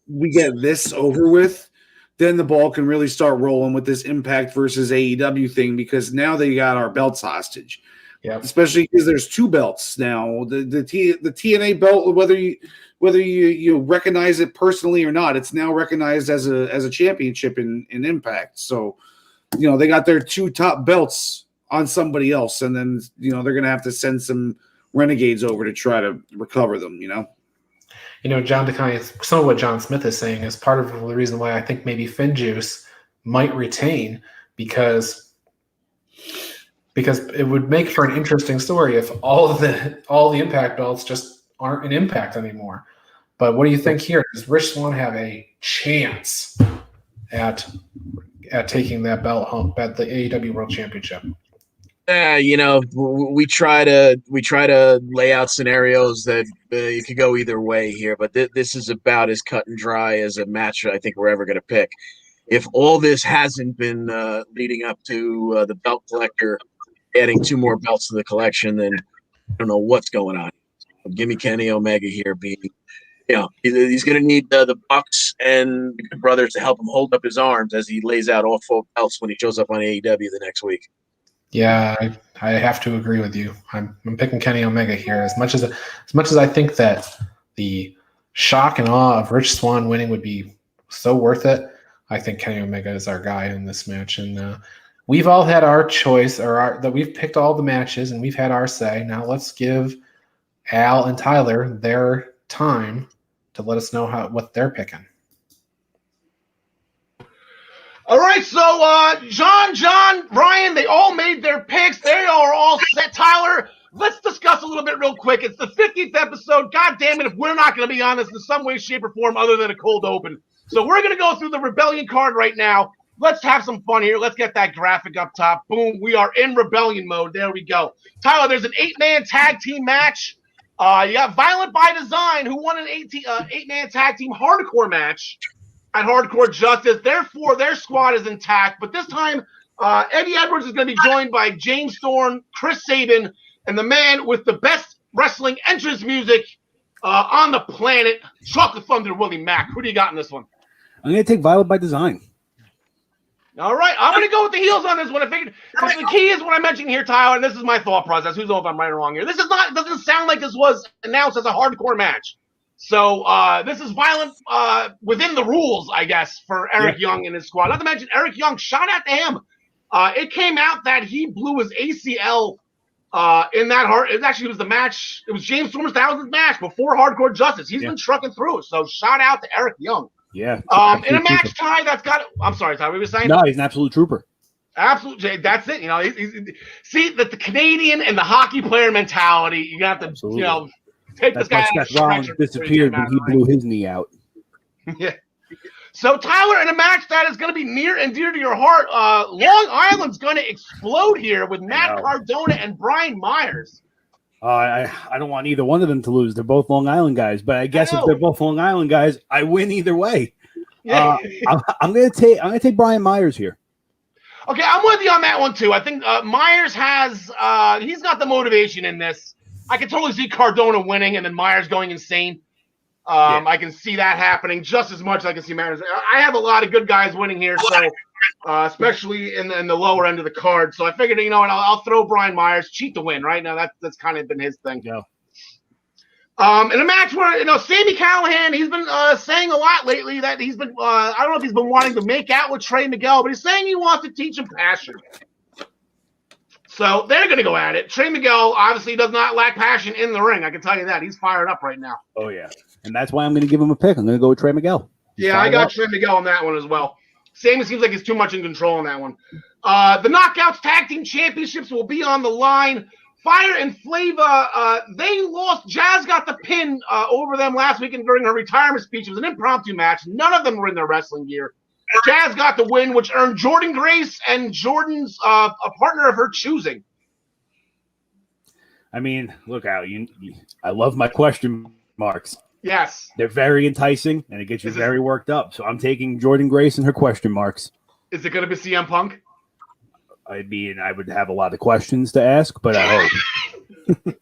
we get this over with, then the ball can really start rolling with this Impact versus AEW thing, because now they got our belts hostage. Yeah, especially because there's 2 belts now. The TNA belt, whether you recognize it personally or not, it's now recognized as a championship in Impact. So, they got their 2 top belts on somebody else, and then they're gonna have to send some renegades over to try to recover them. John DeConnie, some of what John Smith is saying is part of the reason why I think maybe Finn Juice might retain, because it would make for an interesting story if all the Impact belts just aren't in Impact anymore. But what do you think here? Does Rich Swann have a chance at taking that belt home at the AEW World Championship? We try to lay out scenarios that you could go either way here, but this is about as cut and dry as a match I think we're ever going to pick. If all this hasn't been leading up to the belt collector adding 2 more belts to the collection, then I don't know what's going on. Give me Kenny Omega here being, he's going to need the Bucks and the Good Brothers to help him hold up his arms as he lays out all 4 belts when he shows up on AEW the next week. Yeah, I have to agree with you. I'm picking Kenny Omega here. As much as I think that the shock and awe of Rich Swann winning would be so worth it, I think Kenny Omega is our guy in this match, and we've all had our choice, that we've picked all the matches, and we've had our say. Now let's give Al and Tyler their time to let us know what they're picking. All right, so John, Ryan, they all made their picks. They are all set. Tyler, let's discuss a little bit real quick. It's the 50th episode. God damn it, if we're not going to be on this in some way, shape, or form other than a cold open. So we're going to go through the Rebellion card right now. Let's have some fun here. Let's get that graphic up top. Boom, we are in Rebellion mode. There we go. Tyler, there's an 8-man tag team match. You got Violent by Design, who won an 8-man tag team hardcore match at Hardcore Justice. Therefore, their squad is intact. But this time, Eddie Edwards is going to be joined by James Thorne, Chris Sabin, and the man with the best wrestling entrance music on the planet, Chocolate Thunder Willie Mack. Who do you got in this one? I'm going to take Violent by Design. All right, I'm going to go with the heels on this one. I figured the key is what I mentioned here, Tyler, and this is my thought process. Who's knows if I'm right or wrong here? This is not. Doesn't sound like this was announced as a hardcore match. So this is Violent within the rules, I guess, for Eric Young and his squad. Not to mention Eric Young. Shout out to him. It came out that he blew his ACL in that hard. It was the match. It was James Storm's 1000th match before Hardcore Justice. He's been trucking through it. So shout out to Eric Young. Yeah. In a match, Ty, that's got. I'm sorry, Ty. What were you saying? No, he's an absolute trooper. Absolutely, that's it. You know, see that the Canadian and the hockey player mentality. You have to, take this guy. Seth Rollins disappeared when he blew his knee out. Yeah. So Tyler, in a match that is going to be near and dear to your heart, Long Island's going to explode here with Matt Cardona and Brian Myers. I don't want either one of them to lose. They're both Long Island guys, but I guess if they're both Long Island guys, I win either way. Yeah. I'm gonna take Brian Myers here. Okay, I'm with you on that one too. I think Myers has he's got the motivation in this. I can totally see Cardona winning and then Myers going insane. I can see that happening just as much as I can see Myers. I have a lot of good guys winning here, so especially in the lower end of the card. So I figured, I'll throw Brian Myers, cheat to win. Right now, that's kind of been his thing. Yeah. In a match where Sami Callihan, he's been saying a lot lately that he's been I don't know if he's been wanting to make out with Trey Miguel, but he's saying he wants to teach him passion. So they're going to go at it. Trey Miguel obviously does not lack passion in the ring. I can tell you that. He's fired up right now. Oh, yeah. And that's why I'm going to give him a pick. I'm going to go with Trey Miguel. Yeah, I got Trey Miguel on that one as well. Sami seems like he's too much in control on that one. The Knockouts Tag Team Championships will be on the line. Fire and Flava, they lost. Jazz got the pin over them last weekend during her retirement speech. It was an impromptu match. None of them were in their wrestling gear. Jazz got the win, which earned Jordan Grace and Jordan's a partner of her choosing. I mean, look, Al, I love my question marks. Yes. They're very enticing, and it gets you very worked up. So I'm taking Jordan Grace and her question marks. Is it going to be CM Punk? I mean, I would have a lot of questions to ask, but I hope.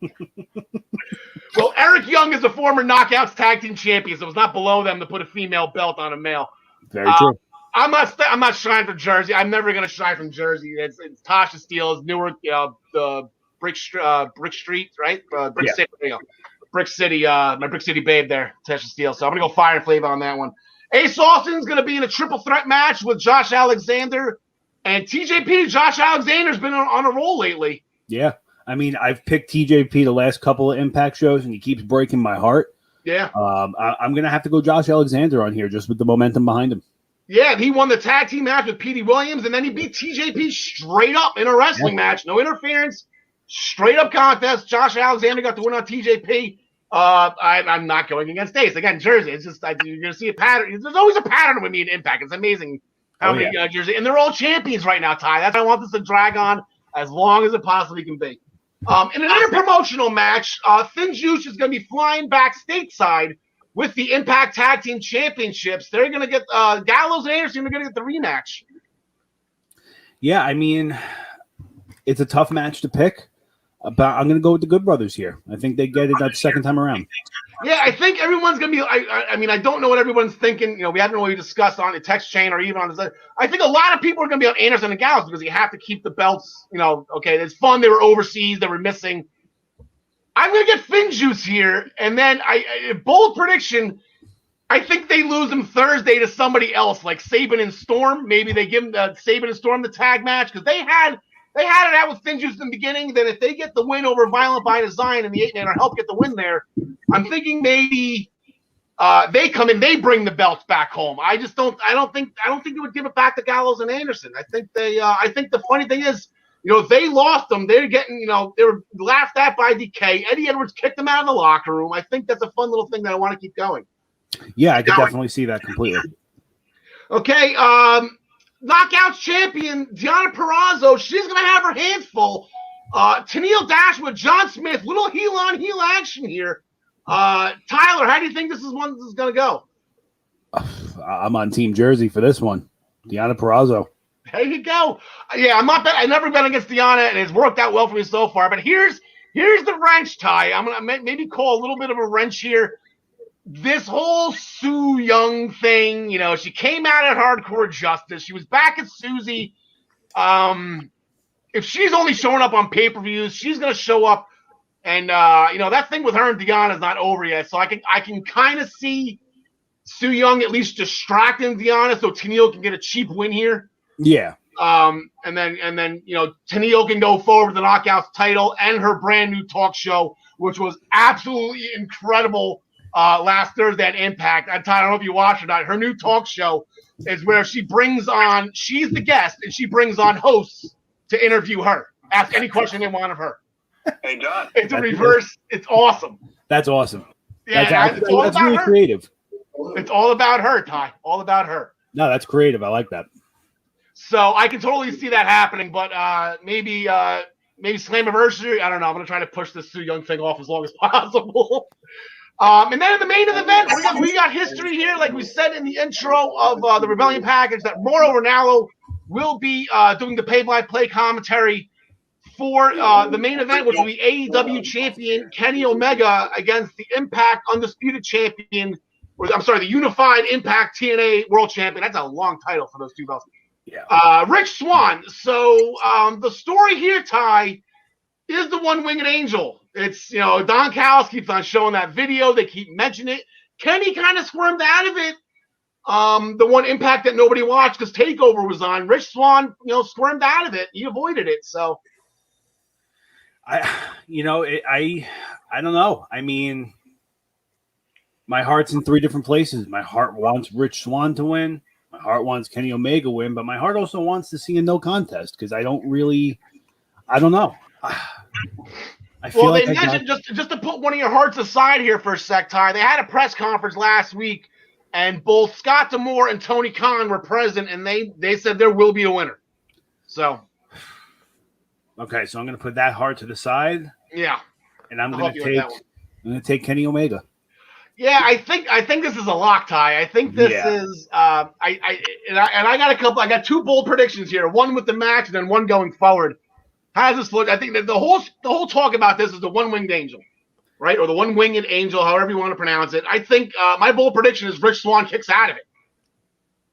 Well, Eric Young is a former Knockouts Tag Team Champion, so it's not below them to put a female belt on a male. Very true. I'm not shying from Jersey. I'm never going to shy from Jersey. It's Tasha Steele's Newark, the Brick Street, right? City, Brick City, my Brick City babe there, Tasha Steele. So I'm going to go Fire and Flava on that one. Ace Austin's going to be in a triple threat match with Josh Alexander. And TJP, Josh Alexander's been on a roll lately. Yeah. I mean, I've picked TJP the last couple of Impact shows, and he keeps breaking my heart. Yeah. I'm going to have to go Josh Alexander on here just with the momentum behind him. Yeah, he won the tag team match with Petey Williams, and then he beat TJP straight up in a wrestling match. No interference, straight up contest. Josh Alexander got the win on TJP. I'm not going against Ace. Again, Jersey. It's just you're going to see a pattern. There's always a pattern with me in Impact. It's amazing how many Jersey. And they're all champions right now, Ty. That's why I want this to drag on as long as it possibly can be. In an interpromotional match, Thin Juice is going to be flying back stateside with the Impact Tag Team Championships. They're going to get Gallows and Anderson are going to get the rematch. Yeah, I mean, It's a tough match to pick, but I'm going to go with the Good Brothers here. I think they get it that second time around. Yeah, I think everyone's going to be I mean, I don't know what everyone's thinking. We haven't really discussed on the text chain or even on the I think a lot of people are going to be on Anderson and Gallows because you have to keep the belts, okay, it's fun. They were overseas. They were missing. I'm going to get Finn Juice here. And then bold prediction, I think they lose him Thursday to somebody else, like Saban and Storm. Maybe they give him Saban and Storm the tag match because they had it out with Finjuice in the beginning. Then if they get the win over Violent by Design and the 8-man or help get the win there, I'm thinking maybe they come in, they bring the belts back home. I don't think they would give it back to Gallows and Anderson. I think the funny thing is, they lost them. They're getting, they were laughed at by DK. Eddie Edwards kicked them out of the locker room. I think that's a fun little thing that I want to keep going. Yeah, I could definitely see that completely. Okay, Knockouts champion Deonna Purrazzo, she's going to have her hands full. Tennille Dashwood, John Smith, little heel-on-heel action here. Tyler, how do you think this is going to go? I'm on Team Jersey for this one. Deonna Purrazzo. There you go. Yeah, I never bet against Deonna, and it's worked out well for me so far. But here's the wrench, Ty. I'm going to maybe call a little bit of a wrench here. This whole Su Yung thing, she came out at Hardcore Justice. She was back at Susie. If she's only showing up on pay-per-views, she's going to show up. And, that thing with her and Deonna is not over yet. So I can kind of see Su Yung at least distracting Deonna so Tennille can get a cheap win here. Yeah. And then Tennille can go forward with the Knockouts title and her brand new talk show, which was absolutely incredible. Last Thursday at Impact. I don't know if you watched or not. Her new talk show is where she's the guest, and she brings on hosts to interview her. Ask any question they want of her. Hey, John. It's a reverse. It's awesome. That's awesome. Yeah, that's really her. creative. It's all about her, Ty. All about her. No, that's creative. I like that. So I can totally see that happening, but maybe Slammiversary. I don't know. I'm going to try to push this Su Yung thing off as long as possible. And then in the main event, we got history here, like we said in the intro of the Rebellion package, that Mauro Ranallo will be doing the play-by-play commentary for the main event, which will be AEW champion Kenny Omega against the Impact Undisputed champion, the Unified Impact TNA World Champion. That's a long title for those two belts. Yeah. Rich Swann. So the story here, Ty, is the One-Winged Angel. It's, Don Callis keeps on showing that video. They keep mentioning it. Kenny kind of squirmed out of it. The one Impact that nobody watched because TakeOver was on. Rich Swann, squirmed out of it. He avoided it. So, I don't know. I mean, my heart's in three different places. My heart wants Rich Swann to win. My heart wants Kenny Omega win, but my heart also wants to see a no contest because I don't know. I feel they mentioned just to put one of your hearts aside here for a sec, Ty. They had a press conference last week, and both Scott D'Amore and Tony Khan were present, and they said there will be a winner. So, okay, so I'm going to put that heart to the side. Yeah, and I'm going to take Kenny Omega. Yeah, I think this is a lock, Ty. I think this is I got two bold predictions here. One with the match, and then one going forward. How does this look? I think that the whole talk about this is the One-Winged Angel, right? Or the One-Winged Angel, however you want to pronounce it. I think my bold prediction is Rich Swann kicks out of it.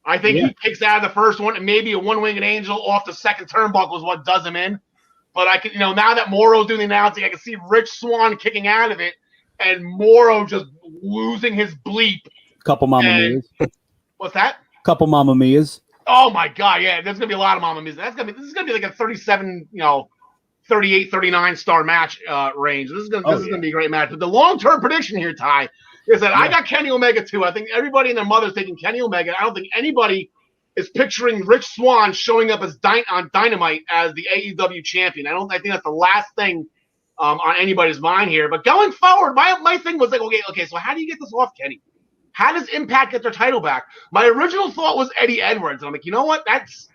I think he kicks out of the first one, and maybe a One-Winged Angel off the second turnbuckle is what does him in. But I can, now that Moro's doing the announcing, I can see Rich Swann kicking out of it, and Moro just losing his bleep. Couple Mamma Mias. What's that? Couple Mamma Mias. Oh my God, yeah, there's gonna be a lot of Mamma Mias. This is gonna be like a 37, 38, 39 star match range. This is gonna be a great match. But the long-term prediction here, Ty, is that I got Kenny Omega too. I think everybody and their mother's taking Kenny Omega. I don't think anybody is picturing Rich Swann showing up as on Dynamite as the AEW champion. I think that's the last thing on anybody's mind here. But going forward, my thing was like, okay, so how do you get this off Kenny? How does Impact get their title back? My original thought was Eddie Edwards. And I'm like, you know what? That's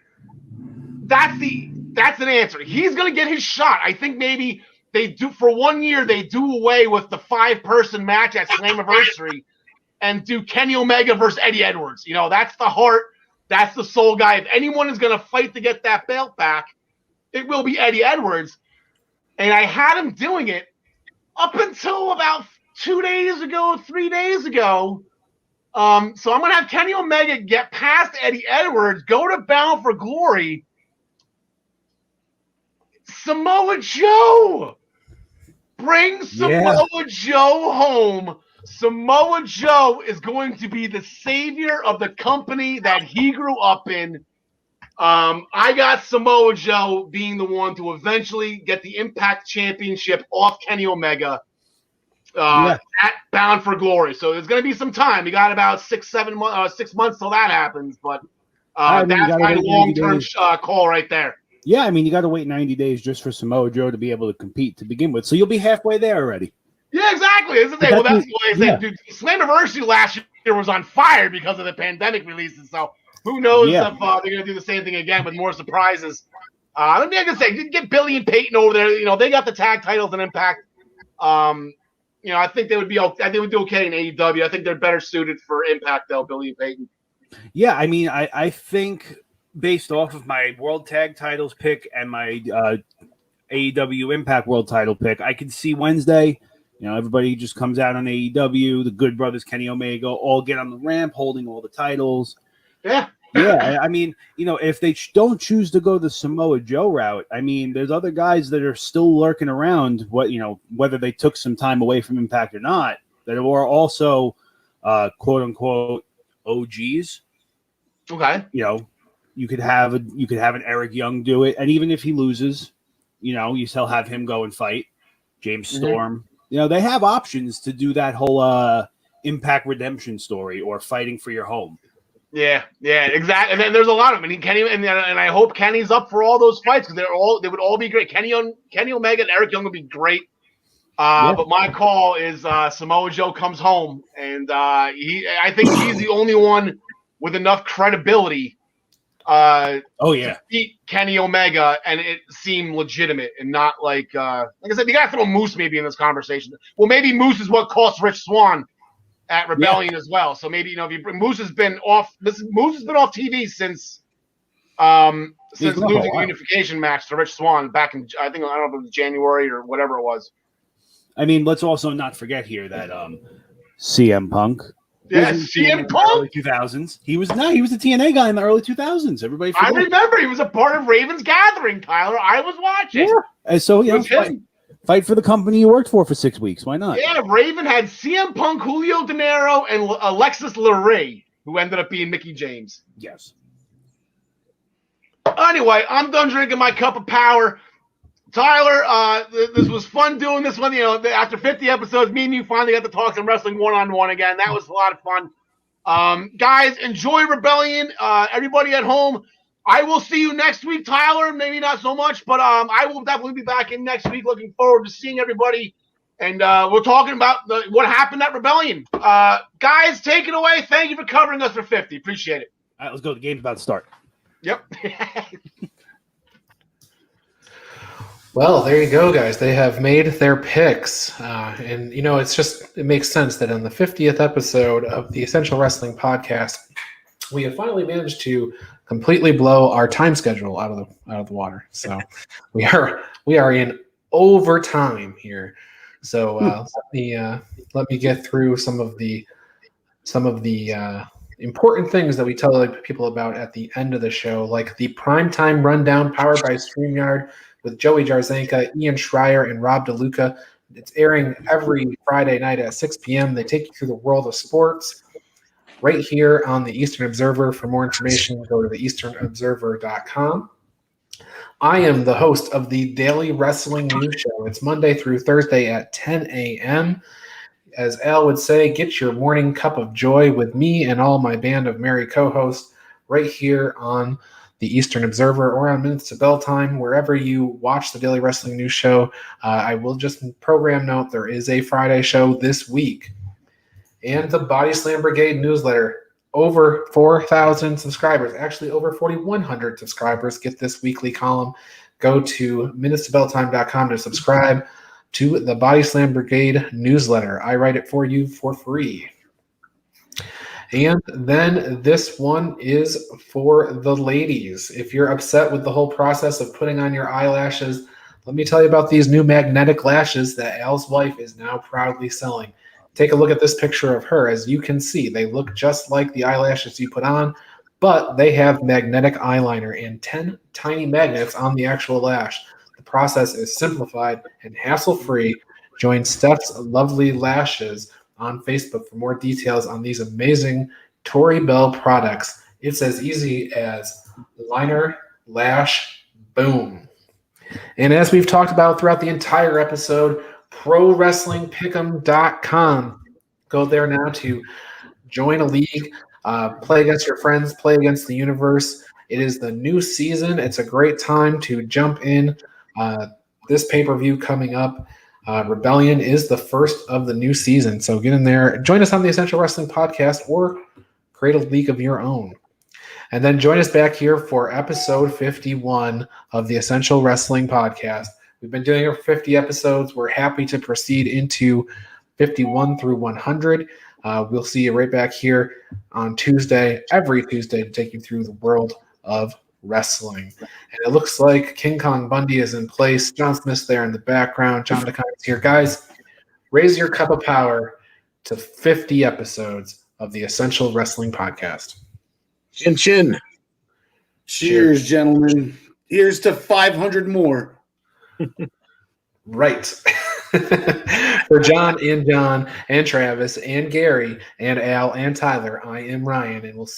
an answer. He's going to get his shot. I think maybe they do for 1 year. They do away with the 5-person match at Slammiversary and do Kenny Omega versus Eddie Edwards. That's the heart. That's the soul guy. If anyone is going to fight to get that belt back, it will be Eddie Edwards. And I had him doing it up until about 2 days ago, 3 days ago. So I'm going to have Kenny Omega get past Eddie Edwards, go to Bound for Glory. Samoa Joe! Bring Samoa Joe home Samoa Joe is going to be the savior of the company that he grew up in. I got Samoa Joe being the one to eventually get the Impact Championship off Kenny Omega at Bound for Glory. So there's going to be some time. We got about 6 months till that happens. But that's my long-term call right there. Yeah, I mean, you got to wait 90 days just for Samoa Joe to be able to compete to begin with. So you'll be halfway there already. Yeah, exactly. Well, that's why I said, dude, Slammiversary last year was on fire because of the pandemic releases. So who knows if they're going to do the same thing again with more surprises. Let me say, get Billy and Peyton over there. You know, they got the tag titles in Impact. You know, I think they would be. They would do okay in AEW. I think they're better suited for Impact, though, Billy and Peyton. Yeah, I mean, I think based off of my World Tag Titles pick and my AEW Impact World Title pick, I can see Wednesday. You know, everybody just comes out on AEW. The Good Brothers, Kenny Omega, all get on the ramp holding all the titles. Yeah. Yeah, I mean, you know, if they don't choose to go the Samoa Joe route, I mean, there's other guys that are still lurking around, whether they took some time away from Impact or not, that are also quote unquote OGs. Okay. You know, you could have an Eric Young do it, and even if he loses, you know, you still have him go and fight James Storm. You know, they have options to do that whole Impact redemption story or fighting for your home. Yeah, exactly. And then there's a lot of them. I mean, Kenny, and I hope Kenny's up for all those fights because they would all be great. Kenny Omega and Eric Young would be great. But my call is Samoa Joe comes home, and I think he's the only one with enough credibility. To beat Kenny Omega, and it seemed legitimate and not like I said, you got to throw Moose maybe in this conversation. Well, maybe Moose is what cost Rich Swann at Rebellion as well. So maybe, you know, if Moose has been off TV since losing the unification match to Rich Swann back in, I don't know if it was January or whatever it was. I mean, let's also not forget here that CM Punk. Yes, CM Punk. Early 2000s. He was a TNA guy in the early 2000s. Everybody forgot. I remember he was a part of Raven's Gathering, Tyler. I was watching. Yeah. And so, you know, fight for the company you worked for 6 weeks. Why not? Yeah, Raven had CM Punk, Julio De Niro, and Alexis Lurie, who ended up being Mickie James. Yes. Anyway, I'm done drinking my cup of power. Tyler, this was fun doing this one. You know, after 50 episodes, me and you finally got to talk some wrestling one-on-one again. That was a lot of fun. Guys, enjoy Rebellion. Everybody at home, I will see you next week, Tyler. Maybe not so much, but I will definitely be back in next week. Looking forward to seeing everybody. And we're talking about what happened at Rebellion. Guys, take it away. Thank you for covering us for 50. Appreciate it. All right, let's go. The game's about to start. Yep. Well, there you go, guys. They have made their picks. And, you know, it makes sense that on the 50th episode of the Essential Wrestling Podcast, we have finally managed to completely blow our time schedule out of the water. So we are in overtime here. So let me get through some of the important things that we tell people about at the end of the show, like the primetime rundown powered by StreamYard with Joey Jarzanka, Ian Schreier, and Rob DeLuca. It's airing every Friday night at 6 p.m. They take you through the world of sports right here on the Eastern Observer. For more information, go to theeasternobserver.com. I am the host of the Daily Wrestling News Show. It's Monday through Thursday at 10 a.m. As Al would say, get your morning cup of joy with me and all my band of merry co-hosts right here on the Eastern Observer or on Minutes to Bell Time, wherever you watch the Daily Wrestling News Show. I will just program note there is a Friday show this week. And the Body Slam Brigade newsletter, over 4,000 subscribers, actually over 4,100 subscribers get this weekly column. Go to minutestobelltime.com to subscribe to the Body Slam Brigade newsletter. I write it for you for free. And then this one is for the ladies. If you're upset with the whole process of putting on your eyelashes, let me tell you about these new magnetic lashes that Al's wife is now proudly selling. Take a look at this picture of her. As you can see, they look just like the eyelashes you put on, but they have magnetic eyeliner and 10 tiny magnets on the actual lash. The process is simplified and hassle-free. Join Steph's lovely lashes on Facebook for more details on these amazing Tory Bell products. It's as easy as liner, lash, boom. And as we've talked about throughout the entire episode, ProWrestlingPick'em.com. Go there now to join a league, play against your friends, play against the universe. It is the new season. It's a great time to jump in. This pay-per-view coming up, Rebellion, is the first of the new season. So get in there. Join us on the Essential Wrestling Podcast or create a league of your own. And then join us back here for episode 51 of the Essential Wrestling Podcast. We've been doing it for 50 episodes. We're happy to proceed into 51 through 100. We'll see you right back here on Tuesday, every Tuesday, to take you through the world of wrestling. And it looks like King Kong Bundy is in place. John Smith's there in the background. John DeConnick's here. Guys, raise your cup of power to 50 episodes of the Essential Wrestling Podcast. Chin chin. Cheers, gentlemen. Here's to 500 more. Right. For John and Travis and Gary and Al and Tyler, I am Ryan, and we'll see